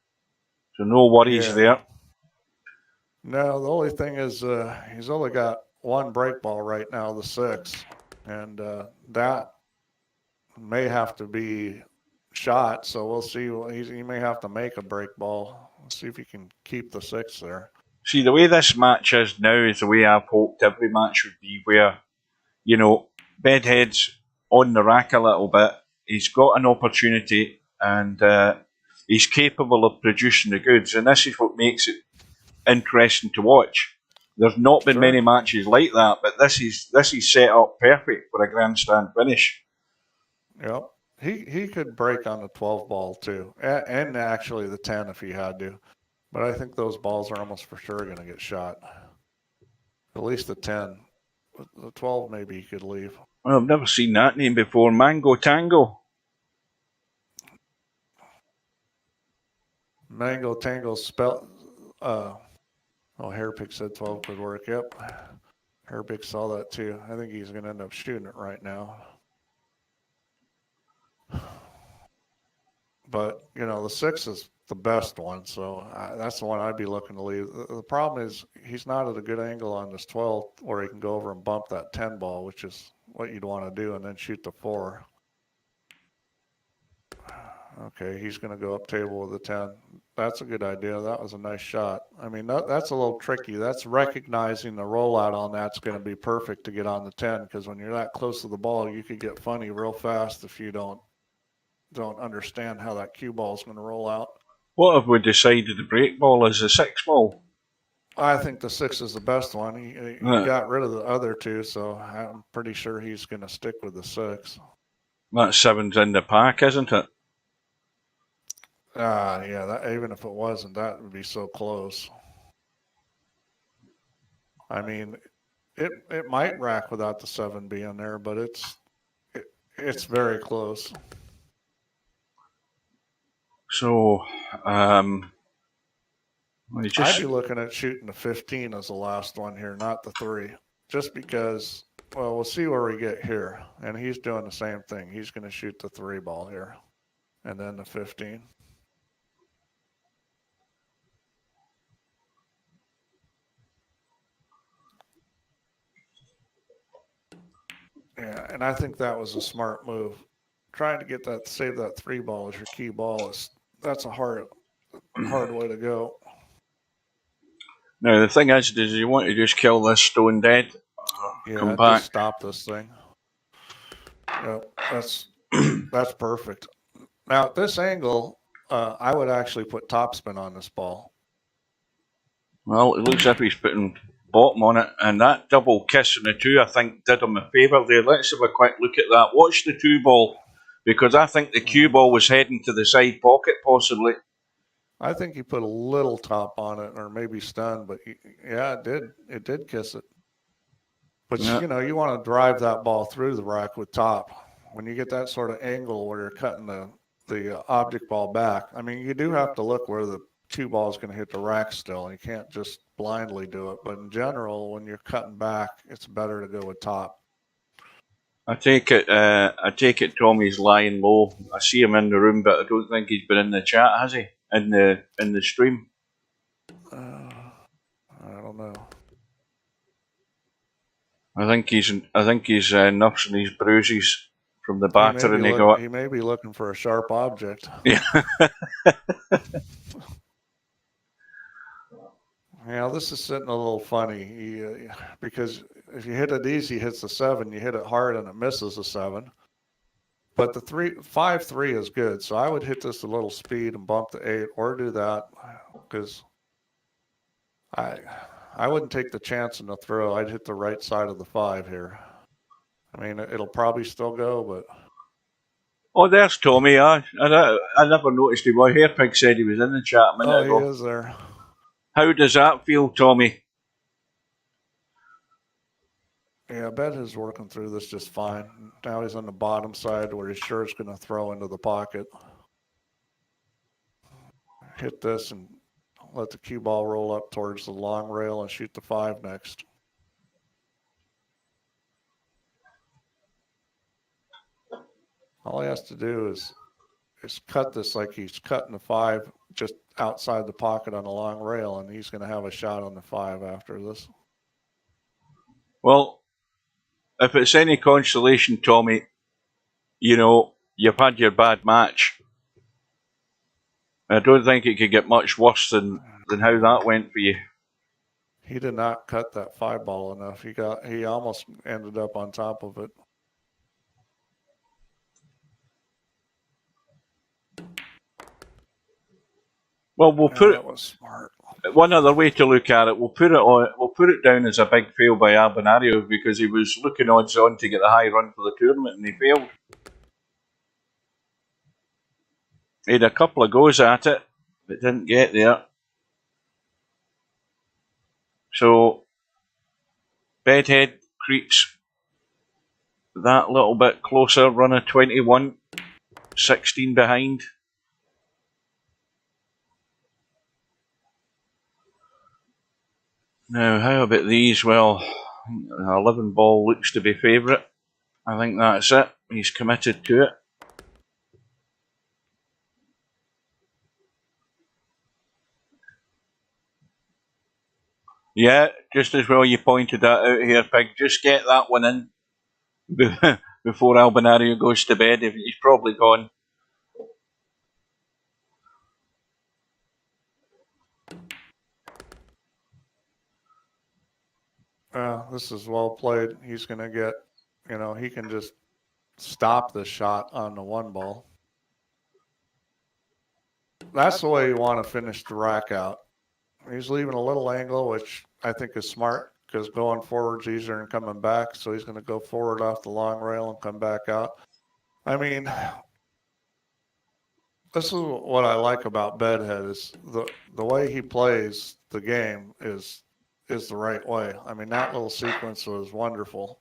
so no worries there. No, the only thing is he's only got 1 break ball right now, the 6, and that may have to be shot. So we'll see. He may have to make a break ball. Let's see if he can keep the 6 there. See, the way this match is now is the way I've hoped every match would be, where Bedhead's on the rack a little bit. He's got an opportunity, and he's capable of producing the goods, and this is what makes it interesting to watch. There's not been many matches like that, but this is set up perfect for a grandstand finish. Yep. He could break on the 12 ball too, and actually the 10 if he had to. But I think those balls are almost for sure going to get shot. At least the 10. The 12 maybe he could leave. Well, I've never seen that name before. Mango Tango. Mango Tango spell. Hairpick said 12 could work. Yep. Hairpick saw that too. I think he's going to end up shooting it right now. But, the 6 is the best one, so that's the one I'd be looking to leave. The problem is he's not at a good angle on this 12 where he can go over and bump that 10 ball, which is what you'd want to do, and then shoot the 4. Okay, he's going to go up table with the 10. That's a good idea. That was a nice shot. I mean, that's a little tricky. That's recognizing the rollout on that's going to be perfect to get on the 10, because when you're that close to the ball, you could get funny real fast if you don't understand how that cue ball is going to roll out. What have we decided the break ball is? A 6 ball? I think the 6 is the best one. He got rid of the other 2, so I'm pretty sure he's going to stick with the 6. That 7's in the pack, isn't it? Yeah, that, even if it wasn't, that would be so close. I mean, it might rack without the 7 being there, but it's very close. So, I'd be looking at shooting the 15 as the last one here, not the 3. Just because, well, we'll see where we get here. And he's doing the same thing. He's going to shoot the 3 ball here. And then the 15. Yeah, and I think that was a smart move. Trying to get that, save that 3 ball as your key ball that's a hard way to go. Now the thing is you want to just kill this stone dead. Yeah, just stop this thing. Yep, that's perfect. Now at this angle, I would actually put topspin on this ball. Well, it looks as if he's putting bottom on it, and that double kiss on the 2, I think, did him a favour there. Let's have a quick look at that. Watch the 2 ball, because I think the cue ball was heading to the side pocket, possibly. I think he put a little top on it, or maybe stun, but yeah, it did. It did kiss it. But yeah. You want to drive that ball through the rack with top. When you get that sort of angle where you're cutting the object ball back, I mean, you do have to look where the cue ball is going to hit the rack still, and you can't just blindly do it. But in general, when you're cutting back, it's better to go with top. I take it Tommy's lying low. I see him in the room, but I don't think he's been in the chat, has he? In the stream? I don't know. I think he's nursing his bruises from the battering he got. He may be looking for a sharp object. Yeah. Yeah, this is sitting a little funny because if you hit it easy, hits the 7. You hit it hard and it misses the 7. But the 5-3 is good, so I would hit this a little speed and bump the 8, or do that because I wouldn't take the chance in the throw. I'd hit the right side of the 5 here. I mean, it'll probably still go, but. Oh, there's Tommyy. I never noticed him. Well, Hairpig said he was in the chat a minute ago. Oh, he is there. How does that feel, Tommyy? Yeah, I bet he's working through this just fine. Now he's on the bottom side where he's sure it's going to throw into the pocket. Hit this and let the cue ball roll up towards the long rail and shoot the 5 next. All he has to do is cut this like he's cutting the 5 just outside the pocket on the long rail, and he's going to have a shot on the 5 after this. Well, if it's any consolation, Tommyy, you've had your bad match. I don't think it could get much worse than how that went for you. He did not cut that 5 ball enough. He almost ended up on top of it. Well, that was smart. One other way to look at it, we'll put it down as a big fail by Albinario because he was looking odds on to get the high run for the tournament and he failed. He had a couple of goes at it, but didn't get there. So Bedhead creeps that little bit closer, run a 21, 16 behind. Now, how about these? Well, 11 ball looks to be favourite. I think that's it. He's committed to it. Yeah, just as well you pointed that out here, Pig. Just get that one in before Albinario goes to bed. If he's probably gone. This is well played. He's going to get, he can just stop the shot on the 1 ball. That's the way you want to finish the rack out. He's leaving a little angle, which I think is smart because going forward's easier than coming back. So he's going to go forward off the long rail and come back out. I mean, This is what I like about Bedhead is the way he plays the game is the right way. I mean, that little sequence was wonderful.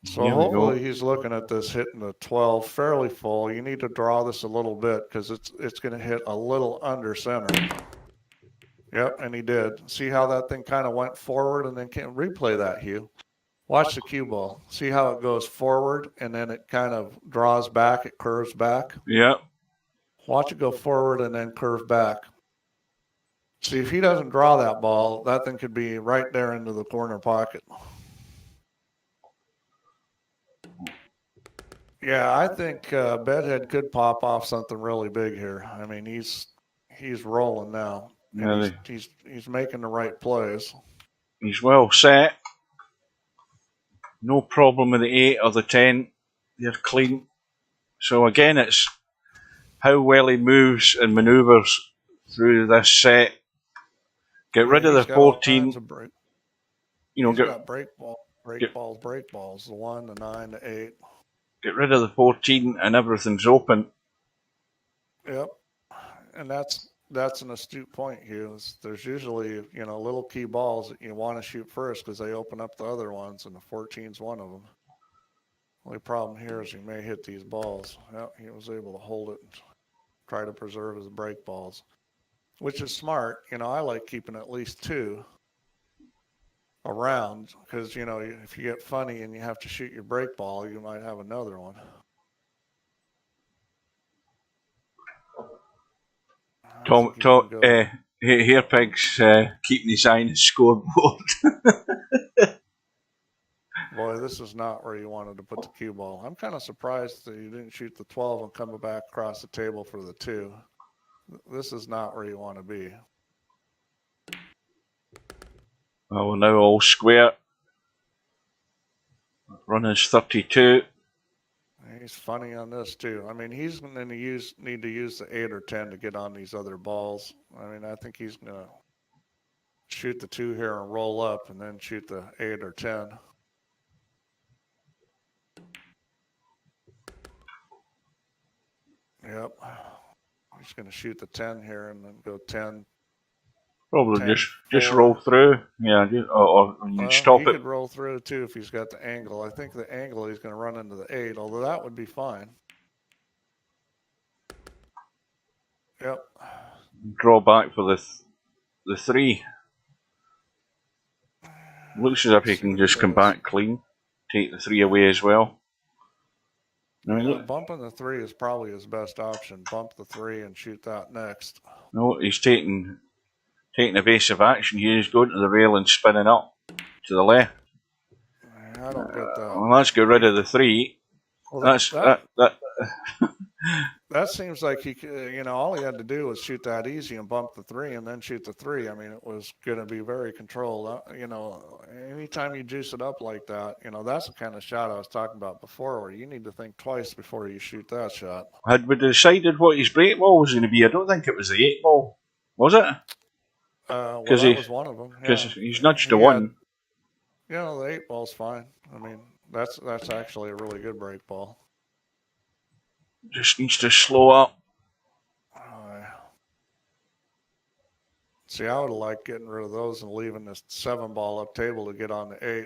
So Here we go. hopefully he's looking at this hitting the 12 fairly full. You need to draw this a little bit because it's going to hit a little under center. Yep, and he did. See how that thing kind of went forward and then can replay that, Hugh. Watch the cue ball. See how it goes forward and then it kind of draws back, it curves back. Yeah. Watch it go forward and then curve back. See, if he doesn't draw that ball, that thing could be right there into the corner pocket. Yeah, I think Bedhead could pop off something really big here. I mean, he's rolling now, and he's making the right plays. He's well set. No problem with the 8 or the 10. They're clean. So again, it's how well he moves and manoeuvres through this set. Get rid of the 14. He's got break balls. The 1, the 9, the 8. Get rid of the 14 and everything's open. Yep, and that's an astute point, Hugh. There's usually little key balls that you want to shoot first because they open up the other ones, and the 14's one of them. The only problem here is he may hit these balls. Yep, he was able to hold it and try to preserve his break balls, which is smart. I like keeping at least 2 around because if you get funny and you have to shoot your break ball, you might have another one. Here Pig's keeping his eye on the scoreboard. Boy, this is not where you wanted to put the cue ball. I'm kind of surprised that you didn't shoot the 12 and come back across the table for the 2. This is not where you want to be. Oh, now all square. Run is 32. He's funny on this too. I mean, he's going to need to use the 8 or 10 to get on these other balls. I mean, I think he's going to shoot the 2 here and roll up and then shoot the 8 or 10. Yep. He's going to shoot the 10 here and then go 10. Probably 10, just roll through. Yeah, or you stop it. He could roll through too if he's got the angle. I think the angle he's going to run into the 8, although that would be fine. Yep. Draw back for the 3. Looks as if he can just come back clean. Take the 3 away as well. Bumping the 3 is probably his best option. Bump the 3 and shoot that next. No, he's taking evasive action here. He's going to the rail and spinning up to the left. I don't get that. Well, let's get rid of the 3. Well, that seems like he, all he had to do was shoot that easy and bump the 3 and then shoot the 3. I mean, it was going to be very controlled. Anytime you juice it up like that, that's the kind of shot I was talking about before, where you need to think twice before you shoot that shot. Had we decided what his break ball was going to be? I don't think it was the 8 ball, was it? That was one of them. Because he's nudged to 1. The 8 ball's fine. I mean, that's actually a really good break ball. Just needs to slow up. See, I would have liked getting rid of those and leaving this 7 ball up table to get on the 8.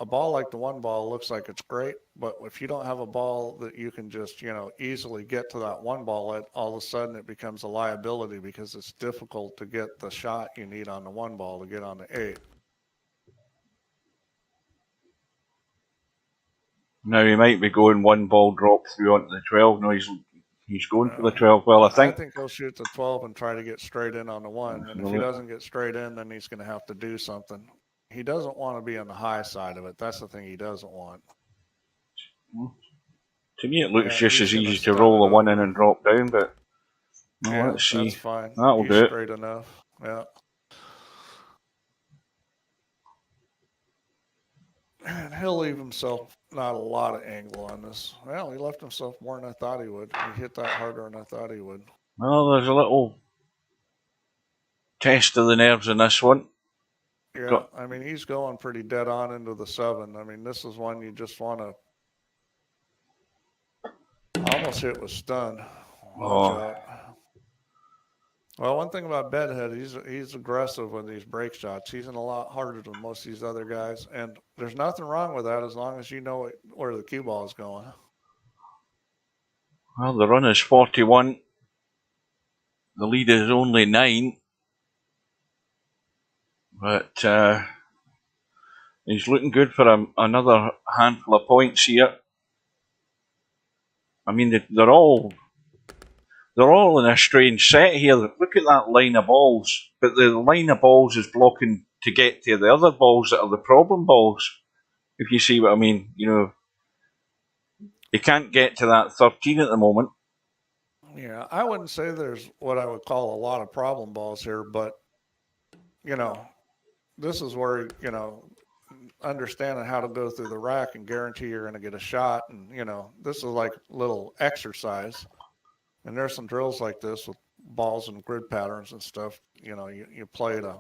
A ball like the 1 ball looks like it's great, but if you don't have a ball that you can just, easily get to that 1 ball, all of a sudden it becomes a liability because it's difficult to get the shot you need on the 1 ball to get on the 8. Now he might be going 1 ball drop through onto the 12. No, he's going for the 12. Well, I think he'll shoot the 12 and try to get straight in on the 1. And if he doesn't get straight in, then he's going to have to do something. He doesn't want to be on the high side of it. That's the thing he doesn't want. To me, it looks just as easy to roll the 1 in and drop down, but let's see. That's fine. That'll do it. Straight enough. Yeah. And he'll leave himself not a lot of angle on this. Well, he left himself more than I thought he would. He hit that harder than I thought he would. Well, there's a little test of the nerves in this one. Yeah, I mean, he's going pretty dead on into the 7. I mean, this is one you just want to almost almost hit with stun. Watch out. Well, one thing about Bedhead, he's aggressive with these break shots. He's in a lot harder than most of these other guys, and there's nothing wrong with that as long as you know where the cue ball is going. Well, the run is 41. The lead is only 9. But he's looking good for another handful of points here. I mean, they're all in a strange set here. Look at that line of balls. But the line of balls is blocking to get to the other balls that are the problem balls. If you see what I mean, you know, you can't get to that 13 at the moment. Yeah, I wouldn't say there's what I would call a lot of problem balls here, but, you know, this is where, you know, understanding how to go through the rack and guarantee you're going to get a shot. And, you know, this is like a little exercise. And there's some drills like this with balls and grid patterns and stuff. You know, you play to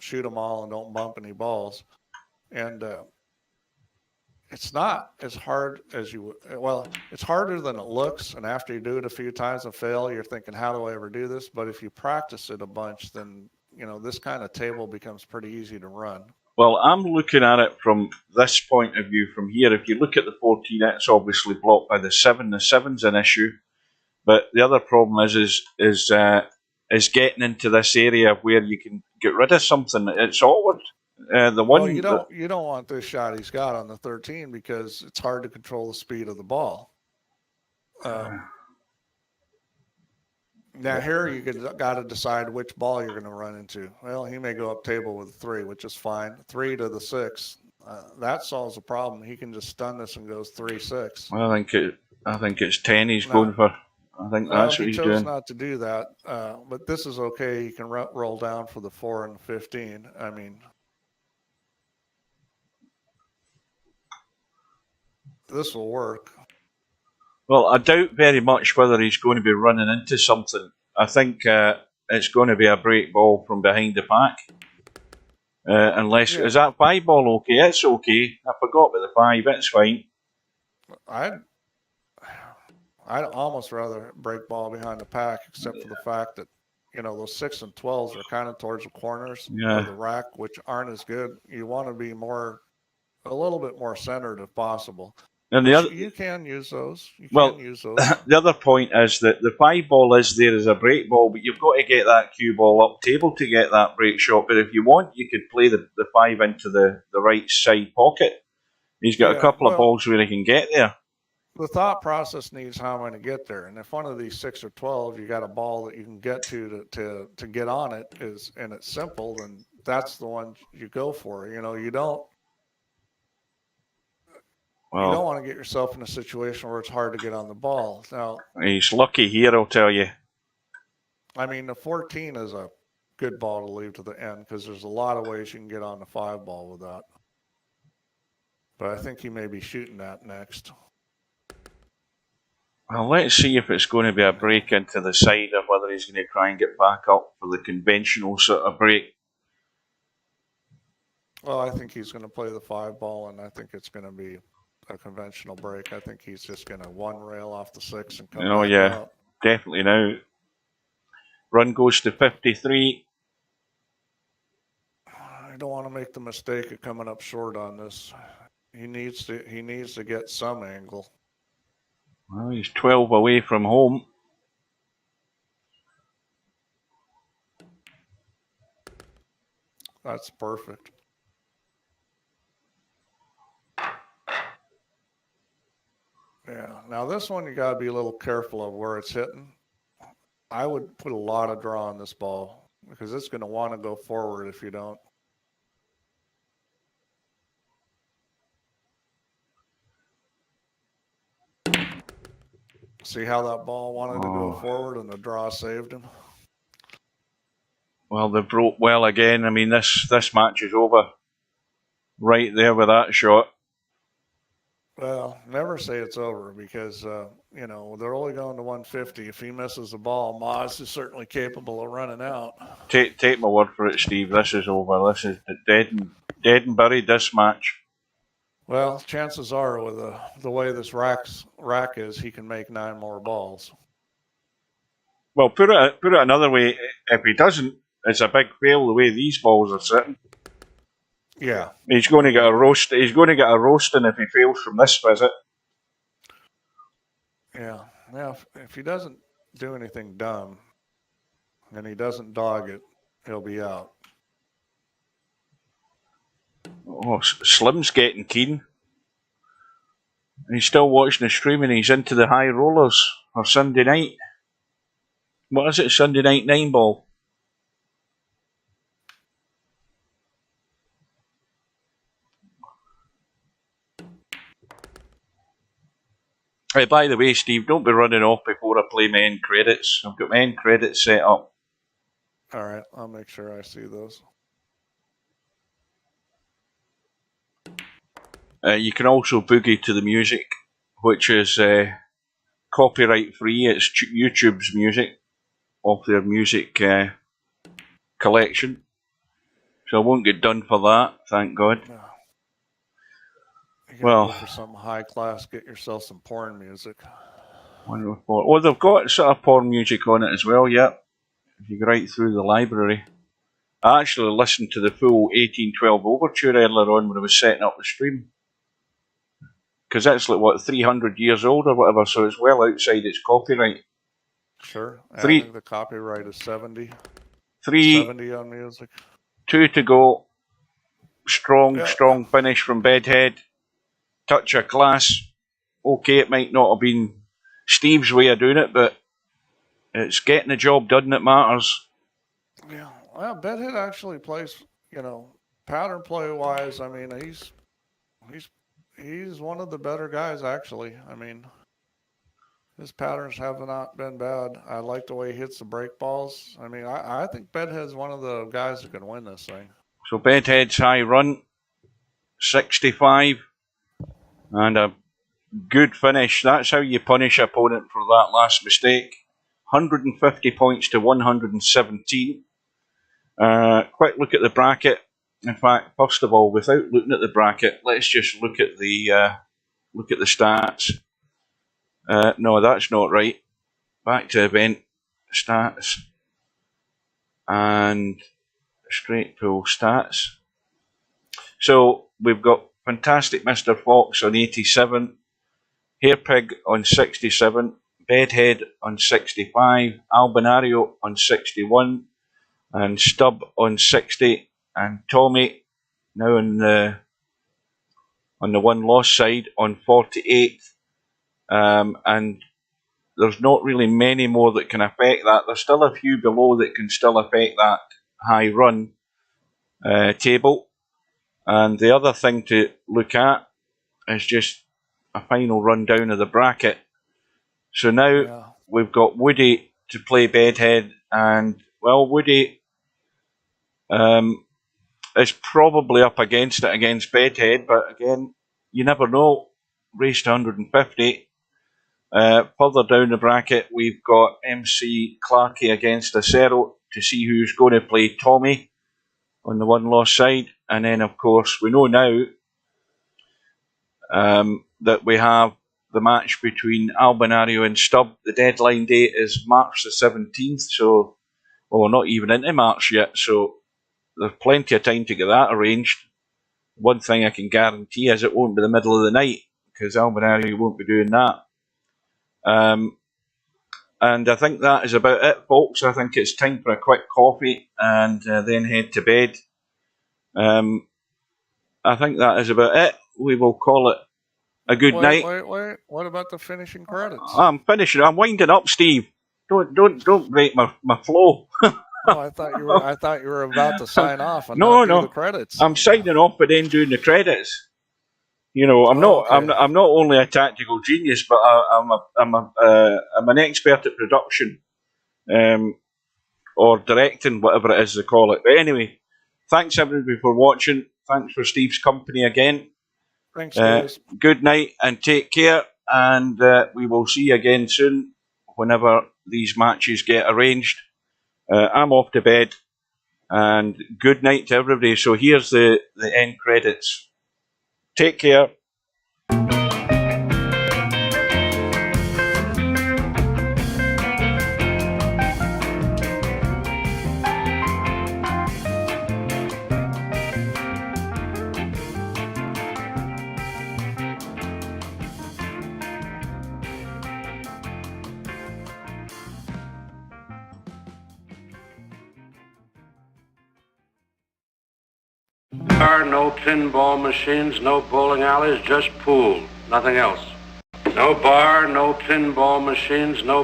shoot them all and don't bump any balls. And it's not as hard as it's harder than it looks. And after you do it a few times and fail, you're thinking, how do I ever do this? But if you practice it a bunch, then, you know, this kind of table becomes pretty easy to run. Well, I'm looking at it from this point of view from here. If you look at the 14, it's obviously blocked by the 7. The 7's an issue. But the other problem is getting into this area where you can get rid of something. It's awkward. You don't want this shot he's got on the 13 because it's hard to control the speed of the ball. Now here you got to decide which ball you're going to run into. Well, he may go up table with a 3, which is fine. 3 to the 6, that solves the problem. He can just stun this and goes 3-6. Well, I think it's 10 he's going for. I think that's what he's doing. He chose not to do that, but this is okay. He can roll down for the 4 and 15. I mean, this will work. Well, I doubt very much whether he's going to be running into something. I think it's going to be a break ball from behind the pack. Is that 5 ball okay? It's okay. I forgot about the 5. It's fine. I'd almost rather break ball behind the pack, except for the fact that, you know, those 6 and 12s are kind of towards the corners of the rack, which aren't as good. You want to be a little bit more centered if possible. And you can use those. The other point is that the 5 ball is there as a break ball, but you've got to get that cue ball up table to get that break shot. But if you want, you could play the 5 into the right side pocket. He's got a couple of balls where he can get there. The thought process needs how am I going to get there, and if one of these 6 or 12, you got a ball that you can get to get on it and it's simple, then that's the one you go for. You know, you don't want to get yourself in a situation where it's hard to get on the ball. Now he's lucky here, I'll tell you. I mean, the 14 is a good ball to leave to the end because there's a lot of ways you can get on the 5 ball with that. But I think he may be shooting that next. Well, let's see if it's going to be a break into the side or whether he's going to try and get back up for the conventional sort of break. Well, I think he's going to play the 5 ball, and I think it's going to be a conventional break. I think he's just going to one rail off the 6 and come back out. Definitely now. Run goes to 53. I don't want to make the mistake of coming up short on this. He needs to get some angle. Well, he's 12 away from home. That's perfect. Yeah. Now this one you got to be a little careful of where it's hitting. I would put a lot of draw on this ball because it's going to want to go forward if you don't. See how that ball wanted to go forward and the draw saved him? Well, they broke well again. I mean, this match is over right there with that shot. Well, never say it's over because, you know, they're only going to 150. If he misses the ball, Moz is certainly capable of running out. Take my word for it, Steve. This is over. This is dead and buried, this match. Well, chances are with the way this rack is, he can make 9 more balls. Well, put it another way. If he doesn't, it's a big fail the way these balls are sitting. Yeah, he's going to get a roast. He's going to get a roasting if he fails from this visit. Yeah. Now, if he doesn't do anything dumb and he doesn't dog it, he'll be out. Oh, Slim's getting keen. He's still watching the stream and he's into the high rollers or Sunday night. What is it? Sunday night 9 ball. Hey, by the way, Steve, don't be running off before I play my end credits. I've got my end credits set up. All right, I'll make sure I see those. You can also boogie to the music, which is copyright free. It's YouTube's music off their music collection. So I won't get done for that, thank God. No. You gotta go for some high class, get yourself some porn music. Well, they've got sort of porn music on it as well, yeah. If you go right through the library. I actually listened to the full 1812 overture earlier on when I was setting up the stream. Because that's like, what, 300 years old or whatever, so it's well outside its copyright. Sure. I think the copyright is 70. 70 on music. 2 to go. Strong finish from Bedhead. Touch of class. Okay, it might not have been Steve's way of doing it, but it's getting the job done that matters. Yeah, well, Bedhead actually plays, pattern play wise. I mean, he's one of the better guys actually. I mean, his patterns have not been bad. I like the way he hits the break balls. I mean, I think Bedhead's one of the guys that can win this thing. So Bedhead's high run, 65, and a good finish. That's how you punish an opponent for that last mistake. 150 points to 117. Quick look at the bracket. In fact, first of all, without looking at the bracket, let's just look at the stats. No, that's not right. Back to event stats and straight pool stats. So we've got fantastic Mr. Fox on 87, Hairpig on 67, Bedhead on 65, Albinario on 61, and Stub on 60, and Tommyy now on the one loss side on 48. And there's not really many more that can affect that. There's still a few below that can still affect that high run table. And the other thing to look at is just a final rundown of the bracket. So now we've got Woody to play Bedhead, and well, Woody is probably up against it against Bedhead, but again, you never know. Race to 150. Further down the bracket, we've got MC Clarkey against Acero to see who's going to play Tommyy on the one loss side. And then, of course, we know now that we have the match between Albinario and Stub. The deadline date is March the 17th, so we're not even into March yet, so there's plenty of time to get that arranged. One thing I can guarantee is it won't be the middle of the night, because Albinario won't be doing that. And I think that is about it, folks. I think it's time for a quick coffee and then head to bed. I think that is about it. We will call it a good night. Wait. What about the finishing credits? I'm finishing. I'm winding up, Steve. Don't break my flow. Oh, I thought you were about to sign off and no. do the credits. I'm signing off, but then doing the credits. I'm not only a tactical genius, but I'm an expert at production, or directing, whatever it is they call it. But anyway, thanks everybody for watching. Thanks for Steve's company again. Thanks, guys. Good night and take care, and we will see you again soon whenever these matches get arranged. I'm off to bed, and good night to everybody. So here's the end credits. Take care. bar, no pinball machines, no bowling alleys, just pool, nothing else. No bar, no pinball machines, no